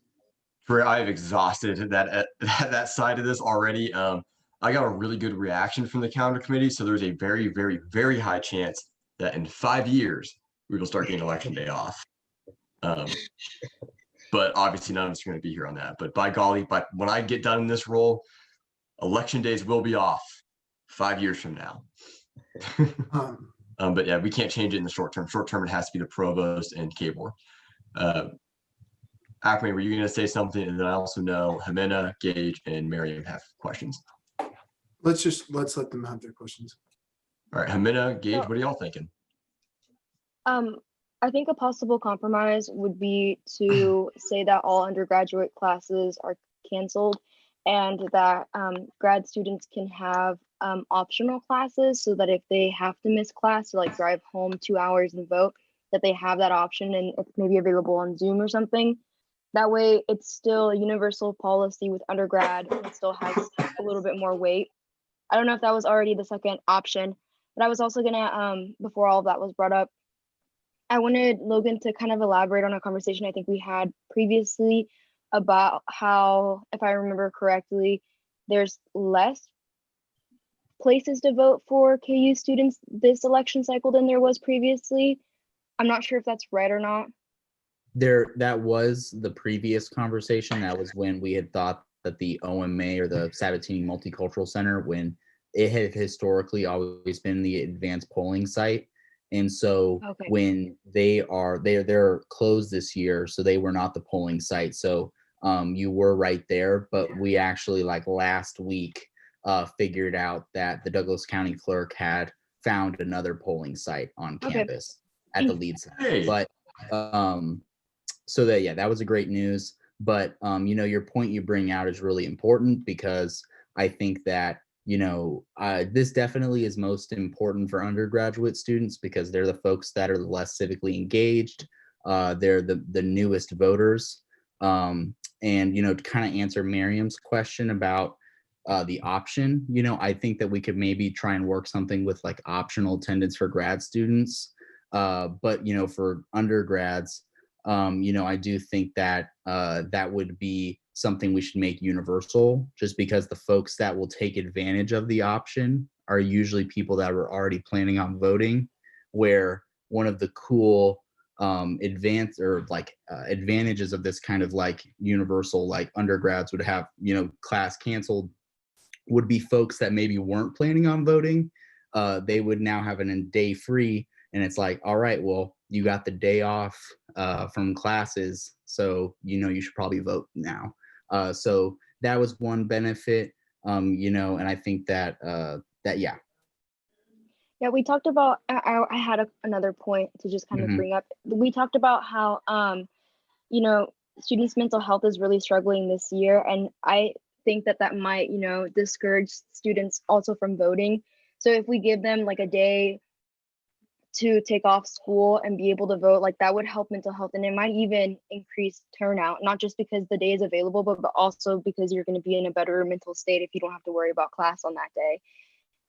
I've exhausted that side of this already. I got a really good reaction from the calendar committee, so there's a very, very, very high chance that in 5 years we will start getting election day off. But obviously none of us are going to be here on that. But by golly, when I get done in this role, election days will be off 5 years from now. But yeah, we can't change it in the short term. Short term, it has to be the provost and KBOR. Akme, were you going to say something? And then I also know Jimena, Gage, and Miriam have questions. Let's let them have their questions. All right, Jimena, Gage, what are y'all thinking? I think a possible compromise would be to say that all undergraduate classes are canceled and that grad students can have optional classes, so that if they have to miss class to like drive home 2 hours and vote, that they have that option and it's maybe available on Zoom or something. That way it's still a universal policy with undergrad and it still has a little bit more weight. I don't know if that was already the second option, but I was also gonna, before all of that was brought up, I wanted Logan to kind of elaborate on a conversation I think we had previously about how, if I remember correctly, there's less places to vote for KU students this election cycle than there was previously. I'm not sure if that's right or not. That was the previous conversation. That was when we had thought that the OMA or the Sabatini Multicultural Center, when it had historically always been the advanced polling site. And so when they're closed this year, so they were not the polling site. So you were right there, but we actually like last week figured out that the Douglas County clerk had found another polling site on campus at the lead center. Hey. But so that was a great news. But your point you bring out is really important, because I think that this definitely is most important for undergraduate students, because they're the folks that are less civically engaged. They're the newest voters. And to kind of answer Miriam's question about the option, I think that we could maybe try and work something with like optional attendance for grad students. But for undergrads, I do think that that would be something we should make universal, just because the folks that will take advantage of the option are usually people that were already planning on voting, where one of the cool advantages of this kind of like universal, like undergrads would have, class canceled, would be folks that maybe weren't planning on voting, they would now have a day free, and it's like, all right, well, you got the day off from classes, so you should probably vote now. So that was one benefit, and I think that yeah. Yeah, we talked about, I had another point to just kind of bring up. We talked about how, students' mental health is really struggling this year. And I think that might, discourage students also from voting. So if we give them like a day to take off school and be able to vote, like that would help mental health. And it might even increase turnout, not just because the day is available, but also because you're going to be in a better mental state if you don't have to worry about class on that day.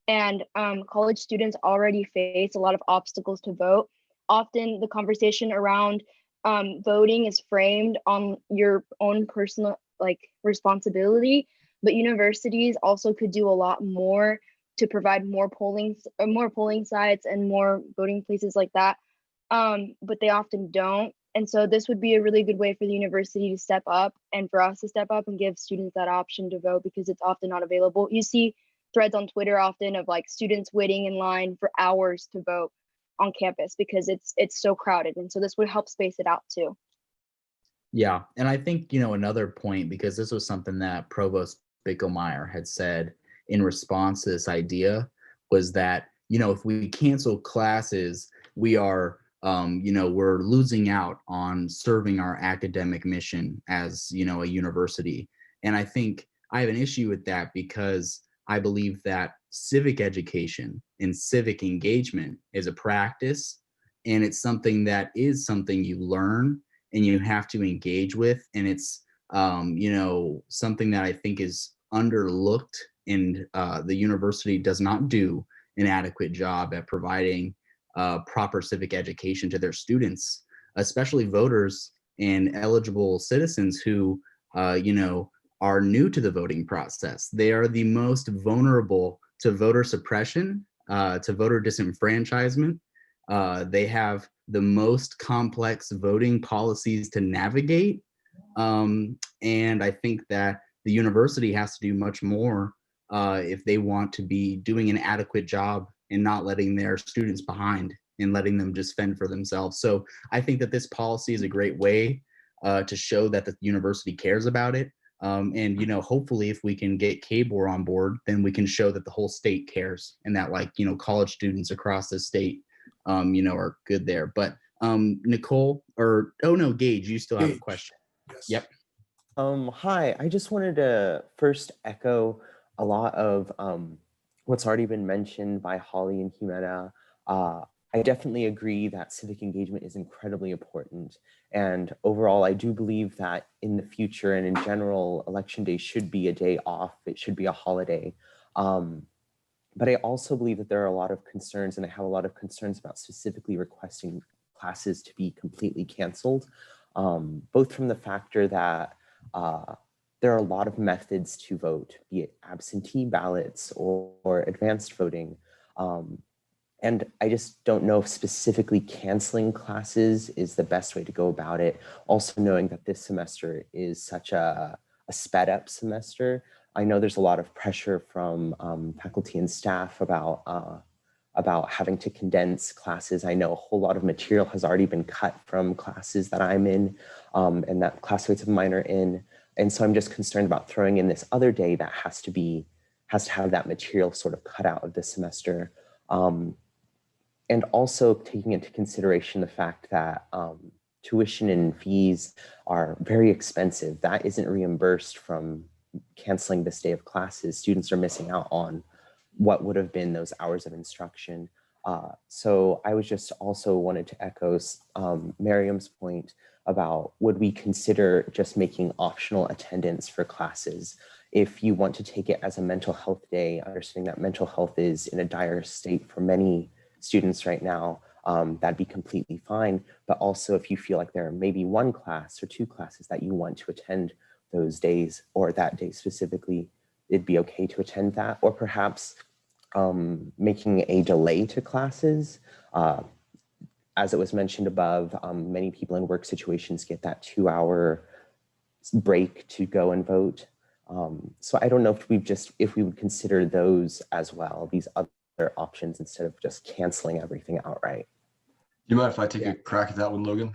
And college students already face a lot of obstacles to vote. Often the conversation around voting is framed on your own personal responsibility, but universities also could do a lot more to provide more polling sites and more voting places like that, but they often don't. And so this would be a really good way for the university to step up and for us to step up and give students that option to vote, because it's often not available. You see threads on Twitter often of like students waiting in line for hours to vote on campus because it's so crowded. And so this would help space it out too. Yeah, and I think, another point, because this was something that Provost Bickelmeyer had said in response to this idea, was that, if we cancel classes, we are, we're losing out on serving our academic mission as, a university. And I think I have an issue with that, because I believe that civic education and civic engagement is a practice, and it's something that is something you learn and you have to engage with. And it's, something that I think is underlooked, and the university does not do an adequate job at providing proper civic education to their students, especially voters and eligible citizens who, are new to the voting process. They are the most vulnerable to voter suppression, to voter disenfranchisement. They have the most complex voting policies to navigate. And I think that the university has to do much more if they want to be doing an adequate job and not letting their students behind and letting them just fend for themselves. So I think that this policy is a great way to show that the university cares about it. And hopefully if we can get KBOR on board, then we can show that the whole state cares, and that college students across the state are good there. But Nicole, Gage, you still have a question. Yes. Yep. Hi, I just wanted to first echo a lot of what's already been mentioned by Holly and Jimena. I definitely agree that civic engagement is incredibly important. And overall, I do believe that in the future and in general, Election Day should be a day off. It should be a holiday. But I also believe that there are a lot of concerns, and I have a lot of concerns about specifically requesting classes to be completely canceled, both from the factor that there are a lot of methods to vote, be it absentee ballots or advanced voting. And I just don't know if specifically canceling classes is the best way to go about it. Also knowing that this semester is such a sped up semester. I know there's a lot of pressure from faculty and staff about having to condense classes. I know a whole lot of material has already been cut from classes that I'm in and that classmates of mine are in. And so I'm just concerned about throwing in this other day that has to have that material sort of cut out of this semester. And also taking into consideration the fact that tuition and fees are very expensive. That isn't reimbursed from canceling this day of classes. Students are missing out on what would have been those hours of instruction. So I was just also wanted to echo Miriam's point about, would we consider just making optional attendance for classes? If you want to take it as a mental health day, understanding that mental health is in a dire state for many students right now, that'd be completely fine. But also if you feel like there are maybe one class or two classes that you want to attend those days, or that day specifically, it'd be okay to attend that. Or perhaps making a delay to classes. As it was mentioned above, many people in work situations get that 2-hour break to go and vote. So I don't know if we would consider those as well, these other other options instead of just canceling everything outright. Do you mind if I take a crack at that one, Logan?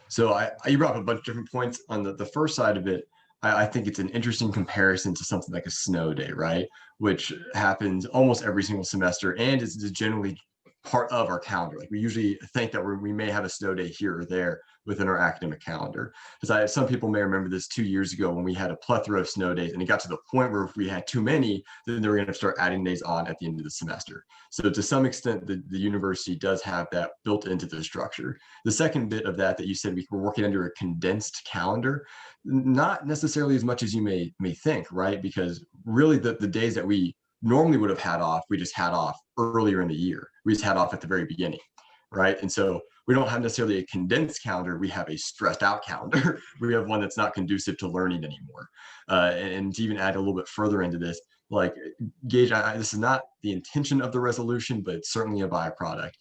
So you brought up a bunch of different points. On the first side of it, I think it's an interesting comparison to something like a snow day, right? Which happens almost every single semester and is generally part of our calendar. Like we usually think that we may have a snow day here or there within our academic calendar. Because some people may remember this 2 years ago when we had a plethora of snow days, and it got to the point where if we had too many, then they were going to start adding days on at the end of the semester. So to some extent, the university does have that built into the structure. The second bit of that you said we were working under a condensed calendar, not necessarily as much as you may think, right? Because really the days that we normally would have had off, we just had off earlier in the year. We just had off at the very beginning, right? And so we don't have necessarily a condensed calendar. We have a stressed out calendar. We have one that's not conducive to learning anymore. And to even add a little bit further into this, like Gage, this is not the intention of the resolution, but it's certainly a byproduct.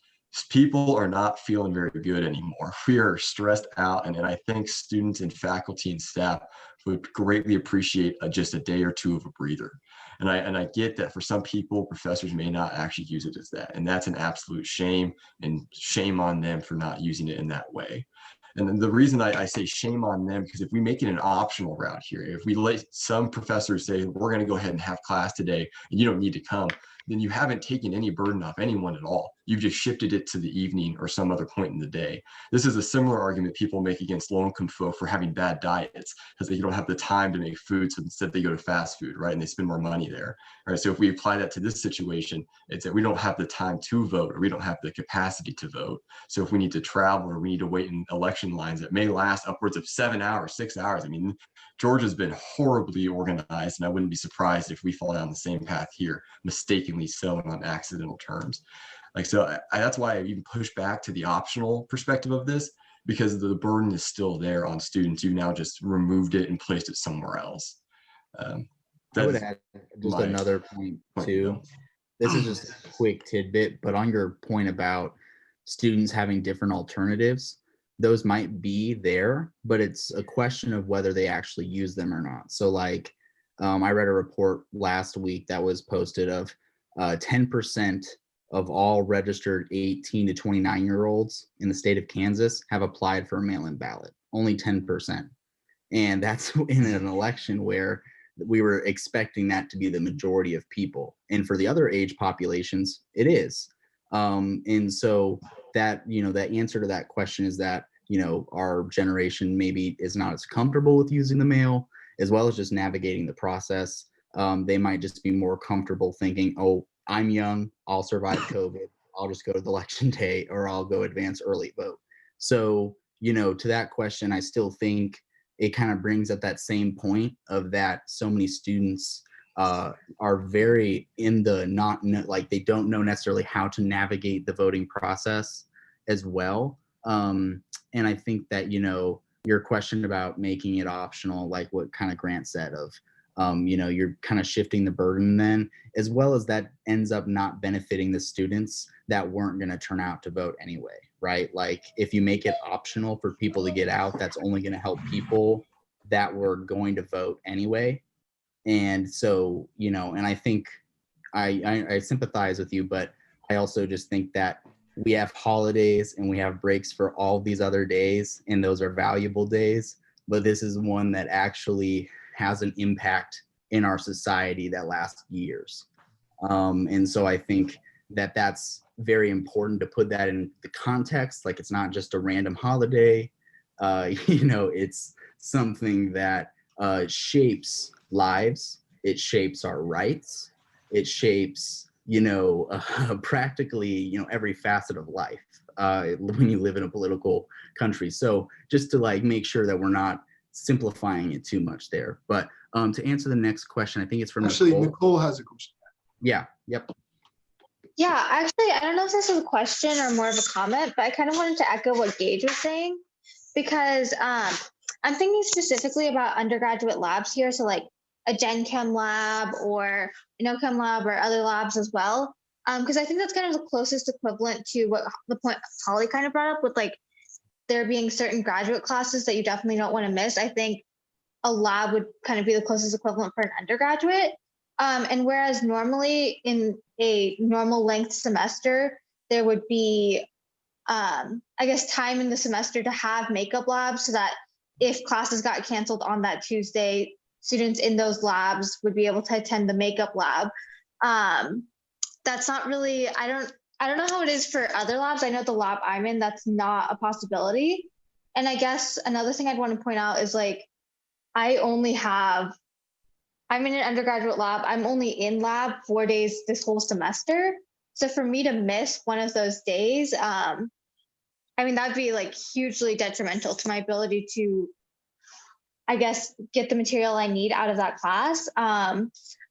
People are not feeling very good anymore. We are stressed out. And I think students and faculty and staff would greatly appreciate just a day or two of a breather. And I get that for some people, professors may not actually use it as that. And that's an absolute shame, and shame on them for not using it in that way. And then the reason I say shame on them, because if we make it an optional route here, if we let some professors say, we're going to go ahead and have class today, and you don't need to come, then you haven't taken any burden off anyone at all. You've just shifted it to the evening or some other point in the day. This is a similar argument people make against low-income folk for having bad diets, because they don't have the time to make food, so instead they go to fast food, right? And they spend more money there, right? So if we apply that to this situation, it's that we don't have the time to vote, or we don't have the capacity to vote. So if we need to travel, or we need to wait in election lines that may last upwards of 7 hours, 6 hours. I mean, Georgia's been horribly organized, and I wouldn't be surprised if we fall down the same path here, mistakenly so, and on accidental terms. Like, so that's why I even push back to the optional perspective of this, because the burden is still there on students. You've now just removed it and placed it somewhere else. I would add just another point too. This is just a quick tidbit, but on your point about students having different alternatives, those might be there, but it's a question of whether they actually use them or not. So like, I read a report last week that was posted of 10% of all registered 18 to 29-year-olds in the state of Kansas have applied for a mail-in ballot, only 10%. And that's in an election where we were expecting that to be the majority of people. And for the other age populations, it is. And so that, that answer to that question is that, our generation maybe is not as comfortable with using the mail, as well as just navigating the process. They might just be more comfortable thinking, oh, I'm young, I'll survive COVID, I'll just go to the election day, or I'll go advance early vote. So, to that question, I still think it kind of brings up that same point of that so many students are very in the like they don't know necessarily how to navigate the voting process as well. And I think that, your question about making it optional, like what kind of Grant said of, you're kind of shifting the burden then, as well as that ends up not benefiting the students that weren't going to turn out to vote anyway, right? Like if you make it optional for people to get out, that's only going to help people that were going to vote anyway. And so, and I think I sympathize with you, but I also just think that we have holidays and we have breaks for all these other days, and those are valuable days, but this is one that actually has an impact in our society that lasts years. And so I think that that's very important to put that in the context. Like it's not just a random holiday, it's something that shapes lives. It shapes our rights. It shapes, practically, every facet of life when you live in a political country. So just to like make sure that we're not simplifying it too much there. But to answer the next question, I think it's from Nicole has a question. Yeah. Yep. Yeah, actually, I don't know if this is a question or more of a comment, but I kind of wanted to echo what Gage was saying, because I'm thinking specifically about undergraduate labs here. So like a Gen Chem lab or an OChem lab or other labs as well. Because I think that's kind of the closest equivalent to what the point Holly kind of brought up with like there being certain graduate classes that you definitely don't want to miss. I think a lab would kind of be the closest equivalent for an undergraduate. And whereas normally in a normal length semester, there would be, I guess, time in the semester to have makeup labs so that if classes got canceled on that Tuesday, students in those labs would be able to attend the makeup lab. That's not really, I don't know how it is for other labs. I know the lab I'm in, that's not a possibility. And I guess another thing I'd want to point out is like, I'm in an undergraduate lab. I'm only in lab 4 days this whole semester. So for me to miss one of those days, I mean, that'd be like hugely detrimental to my ability to, I guess, get the material I need out of that class.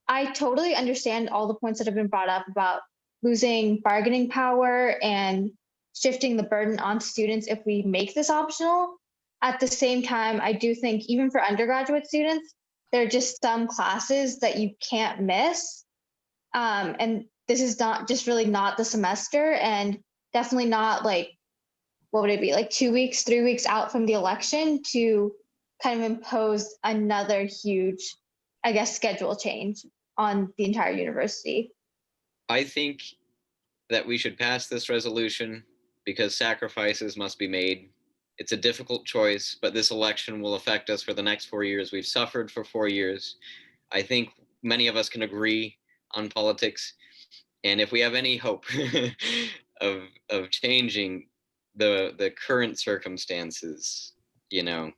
I totally understand all the points that have been brought up about losing bargaining power and shifting the burden on students if we make this optional. At the same time, I do think even for undergraduate students, there are just some classes that you can't miss. And this is not just really not the semester, and definitely not like, what would it be, like 2 weeks, 3 weeks out from the election to kind of impose another huge, I guess, schedule change on the entire university. I think that we should pass this resolution because sacrifices must be made. It's a difficult choice, but this election will affect us for the next 4 years. We've suffered for 4 years. I think many of us can agree on politics. And if we have any hope of changing the current circumstances, you know.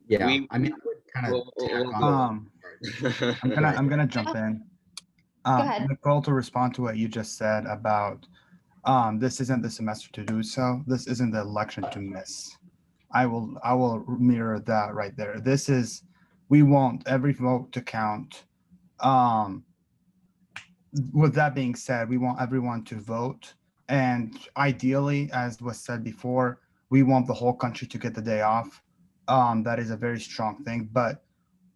Yeah, I mean, I would kind of tack on. I'm gonna jump in. Go ahead. Nicole, to respond to what you just said about this isn't the semester to do so. This isn't the election to miss. I will mirror that right there. This is, we want every vote to count. With that being said, we want everyone to vote. And ideally, as was said before, we want the whole country to get the day off. That is a very strong thing, but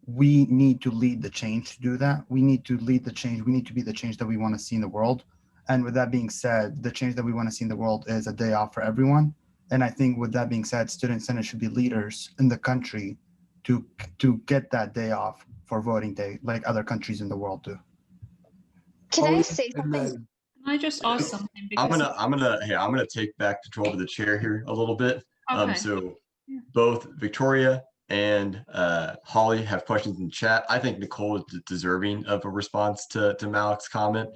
we need to lead the change to do that. We need to lead the change. We need to be the change that we want to see in the world. And with that being said, the change that we want to see in the world is a day off for everyone. And I think with that being said, student senate should be leaders in the country to get that day off for voting day, like other countries in the world do. Can I say something? Can I just ask something? I'm Because gonna take back control of the chair here a little bit. Okay. So both Victoria and Holly have questions in the chat. I think Nicole is deserving of a response to Malik's comment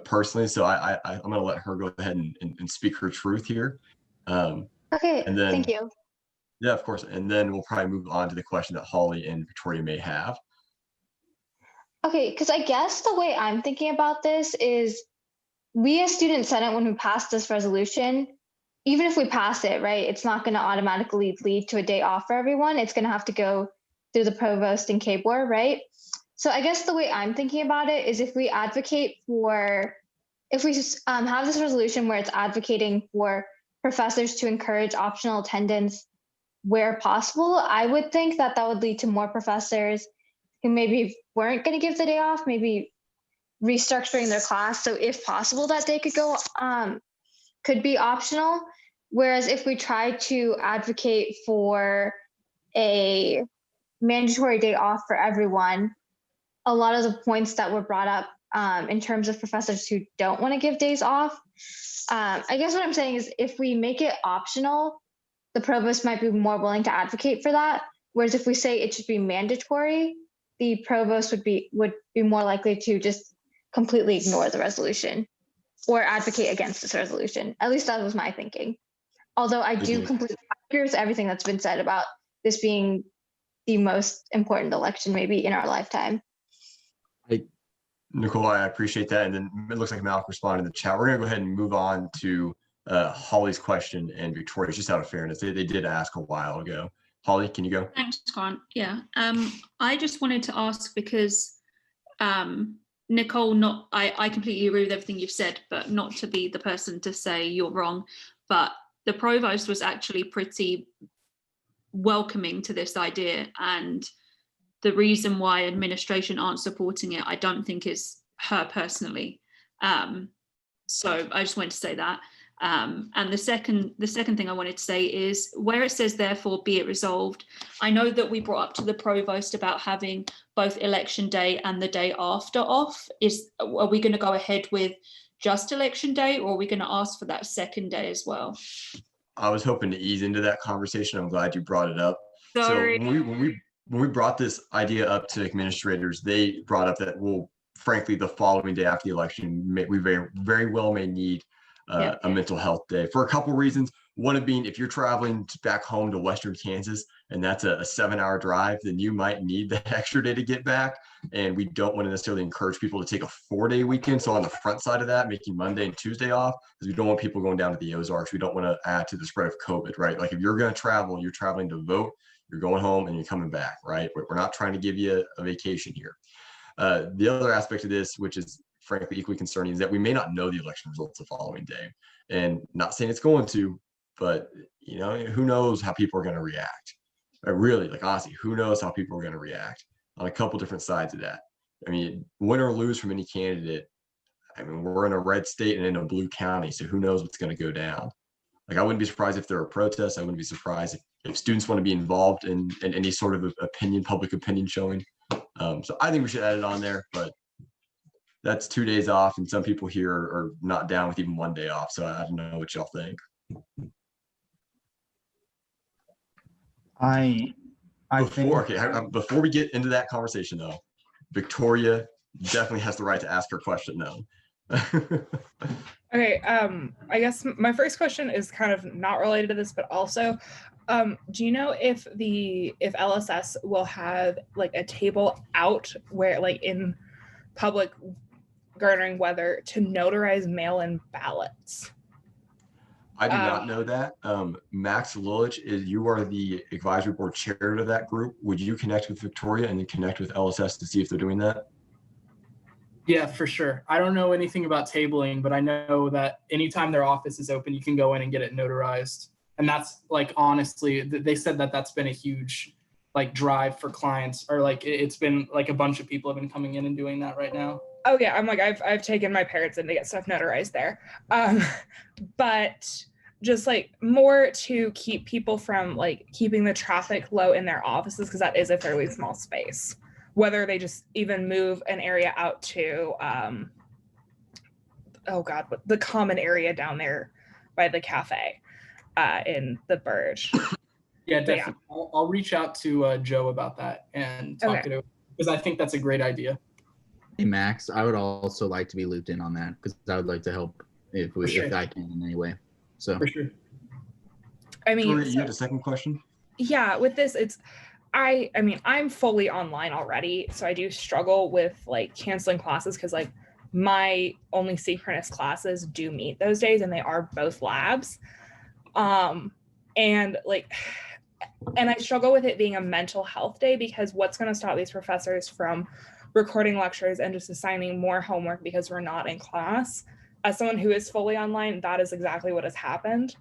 personally. So I'm gonna let her go ahead and speak her truth here. Okay, and then, thank you. Yeah, of course. And then we'll probably move on to the question that Holly and Victoria may have. Okay, because I guess the way I'm thinking about this is we as Student Senate, when we pass this resolution, even if we pass it, right, it's not going to automatically lead to a day off for everyone. It's going to have to go through the provost and KBOR, right? So I guess the way I'm thinking about it is if we advocate for, if we have this resolution where it's advocating for professors to encourage optional attendance where possible, I would think that that would lead to more professors who maybe weren't going to give the day off, maybe restructuring their class. So if possible, that day could be optional. Whereas if we try to advocate for a mandatory day off for everyone, a lot of the points that were brought up in terms of professors who don't want to give days off, I guess what I'm saying is if we make it optional, the provost might be more willing to advocate for that. Whereas if we say it should be mandatory, the provost would be more likely to just completely ignore the resolution or advocate against this resolution. At least that was my thinking. Although I do completely agree with everything that's been said about this being the most important election maybe in our lifetime. Nicole, I appreciate that. And then it looks like Malik responded in the chat. We're gonna go ahead and move on to Holly's question and Victoria's, just out of fairness. They did ask a while ago. Holly, can you go? Thanks, Grant. Yeah. I just wanted to ask because Nicole, I completely agree with everything you've said, but not to be the person to say you're wrong. But the provost was actually pretty welcoming to this idea, and the reason why administration aren't supporting it, I don't think is her personally. So I just wanted to say that. And the second thing I wanted to say is where it says therefore be it resolved. I know that we brought up to the provost about having both election day and the day after off. Are we going to go ahead with just election day, or are we going to ask for that second day as well? I was hoping to ease into that conversation. I'm glad you brought it up. Sorry. So when we brought this idea up to administrators, they brought up that, well, frankly, the following day after the election, we very well may need a mental health day for a couple reasons. One of being, if you're traveling back home to Western Kansas and that's a 7-hour drive, then you might need that extra day to get back. And we don't want to necessarily encourage people to take a 4-day weekend. So on the front side of that, making Monday and Tuesday off, because we don't want people going down to the Ozarks. We don't want to add to the spread of COVID, right? Like if you're going to travel, you're traveling to vote, you're going home and you're coming back, right? We're not trying to give you a vacation here. The other aspect of this, which is frankly equally concerning, is that we may not know the election results the following day. And not saying it's going to, but who knows how people are going to react. Really, like honestly, who knows how people are going to react on a couple different sides of that. I mean, win or lose from any candidate, I mean, we're in a red state and in a blue county, so who knows what's going to go down. Like I wouldn't be surprised if there are protests. I wouldn't be surprised if students want to be involved in any sort of public opinion showing. So I think we should add it on there, but that's 2 days off, and some people here are not down with even 1 day off. So I don't know what y'all think. Before we get into that conversation, though, Victoria definitely has the right to ask her question now. Okay, I guess my first question is kind of not related to this, but also, do you know if LSS will have like a table out where like in public garnering weather to notarize mail-in ballots? I do not know that. Max Lulich, you are the advisory board chair to that group. Would you connect with Victoria and then connect with LSS to see if they're doing that? Yeah, for sure. I don't know anything about tabling, but I know that anytime their office is open, you can go in and get it notarized. And that's like, honestly, they said that that's been a huge like drive for clients, or like it's been like a bunch of people have been coming in and doing that right now. Oh yeah, I'm like, I've taken my parents in to get stuff notarized there. But just like more to keep people from like keeping the traffic low in their offices, because that is a fairly small space. Whether they just even move an area out to, the common area down there by the cafe in the Burge. Yeah, definitely. Yeah. I'll reach out to Joe about that and talk it over, because I think that's a great idea. Hey, Max, I would also like to be looped in on that, because I would like to help if I can in any way. So for sure. I mean, you had a second question? Yeah, with this, I mean, I'm fully online already, so I do struggle with like canceling classes because like my only synchronous classes do meet those days, and they are both labs. And I struggle with it being a mental health day, because what's going to stop these professors from recording lectures and just assigning more homework because we're not in class? As someone who is fully online, that is exactly what has happened.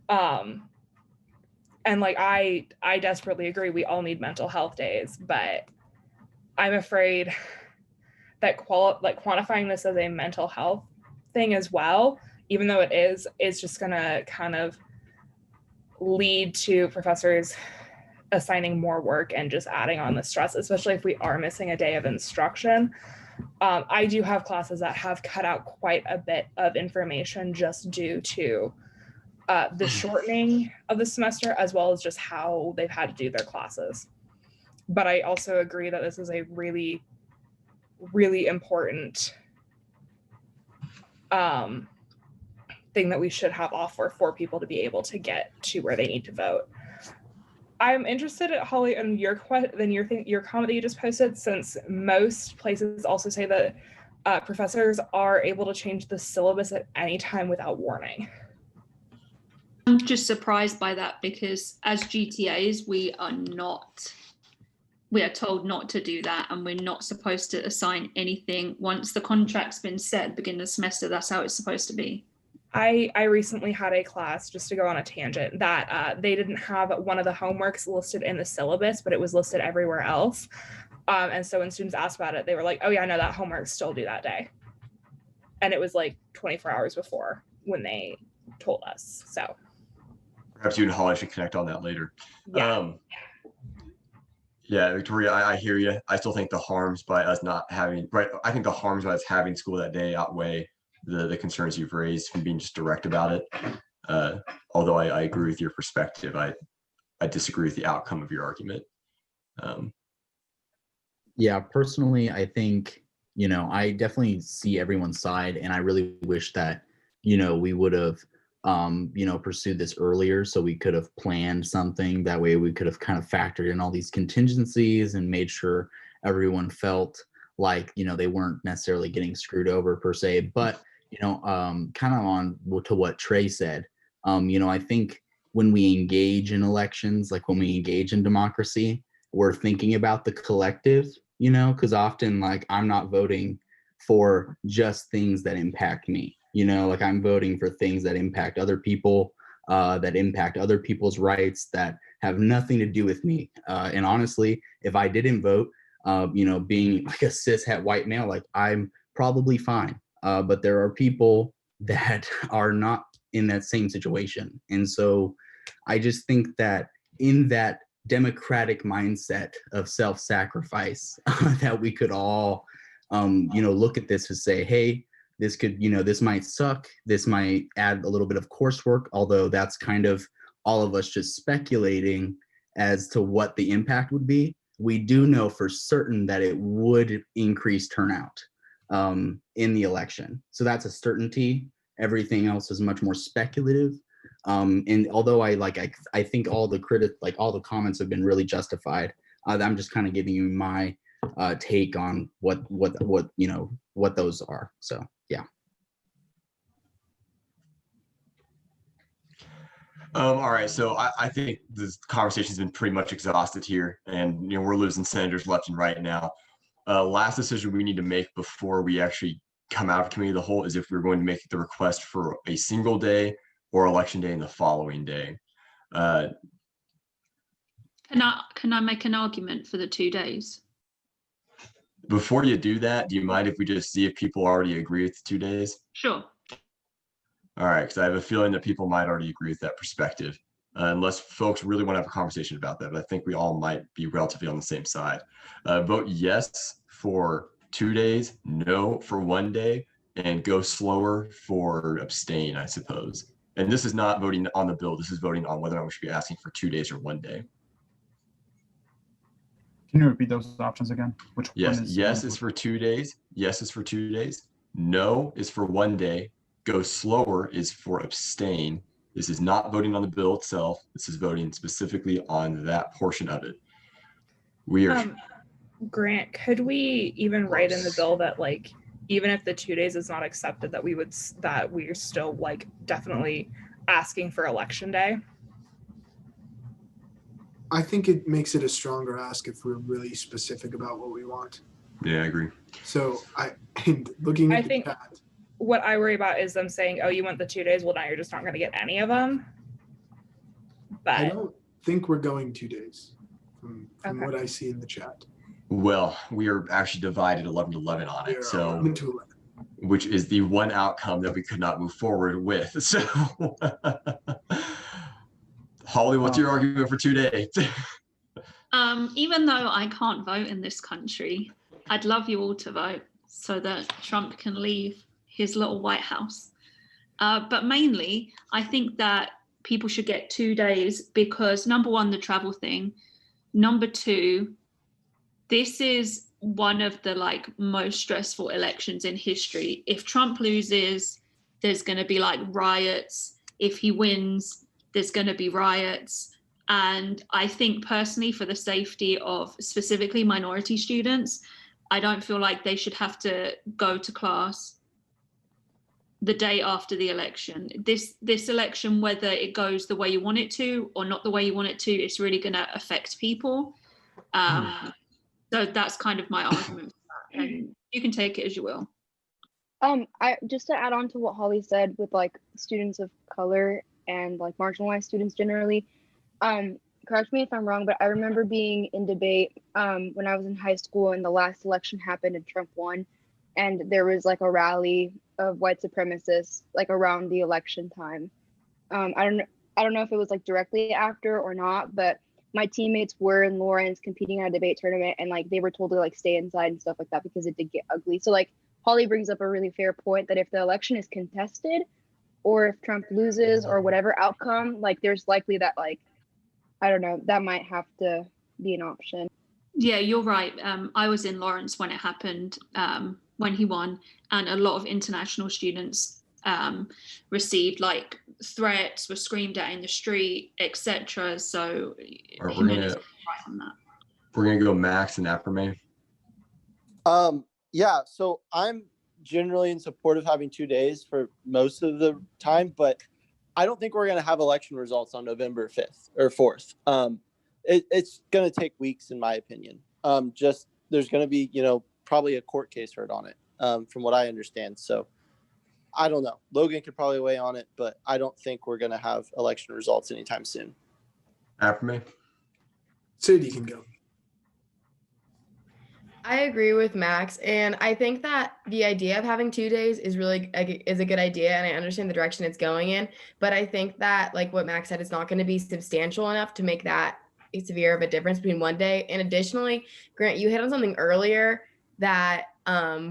And like, I desperately agree, we all need mental health days, but I'm afraid that quantifying this as a mental health thing as well, even though it is just gonna kind of lead to professors assigning more work and just adding on the stress, especially if we are missing a day of instruction. I do have classes that have cut out quite a bit of information just due to the shortening of the semester, as well as just how they've had to do their classes. But I also agree that this is a really, really important thing that we should have off for people to be able to get to where they need to vote. I'm interested, Holly, in your comment that you just posted, since most places also say that professors are able to change the syllabus at any time without warning. I'm just surprised by that, because as GTAs, we are told not to do that, and we're not supposed to assign anything. Once the contract's been set at the beginning of the semester, that's how it's supposed to be. I recently had a class, just to go on a tangent, that they didn't have one of the homeworks listed in the syllabus, but it was listed everywhere else. And so when students asked about it, they were like, oh yeah, no, that homework's still due that day. And it was like 24 hours before when they told us. So perhaps you and Holly should connect on that later. yeah. Yeah, Victoria, I hear you. I still think the harms by us not having, right? I think the harms by us having school that day outweigh the concerns you've raised from being just direct about it. Although I agree with your perspective, I disagree with the outcome of your argument. Yeah, personally, I think, I definitely see everyone's side, and I really wish that, we would have, pursued this earlier so we could have planned something. That way we could have kind of factored in all these contingencies and made sure everyone felt like, they weren't necessarily getting screwed over per se. But, kind of on to what Trey said, I think when we engage in elections, like when we engage in democracy, we're thinking about the collective, because often like I'm not voting for just things that impact me, like I'm voting for things that impact other people, that impact other people's rights, that have nothing to do with me. And honestly, if I didn't vote, being like a cishet white male, like I'm probably fine. But there are people that are not in that same situation. And so I just think that in that democratic mindset of self-sacrifice, that we could all, look at this and say, hey, this could, this might suck. This might add a little bit of coursework, although that's kind of all of us just speculating as to what the impact would be. We do know for certain that it would increase turnout in the election. So that's a certainty. Everything else is much more speculative. And although I think all the comments have been really justified, I'm just kind of giving you my take on what those are. So yeah. All right, so I think this conversation's been pretty much exhausted here, and we're losing senators left and right now. Last decision we need to make before we actually come out of committee of the whole is if we're going to make the request for a single day or election day in the following day. Can I make an argument for the 2 days? Before you do that, do you mind if we just see if people already agree with the 2 days? Sure. All right, because I have a feeling that people might already agree with that perspective, unless folks really want to have a conversation about that. But I think we all might be relatively on the same side. Vote yes for 2 days, no for 1 day, and go slower for abstain, I suppose. And this is not voting on the bill. This is voting on whether or not we should be asking for 2 days or 1 day. Can you repeat those options again? Which yes, one is yes is for 2 days. Yes is for 2 days. No is for 1 day. Go slower is for abstain. This is not voting on the bill itself. This is voting specifically on that portion of it. We are Grant, could we even write in the bill that like even if the 2 days is not accepted, that we're still like definitely asking for election day? I think it makes it a stronger ask if we're really specific about what we want. Yeah, I agree. So looking at the chat, what I worry about is them saying, oh, you want the 2 days, well now you're just not going to get any of them. But I don't think we're going 2 days from what I see in the chat. Well, we are actually divided 11-11 on it. So 11-11. Which is the one outcome that we could not move forward with. So Holly, what's your argument for 2 days? Even though I can't vote in this country, I'd love you all to vote so that Trump can leave his little White House. But mainly, I think that people should get 2 days because number one, the travel thing. Number two, this is one of the most stressful elections in history. If Trump loses, there's going to be riots. If he wins, there's going to be riots. And I think personally, for the safety of specifically minority students, I don't feel like they should have to go to class the day after the election. This election, whether it goes the way you want it to or not the way you want it to, it's really going to affect people. So that's kind of my argument for that. And you can take it as you will. I just to add on to what Holly said with students of color and marginalized students generally, correct me if I'm wrong, but I remember being in debate when I was in high school and the last election happened and Trump won, and there was a rally of white supremacists around the election time, I don't know if it was like directly after or not, but my teammates were in Lawrence competing in a debate tournament, and like they were told to like stay inside and stuff like that because it did get ugly. So like Holly brings up a really fair point that if the election is contested, or if Trump loses or whatever outcome, like there's likely that like, I don't know, that might have to be an option. Yeah, you're right. I was in Lawrence when it happened, when he won, and a lot of international students received like threats, were screamed at in the street, etc. So All right, Jimenez was right on that. we're gonna go Max and Aprame. Yeah, so I'm generally in support of having 2 days for most of the time, but I don't think we're going to have election results on November 5th or 4th. It's going to take weeks, in my opinion. Just there's going to be, probably a court case heard on it, from what I understand. So I don't know. Logan could probably weigh on it, but I don't think we're going to have election results anytime soon. Aprame. Sid, you can go. I agree with Max, and I think that the idea of having 2 days is a good idea, and I understand the direction it's going in. But I think that, like what Max said, it's not going to be substantial enough to make that severe of a difference between 1 day. And additionally, Grant, you hit on something earlier that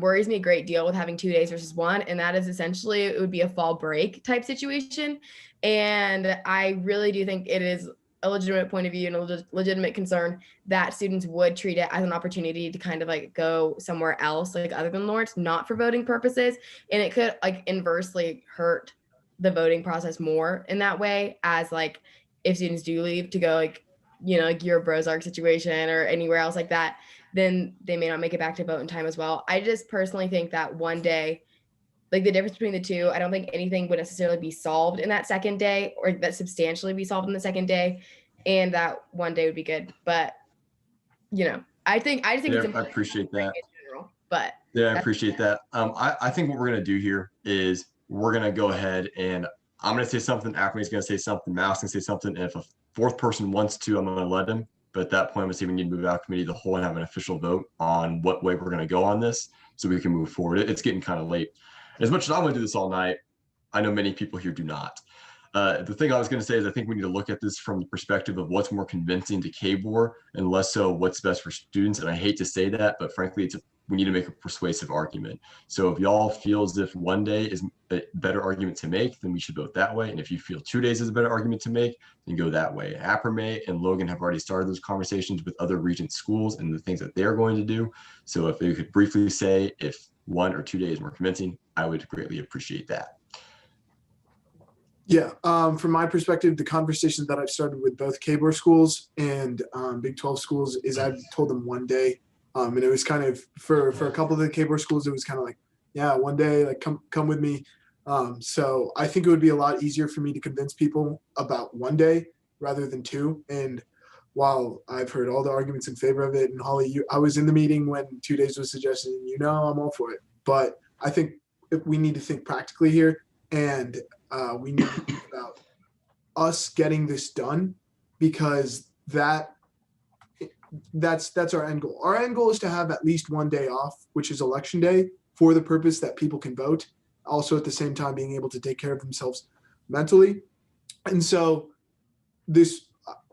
worries me a great deal with having 2 days versus one, and that is essentially it would be a fall break type situation. And I really do think it is a legitimate point of view and a legitimate concern that students would treat it as an opportunity to kind of like go somewhere else, like other than Lawrence, not for voting purposes. And it could like inversely hurt the voting process more in that way, as like if students do leave to go like, like your Brozark situation or anywhere else like that, then they may not make it back to vote in time as well. I just personally think that 1 day, like the difference between the two, I don't think anything would necessarily be solved in that second day, or that substantially be solved in the second day, and that 1 day would be good. But I just think it's important. I appreciate that. In general, but yeah, I appreciate that. I think what we're gonna do here is we're gonna go ahead and I'm gonna say something. Aprame's gonna say something. Mouse gonna say something. And if a fourth person wants to, I'm gonna let him. But at that point, I'm gonna say we need to move out committee the whole and have an official vote on what way we're gonna go on this, so we can move forward. It's getting kind of late. As much as I want to do this all night, I know many people here do not. The thing I was going to say is I think we need to look at this from the perspective of what's more convincing to KBOR and less so what's best for students. And I hate to say that, but frankly, we need to make a persuasive argument. So if y'all feel as if 1 day is a better argument to make, then we should vote that way. And if you feel 2 days is a better argument to make, then go that way. Aprame and Logan have already started those conversations with other Regent schools and the things that they're going to do. So if they could briefly say if 1 or 2 days more convincing, I would greatly appreciate that. Yeah, from my perspective, the conversations that I've started with both KBOR schools and Big 12 schools is I've told them 1 day. And it was kind of, for a couple of the KBOR schools, it was kind of like, yeah, 1 day, like come with me. So I think it would be a lot easier for me to convince people about 1 day rather than 2. And while I've heard all the arguments in favor of it, and Holly, I was in the meeting when 2 days was suggested, and I'm all for it. But I think we need to think practically here, and we need to think about us getting this done, because that's our end goal. Our end goal is to have at least 1 day off, which is election day, for the purpose that people can vote. Also, at the same time, being able to take care of themselves mentally. And so this,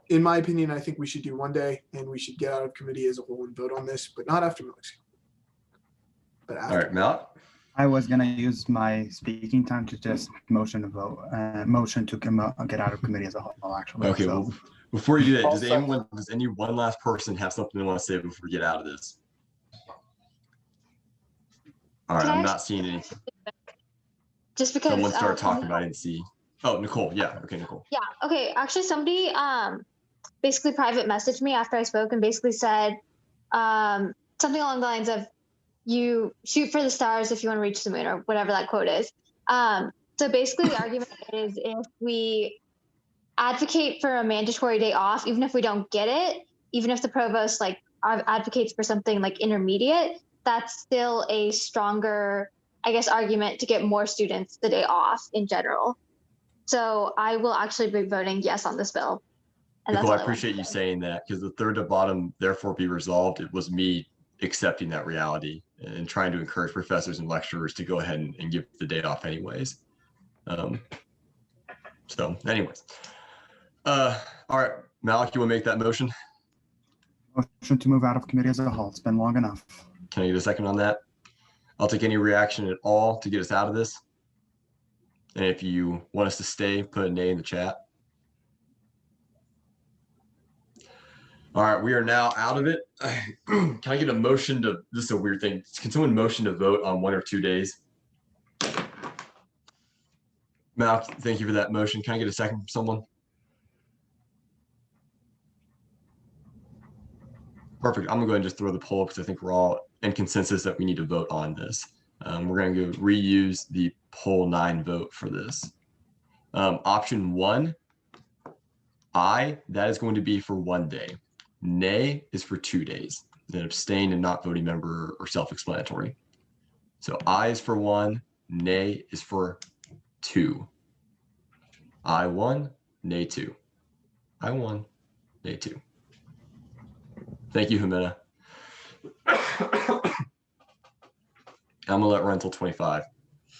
in my opinion, I think we should do 1 day, and we should get out of committee as a whole and vote on this, but not after Mexico. But after. All right, Mel. I was gonna use my speaking time to just motion to vote, motion to get out of committee as a whole. Actually, okay. So. Well, before you do that, does any one last person have something they want to say before we get out of this? All right, I'm not seeing anything. Just because someone started talking about it and see. Oh, Nicole. Yeah. Okay, Nicole. Yeah. Okay. Actually, somebody basically private messaged me after I spoke and basically said something along the lines of, "You shoot for the stars if you want to reach the moon," or whatever that quote is. So basically, the argument is if we advocate for a mandatory day off, even if we don't get it, even if the provost like advocates for something like intermediate, that's still a stronger, I guess, argument to get more students the day off in general. So I will actually be voting yes on this bill. And Nicole, that's I appreciate you saying that, because the third to bottom, therefore be resolved, it was me accepting that reality and trying to encourage professors and lecturers to go ahead and give the day off anyways. So anyways, all right, Malik, you want to make that motion? Motion to move out of committee as a whole. It's been long enough. Can I get a second on that? I'll take any reaction at all to get us out of this. And if you want us to stay, put a nay in the chat. All right, we are now out of it. Can I get a motion to, this is a weird thing. Can someone motion to vote on 1 or 2 days? Mal, thank you for that motion. Can I get a second from someone? Perfect. I'm gonna go ahead and just throw the poll because I think we're all in consensus that we need to vote on this. We're gonna go reuse the poll 9 vote for this. Option 1, aye, that is going to be for 1 day. Nay is for 2 days. Then abstain and not voting member or self-explanatory. So aye is for 1, nay is for 2. Aye 1, nay 2. Aye 1, nay 2. Thank you, Jimena. I'm gonna let run until 25.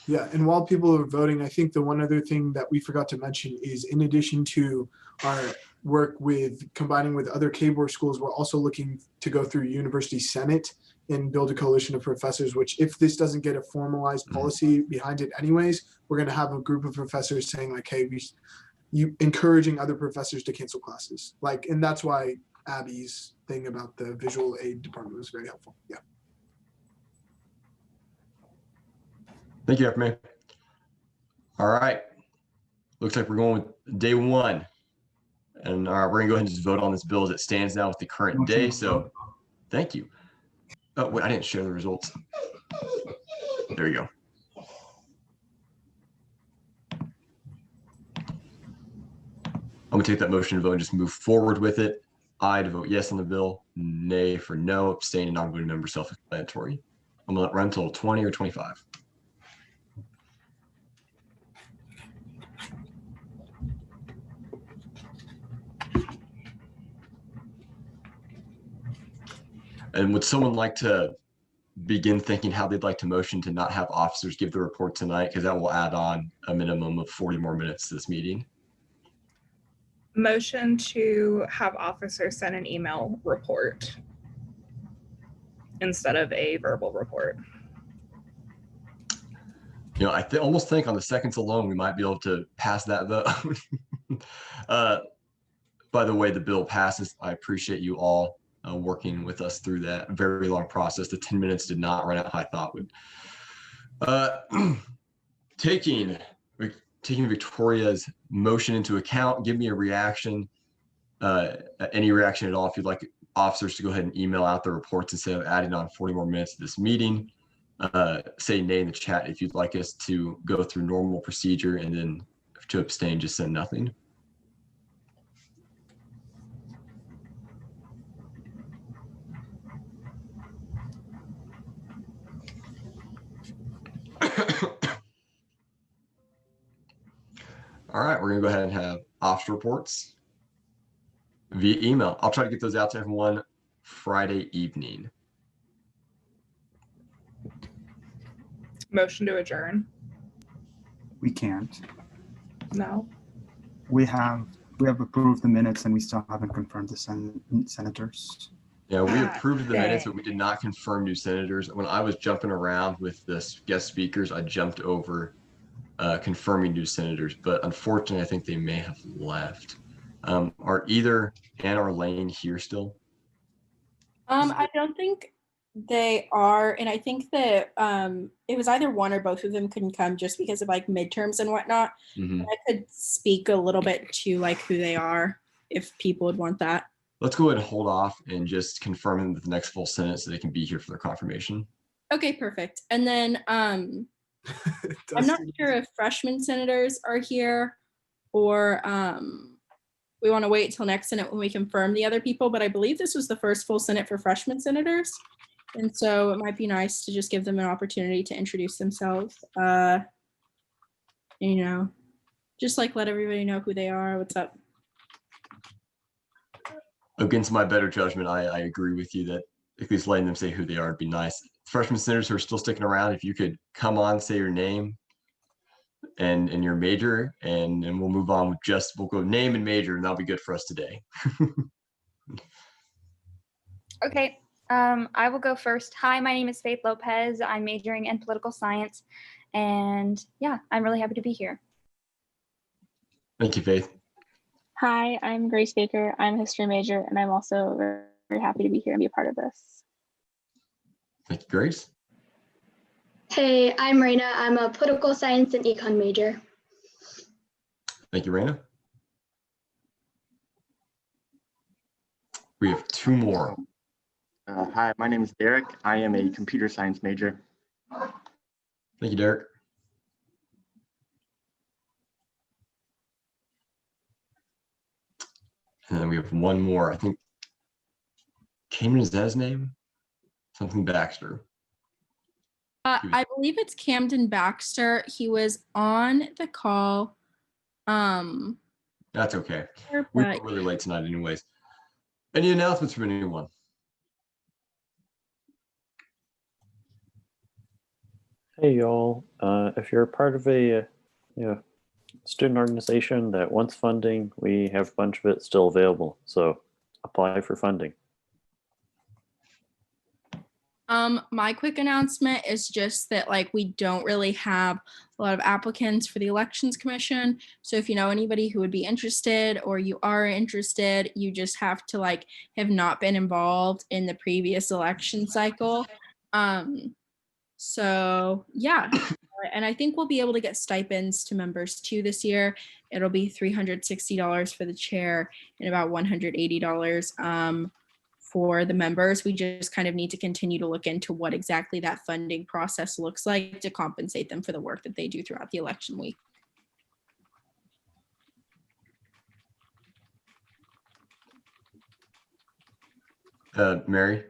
Yeah, and while people are voting, I think the one other thing that we forgot to mention is, in addition to our work with combining with other KBOR schools, we're also looking to go through University Senate and build a coalition of professors, which if this doesn't get a formalized policy behind it anyways, we're gonna have a group of professors saying like, hey, you encouraging other professors to cancel classes. Like, and that's why Abby's thing about the visual aid department was very helpful. Yeah. Thank you, FMA. All right. Looks like we're going with day 1. And we're gonna go ahead and just vote on this bill as it stands now with the current day. So thank you. Oh, wait, I didn't share the results. There you go. I'm gonna take that motion to vote and just move forward with it. Aye to vote yes on the bill, nay for no, abstain and non-voting member self-explanatory. I'm gonna let run until 20 or 25. And would someone like to begin thinking how they'd like to motion to not have officers give the report tonight? Because that will add on a minimum of 40 more minutes to this meeting. Motion to have officers send an email report instead of a verbal report. You know, I almost think on the seconds alone, we might be able to pass that vote. By the way, the bill passes. I appreciate you all working with us through that very long process. The 10 minutes did not run out how I thought would. Taking Victoria's motion into account, give me a reaction, any reaction at all. If you'd like officers to go ahead and email out the reports instead of adding on 40 more minutes to this meeting, say nay in the chat if you'd like us to go through normal procedure, and then to abstain, just send nothing. All right, we're gonna go ahead and have officer reports via email. I'll try to get those out to everyone Friday evening. Motion to adjourn. We can't. No. We have approved the minutes and we still haven't confirmed the senators. Yeah, we approved the minutes, but we did not confirm new senators. When I was jumping around with the guest speakers, I jumped over confirming new senators, but unfortunately, I think they may have left. Are either Ann or Lane here still? I don't think they are, and I think that it was either one or both of them couldn't come just because of like midterms and whatnot. Mm-hmm. I could speak a little bit to like who they are if people would want that. Let's go ahead and hold off and just confirm them with the next full Senate so they can be here for their confirmation. Okay, perfect. And then I'm not sure if freshman senators are here or we want to wait till next Senate when we confirm the other people, but I believe this was the first full Senate for freshman senators. And so it might be nice to just give them an opportunity to introduce themselves. You know, just like let everybody know who they are, what's up. Against my better judgment, I agree with you that at least letting them say who they are would be nice. Freshman senators who are still sticking around, if you could come on, say your name, and your major, and we'll move on with we'll go name and major, and that'll be good for us today. Okay, I will go first. Hi, my name is Faith Lopez. I'm majoring in political science, and yeah, I'm really happy to be here. Thank you, Faith. Hi, I'm Grace Baker. I'm a history major, and I'm also very, very happy to be here and be a part of this. Thank you, Grace. Hey, I'm Raina. I'm a political science and econ major. Thank you, Raina. We have two more. Hi, my name is Derek. I am a computer science major. Thank you, Derek. And then we have one more. I think Cayman, is that his name? Something Baxter. I believe it's Camden Baxter. He was on the call. That's okay. We were really late tonight anyways. Any announcements from anyone? Hey y'all, if you're a part of a student organization that wants funding, we have a bunch of it still available, so apply for funding. My quick announcement is just that we don't really have a lot of applicants for the Elections Commission. So if you know anybody who would be interested or you are interested, you just have to have not been involved in the previous election cycle. So yeah, and I think we'll be able to get stipends to members too this year. It'll be $360 for the chair and about $180 for the members. We just kind of need to continue to look into what exactly that funding process looks like to compensate them for the work that they do throughout the election week. Mary?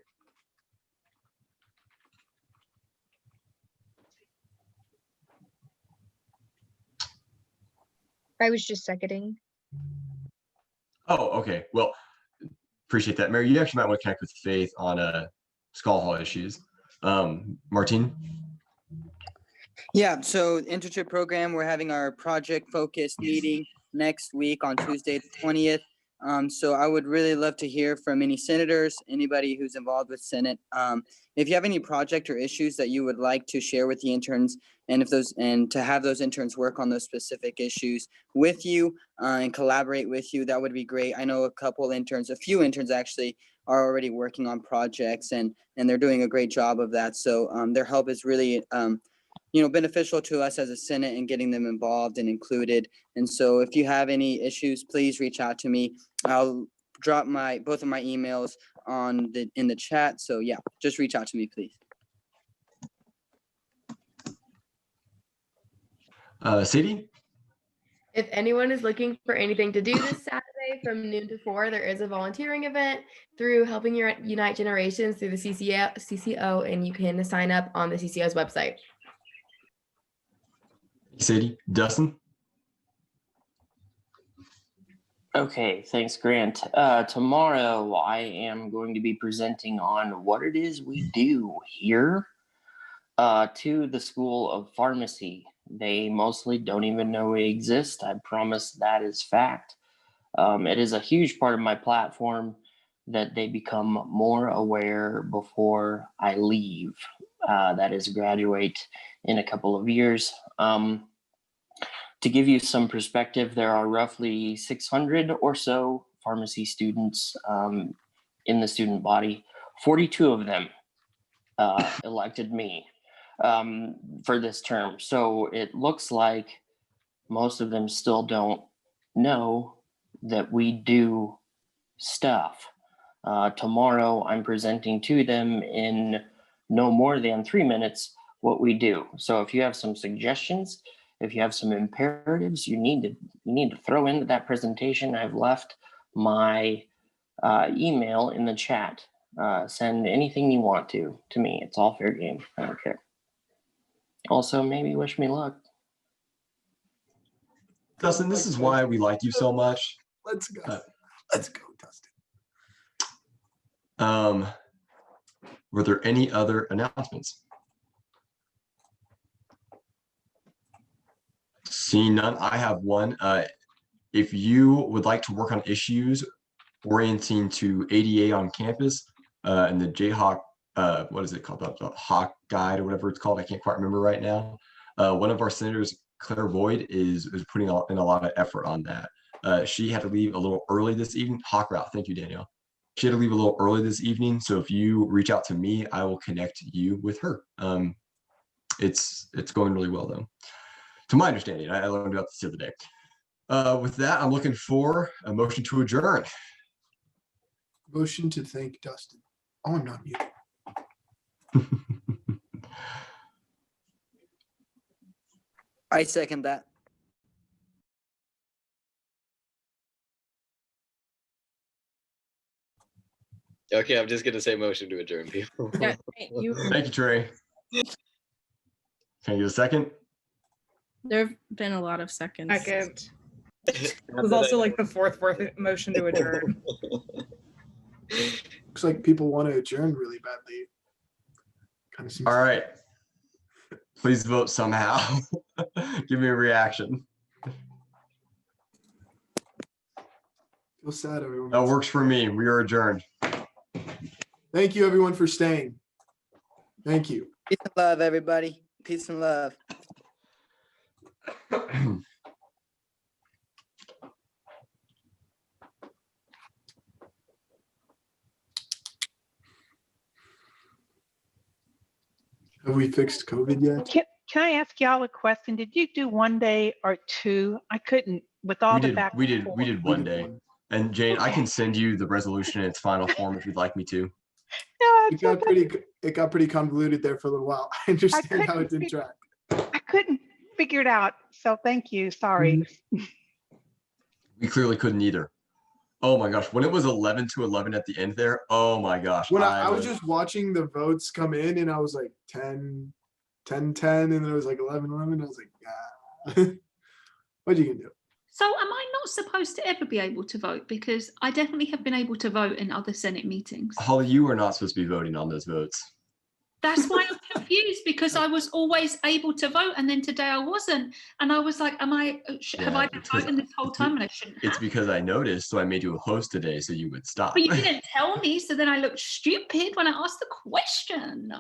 I was just seconding. Oh, okay. Well, appreciate that. Mary, you actually might want to connect with Faith on Skull Hall issues. Martin? Yeah, so internship program, we're having our project focused meeting next week on Tuesday the 20th. So I would really love to hear from any senators, anybody who's involved with Senate. If you have any project or issues that you would like to share with the interns, and to have those interns work on those specific issues with you and collaborate with you, that would be great. I know a few interns actually are already working on projects and they're doing a great job of that. So their help is really beneficial to us as a Senate and getting them involved and included. And so if you have any issues, please reach out to me. I'll drop both of my emails in the chat. So yeah, just reach out to me, please. Sadie? If anyone is looking for anything to do this Saturday from noon to 4, there is a volunteering event through Helping Unite Generations through the CCO, and you can sign up on the CCO's website. Sadie? Dustin? Okay, thanks, Grant. Tomorrow, I am going to be presenting on what it is we do here to the School of Pharmacy. They mostly don't even know we exist. I promise that is fact. It is a huge part of my platform that they become more aware before I leave. That is graduate in a couple of years. To give you some perspective, there are roughly 600 or so pharmacy students in the student body. 42 of them elected me for this term. So it looks like most of them still don't know that we do stuff. Tomorrow, I'm presenting to them in no more than 3 minutes what we do. So if you have some suggestions, if you have some imperatives you need to throw into that presentation, I've left my email in the chat. Send anything you want to me. It's all fair game. I don't care. Also, maybe wish me luck. Dustin, this is why we like you so much. Let's go. Let's go, Dustin. Were there any other announcements? Seeing none, I have one. If you would like to work on issues orienting to ADA on campus and the Jayhawk, what is it called? The Hawk Guide or whatever it's called. I can't quite remember right now. One of our senators, Claire Boyd, is putting in a lot of effort on that. She had to leave a little early this evening. Hawk Route. Thank you, Danielle. She had to leave a little early this evening. So if you reach out to me, I will connect you with her. It's going really well though. To my understanding, I learned about this the other day. With that, I'm looking for a motion to adjourn. Motion to thank Dustin. Oh, I'm not muted. I second that. Okay, I'm just gonna say motion to adjourn, people. Yeah, you. Thank you, Trey. Can you get a second? There have been a lot of seconds. Second. It was also like the fourth motion to adjourn. Looks like people want to adjourn really badly. Kind of seems. All right. Please vote somehow. Give me a reaction. Feel sad, everyone. That works for me. We are adjourned. Thank you, everyone, for staying. Thank you. Peace and love, everybody. Peace and love. Have we fixed COVID yet? Can I ask y'all a question? Did you do 1 day or 2? I couldn't with all the back. We did 1 day. And Jane, I can send you the resolution in its final form if you'd like me to. No, it got pretty convoluted there for a little while. I understand how it didn't track. I couldn't figure it out. So thank you. Sorry. We clearly couldn't either. Oh my gosh, when it was 11-11 at the end there, oh my gosh. When I was just watching the votes come in and I was like 10, 10, 10, and then it was like 11, 11. I was like, yeah. What are you gonna do? So am I not supposed to ever be able to vote? Because I definitely have been able to vote in other Senate meetings. Holly, you are not supposed to be voting on those votes. That's why I'm confused, because I was always able to vote and then today I wasn't. And I was like, have I been voting this whole time and I shouldn't have? It's because I noticed, so I made you a host today so you would stop. But you didn't tell me, so then I looked stupid when I asked the question.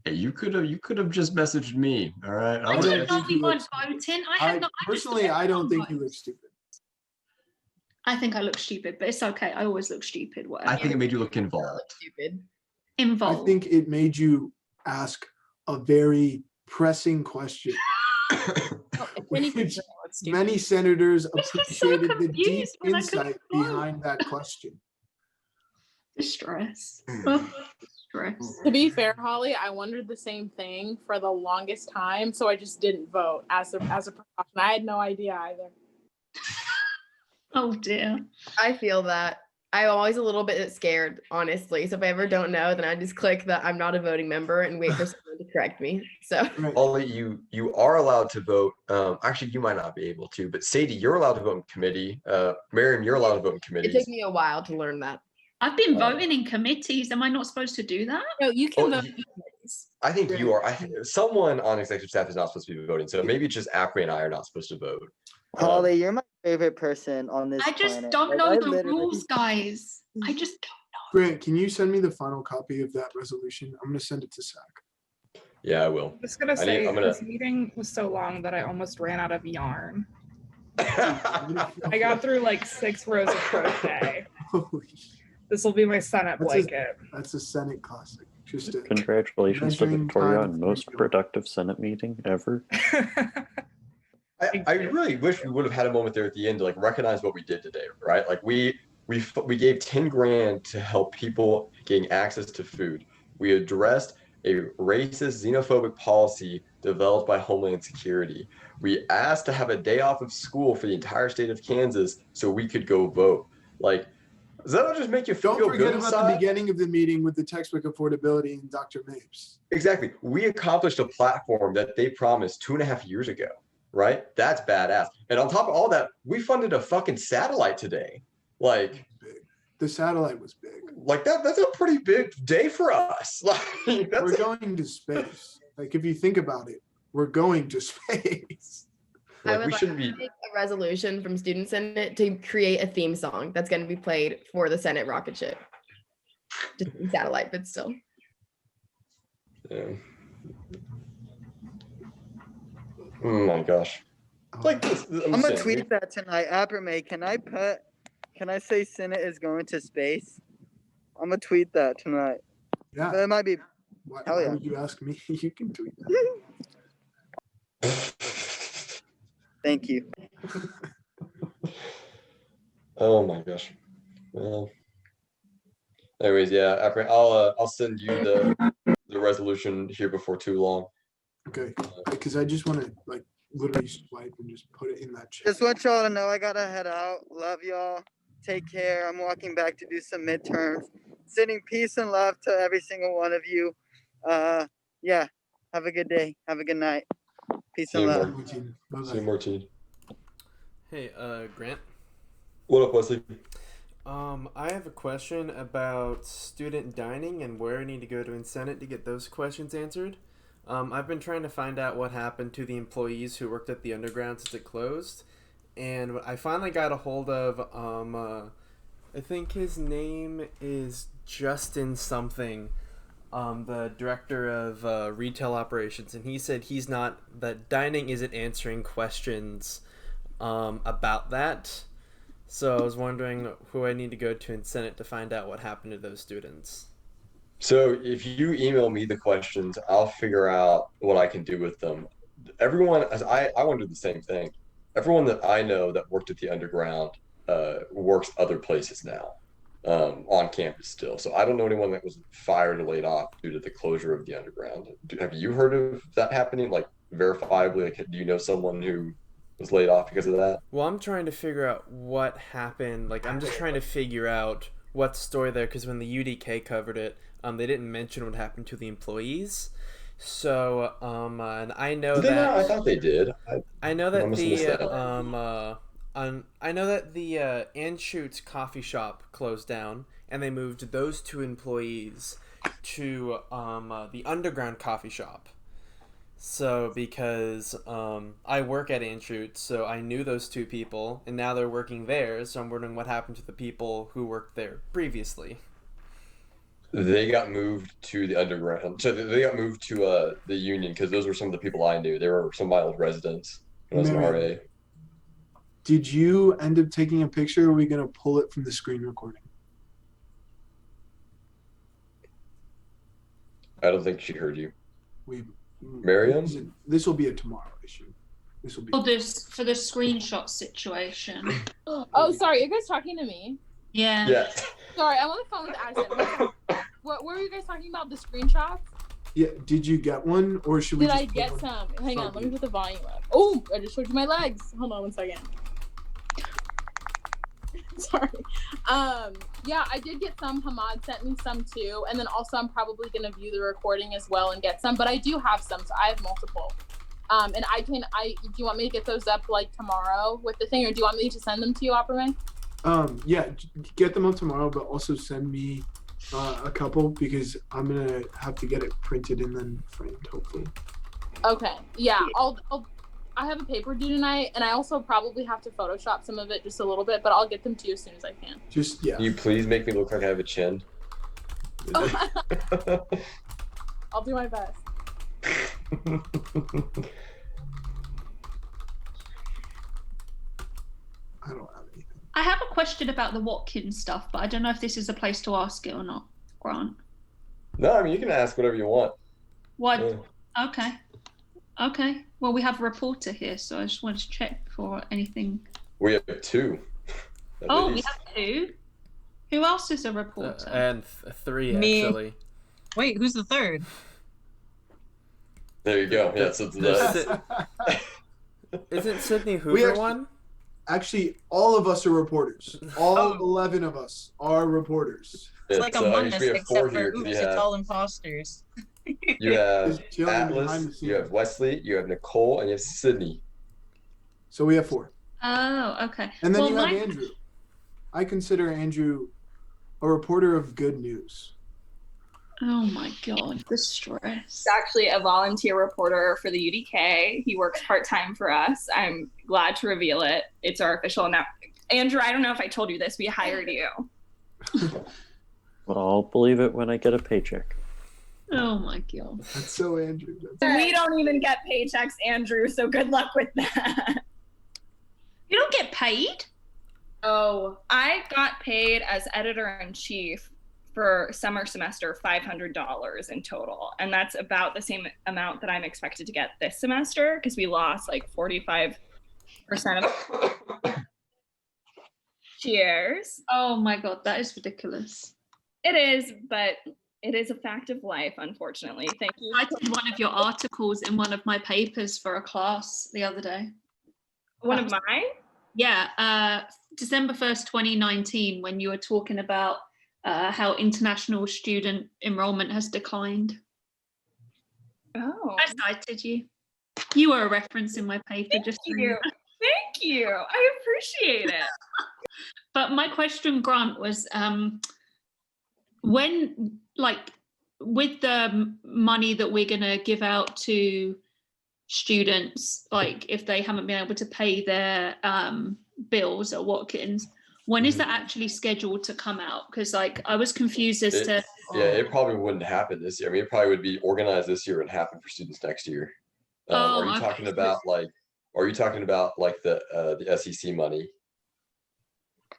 Hey, you could have just messaged me, all right? I didn't know we weren't voting. Personally, I don't think you look stupid. I think I look stupid, but it's okay. I always look stupid. Whatever. I think it made you look involved. Stupid. Involved. I think it made you ask a very pressing question. Which many senators appreciated the deep insight behind that question. Distress. Distress. To be fair, Holly, I wondered the same thing for the longest time, so I just didn't vote as a precaution. I had no idea either. Oh dear. I feel that. I'm always a little bit scared, honestly. So if I ever don't know, then I just click that I'm not a voting member and wait for someone to correct me. So Ollie, you are allowed to vote. Actually, you might not be able to, but Sadie, you're allowed to vote in committee. Miriam, you're allowed to vote in committees. it took me a while to learn that. I've been voting in committees. Am I not supposed to do that? No, you can vote in committees. I think you are. Someone on executive staff is not supposed to be voting. So maybe it's just Acme and I are not supposed to vote. Holly, you're my favorite person on this I just planet. don't Like, know I the literally- rules, guys. I just don't know. Grant, can you send me the final copy of that resolution? I'm going to send it to Zach. Yeah, I will. I'm just gonna say this meeting was so long that I almost ran out of yarn. I got through like 6 rows of crochet. This will be my Senate blanket. That's a Senate classic. Just a Congratulations to measuring Victoria time on most productive Senate meeting ever. I really wish we would have had a moment there at the end to like recognize what we did today, right? Like we gave 10 grand to help people gain access to food. We addressed a racist, xenophobic policy developed by Homeland Security. We asked to have a day off of school for the entire state of Kansas so we could go vote. Like, does that not just make you feel good? Don't forget about inside? the beginning of the meeting with the textbook affordability and Dr. Mapes. Exactly. We accomplished a platform that they promised 2.5 years ago, right? That's badass. And on top of all that, we funded a fucking satellite today. Like, the satellite was big. Like that's a pretty big day for us. Like, we're going to space. Like, if you think about it, we're going to space. I Like would we like shouldn't to be. make a resolution from Student Senate to create a theme song that's going to be played for the Senate rocket ship. Just in satellite, but still. Yeah. Oh my gosh. Like this. I'm gonna tweet that tonight. Appermay, can I say Senate is going to space? I'm gonna tweet that tonight. Yeah. But it might be. Why Hell yeah. would you ask me? You can tweet Thank you. Oh my gosh. Well. Anyways, yeah. I'll send you the resolution here before too long. Okay. Because I just want to like literally swipe and just put it in that chat. Just want y'all to know I gotta head out. Love y'all. Take care. I'm walking back to do some midterms. Sending peace and love to every single one of you. Yeah. Have a good day. Have a good night. Peace See and you, love. Martin. See you, Martin. Hey, Grant. What up, Wesley? I have a question about student dining and where I need to go to in Senate to get those questions answered. I've been trying to find out what happened to the employees who worked at the underground since it closed, and I finally got a hold of I think his name is Justin something, the director of retail operations, and he said that dining isn't answering questions about that. So I was wondering who I need to go to in Senate to find out what happened to those students. So if you email me the questions, I'll figure out what I can do with them. Everyone, as I want to do the same thing. Everyone that I know that worked at the underground works other places now, on campus still. So I don't know anyone that was fired or laid off due to the closure of the underground. Have you heard of that happening? Like verifiably, like, do you know someone who was laid off because of that? Well, I'm trying to figure out what happened. Like, I'm just trying to figure out what story there, because when the UDK covered it, they didn't mention what happened to the employees. So, and I know Did they that not? I thought they did. I know I that must have missed that. I know that the Anschutz coffee shop closed down, and they moved those two employees to the underground coffee shop. So because I work at Anschutz, so I knew those two people, and now they're working there. So I'm wondering what happened to the people who worked there previously. They got moved to the underground. So they got moved to the union because those were some of the people I knew. They were some of my old residents when I was an Marion, RA. Did you end up taking a picture, or are we going to pull it from the screen recording? I don't think she heard you. We, Marion? This will be a tomorrow issue. This will be. For the screenshot situation. Oh, sorry. You guys talking to me? Yeah. Yeah. Sorry, I'm on the phone with Addison. What were you guys talking about? The screenshots? Yeah. Did you get one, or should we? Did just I put get one? some? Hang on, let Sorry. me put the volume up. Oh, I just showed you my legs. Hold on one second. Sorry. Yeah, I did get some. Hamad sent me some too, and then also I'm probably gonna view the recording as well and get some. But I do have some, so I have multiple. And do you want me to get those up like tomorrow with the thing, or do you want me to send them to you, Opperman? Yeah, get them up tomorrow, but also send me a couple, because I'm gonna have to get it printed and then framed, hopefully. Okay. Yeah, I have a paper due tonight, and I also probably have to Photoshop some of it just a little bit, but I'll get them to you as soon as I can. Just, yeah. Can you please make me look like I have a chin? I'll do my best. I don't have anything. I have a question about the Watkins stuff, but I don't know if this is a place to ask it or not, Grant. No, I mean, you can ask whatever you want. What? Yeah. Okay. Okay. Well, we have a reporter here, so I just wanted to check for anything. We have two. Oh, we have two? Who else is a reporter? And three, Me. actually. Wait, who's the third? There you go. Yeah, so Isn't Sydney We Hoover actually- one? Actually, all of us are reporters. All Oh. 11 of us are reporters. It's like so I Among guess Us, we have except four for here 'cause oops, you it's have all imposters. you have Just chilling behind Atlas, the you have scenes. Wesley, you have Nicole, and you have Sydney. So we have 4. Oh, okay. And then well, you have Andrew. I consider Andrew a reporter of good news. Oh my God, the stress. He's actually a volunteer reporter for the UDK. He works part-time for us. I'm glad to reveal it. It's our official now. Andrew, I don't know if I told you this. We hired you. But I'll believe it when I get a paycheck. Oh my God. That's so Andrew. We don't even get paychecks, Andrew, so good luck with that. You don't get paid? Oh, I got paid as editor-in-chief for summer semester $500 in total. And that's about the same amount that I'm expected to get this semester because we lost like 45% of Cheers. Oh my God, that is ridiculous. It is, but it is a fact of life, unfortunately. Thank you. I did one of your articles in one of my papers for a class the other day. One of mine? Yeah, December 1st, 2019, when you were talking about how international student enrollment has declined. Oh. I cited you. You were a reference in my paper. Thank just you. Thank you. I appreciate it. But my question, Grant, was when, like, with the money that we're going to give out to students, like if they haven't been able to pay their bills at Watkins, when is that actually scheduled to come out? Because like I was confused as to. Yeah, it probably wouldn't happen this year. I mean, it probably would be organized this year and happen for students next year. Are you talking about like? Are you talking about like the SEC money?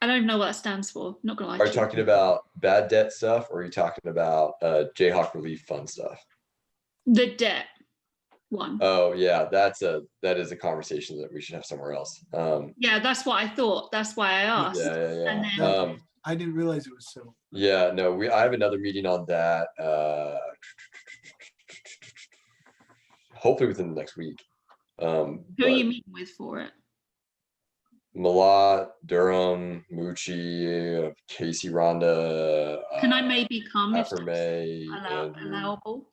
I don't know what that stands for. Not gonna lie. Are you talking about bad debt stuff, or are you talking about Jayhawk Relief Fund stuff? The debt one. Oh yeah, that is a conversation that we should have somewhere else. Yeah, that's what I thought. That's why I asked. Yeah. And then, I didn't realize it was so. Yeah, no, I have another meeting on that. Hopefully within the next week. who are you meeting with for it? Malat, Durham, Mucci, Casey, Rhonda. Can I maybe come if May, allowable?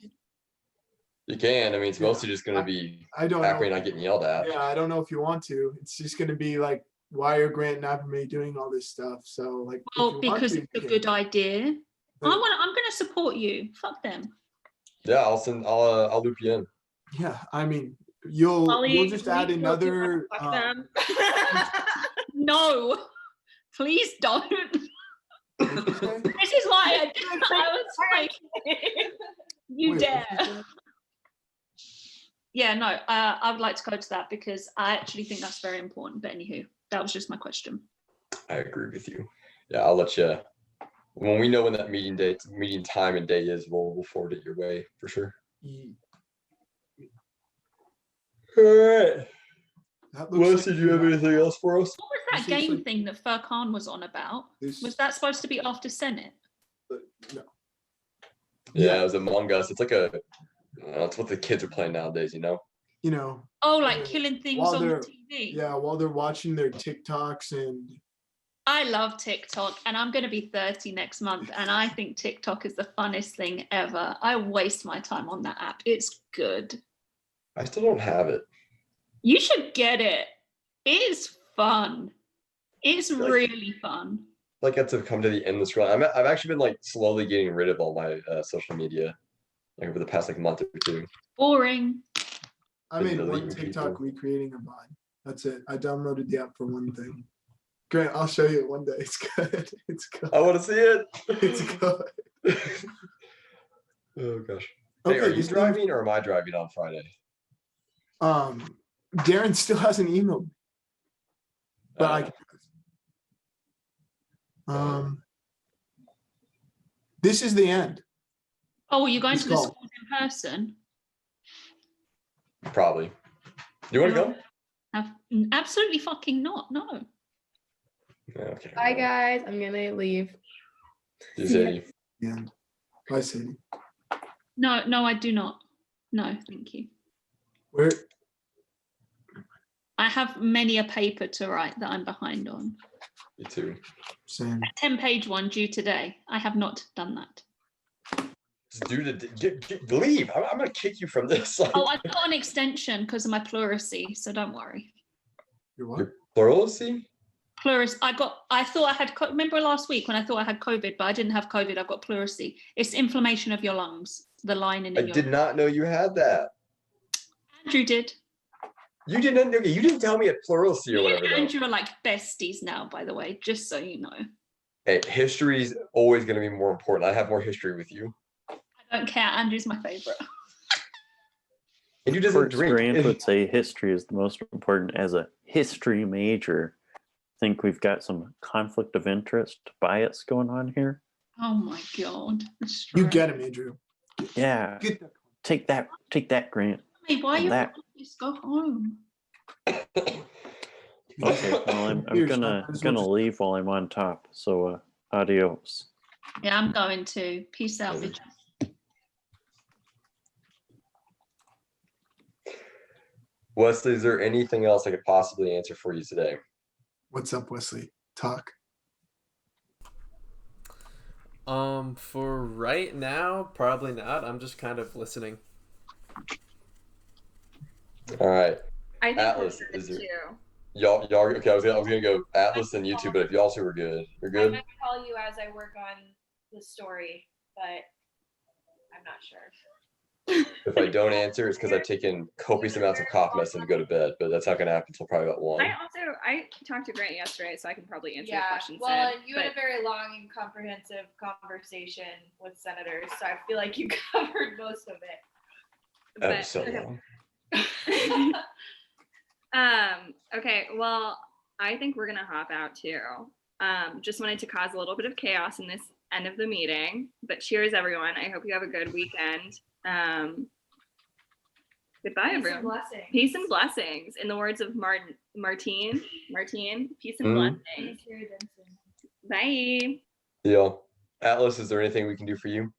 You can. I mean, it's mostly just going to be I don't happy know. not getting yelled at. Yeah, I don't know if you want to. It's just going to be like, why are Grant and Appermay doing all this stuff? So like, if Well, you want because to, it's a you good can. idea. I'm gonna support you. Fuck them. Yeah, I'll loop you in. Yeah, I mean, you'll just add another. Fuck them. No, please don't. This is why I was like, you Wait, dare. Yeah, no, I would like to go to that because I actually think that's very important. But anywho, that was just my question. I agree with you. Yeah, I'll let you. When we know when that meeting time and day is, we'll forward it your way for sure. All right. Wes, did you have anything else for us? What was that game thing that Furkan was on about? Was that supposed to be after Senate? No. Yeah, it was Among Us. It's like it's what the kids are playing nowadays, you know? You know. Oh, like killing things while on the they're- TV. Yeah, while they're watching their TikToks and. I love TikTok, and I'm going to be 30 next month, and I think TikTok is the funnest thing ever. I waste my time on that app. It's good. I still don't have it. You should get it. It is fun. It's really fun. Like I have to come to the end of the scroll. I've actually been like slowly getting rid of all my social media, like over the past like month or two. Boring. I made Deleting one TikTok recreating a vine. That's it. I downloaded the app for one thing. Grant, I'll show you it one day. It's good. It's good. I want to see it. It's good. Oh gosh. Hey, are you driving or am I driving on Friday? Darren still hasn't emailed me. But this is the end. Oh, are you going Let's to the go. schools in person? Probably. Do you want to go? Absolutely fucking not. No. Okay. Bye guys, I'm gonna leave. Sadie. Yeah. Bye, Sadie. No, I do not. No, thank you. Where? I have many a paper to write that I'm behind on. Me too. Same. A 10-page one due today. I have not done that. It's due to leave. I'm gonna kick you from this. Like, Oh, I got an extension because of my pleurisy, so don't worry. Your what? Your pleurisy? Pleurisy. I thought I had. Remember last week when I thought I had COVID, but I didn't have COVID. I've got pleurisy. It's inflammation of your lungs, the lining. I did not know you had that. Andrew did. You didn't. Okay, you didn't tell me at pleurisy or Me whatever. and Though. Andrew are like besties now, by the way, just so you know. Hey, history's always going to be more important. I have more history with you. I don't care. Andrew's my favorite. And you Of doesn't course, drink. Grant would say history is the most important as a history major. I think we've got some conflict of interest bias going on here. Oh my god. You get him, Andrew. Yeah. Take that, Grant. Hey, why are And you that. just go home? Okay, well, I'm gonna leave while I'm on top. So, adios. Yeah, I'm going to. Peace out, bitches. Wesley, is there anything else I could possibly answer for you today? What's up, Wesley? Talk. For right now, probably not. I'm just kind of listening. All right. I think Atlas, we're is good there? too. Y'all okay? I was gonna go Atlas and you two, but if y'all two are good, you're I good. might call you as I work on the story, but I'm not sure. If I don't answer, it's because I've taken copious amounts of cough medicine to go to bed, but that's not gonna happen until probably about 1. I talked to Grant yesterday, so I can probably answer the Yeah, questions. well, then, and you had a very long and comprehensive conversation with senators, so I feel like you covered most of it. That was so long. Okay, well, I think we're gonna hop out too. Just wanted to cause a little bit of chaos in this end of the meeting, but cheers, everyone. I hope you have a good weekend. Goodbye, Peace and everyone. blessings. Peace and blessings. In the words of Martine, peace and blessings. Bye. Yeah. Atlas, is there anything we can do for you?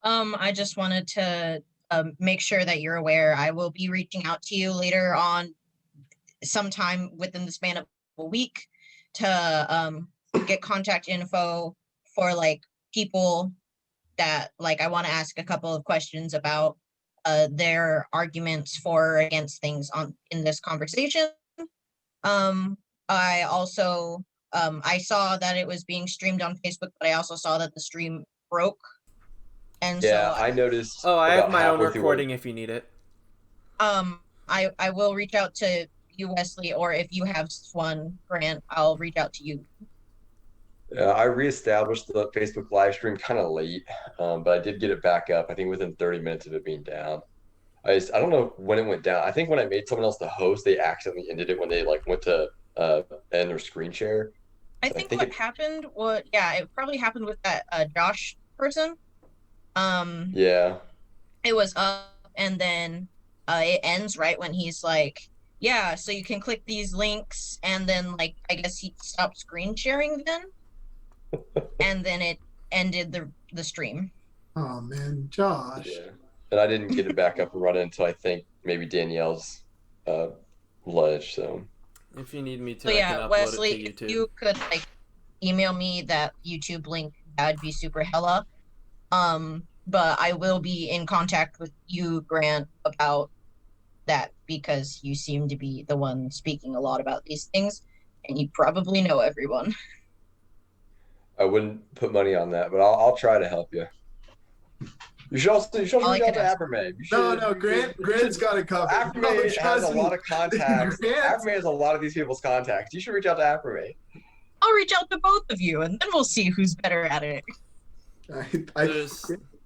I just wanted to make sure that you're aware. I will be reaching out to you later on, sometime within the span of a week, to get contact info for like people that like I want to ask a couple of questions about their arguments for or against things in this conversation. I also I saw that it was being streamed on Facebook, but I also saw that the stream broke. And Yeah, so I noticed. Oh, I have about my own halfway through recording if you need it. I will reach out to you, Wesley, or if you have one, Grant, I'll reach out to you. I reestablished the Facebook live stream kind of late, but I did get it back up. I think within 30 minutes of it being down. I don't know when it went down. I think when I made someone else the host, they accidentally ended it when they like went to end their screen share. I think what happened was, yeah, it probably happened with that Josh person. Yeah. It was up and then it ends right when he's like, yeah, so you can click these links, and then like I guess he stopped screen sharing then. And then it ended the stream. Oh man, Josh. Yeah. And I didn't get it back up and running until I think maybe Danielle's ledge. So if you need me to, so I yeah, can upload Wesley, it to YouTube. if you could like email me that YouTube link, that would be super hella. But I will be in contact with you, Grant, about that because you seem to be the one speaking a lot about these things, and you probably know everyone. I wouldn't put money on that, but I'll try to help you. You should also reach out to Aperme. No, Grant's got it covered. Aperme has a lot of contacts. Grant- Aperme has a lot of these people's contacts. You should reach out to Aperme. I'll reach out to both of you, and then we'll see who's better at it.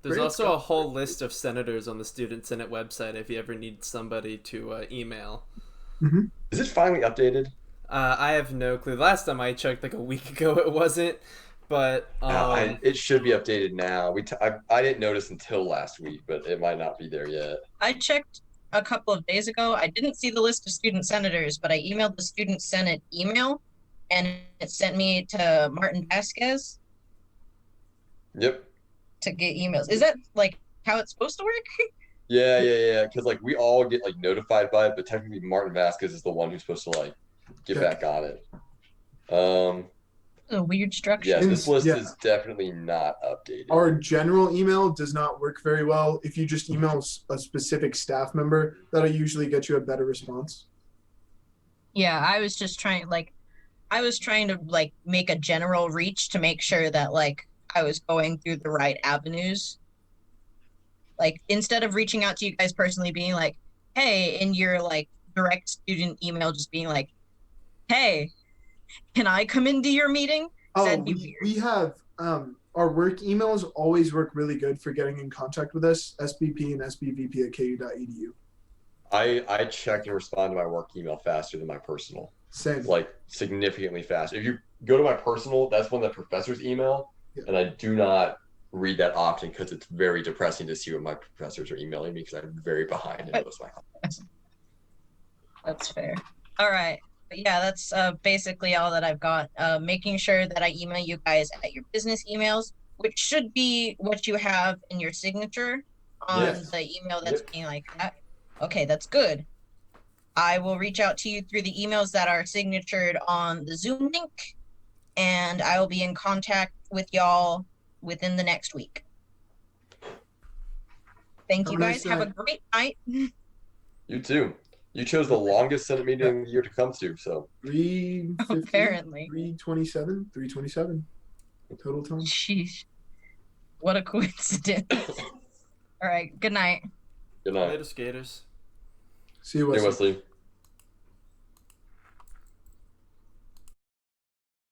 There's also a whole list of senators on the Student Senate website if you ever need somebody to email. Is it finally updated? I have no clue. Last time I checked, like a week ago, it wasn't. But it should be updated now. I didn't notice until last week, but it might not be there yet. I checked a couple of days ago. I didn't see the list of student senators, but I emailed the Student Senate email, and it sent me to Martin Vasquez. Yep. To get emails. Is that like how it's supposed to work? Yeah. Because like we all get like notified by it, but technically Martin Vasquez is the one who's supposed to like get back on it. A weird structure. Yeah, this list is definitely not updated. Our general email does not work very well. If you just email a specific staff member, that'll usually get you a better response. Yeah, I was just trying, like, I was trying to like make a general reach to make sure that like I was going through the right avenues. Like instead of reaching out to you guys personally, being like, hey, in your like direct student email, just being like, hey, can I come into your meeting? Oh, That'd be weird. we have our work emails always work really good for getting in contact with us, SBP and SBVP@ku.edu. I check and respond to my work email faster than my personal. Same. Like significantly faster. If you go to my personal, that's one of the professor's email, and I do not read that often because it's very depressing to see what my professors are emailing me because I'm very behind in most of my classes. That's fair. All right. But yeah, that's basically all that I've got. Making sure that I email you guys at your business emails, which should be what you have in your signature on the email that's being like that. Okay, that's good. I will reach out to you through the emails that are signatured on the Zoom link, and I will be in contact with y'all within the next week. Thank you guys. Have a great night. You too. You chose the longest Senate meeting of the year to come to, so 3:15, Apparently. 3:27 total time. Sheesh. What a coincidence. All right. Good night. Good night. Later, skaters. See you, Hey, Wesley. Wesley.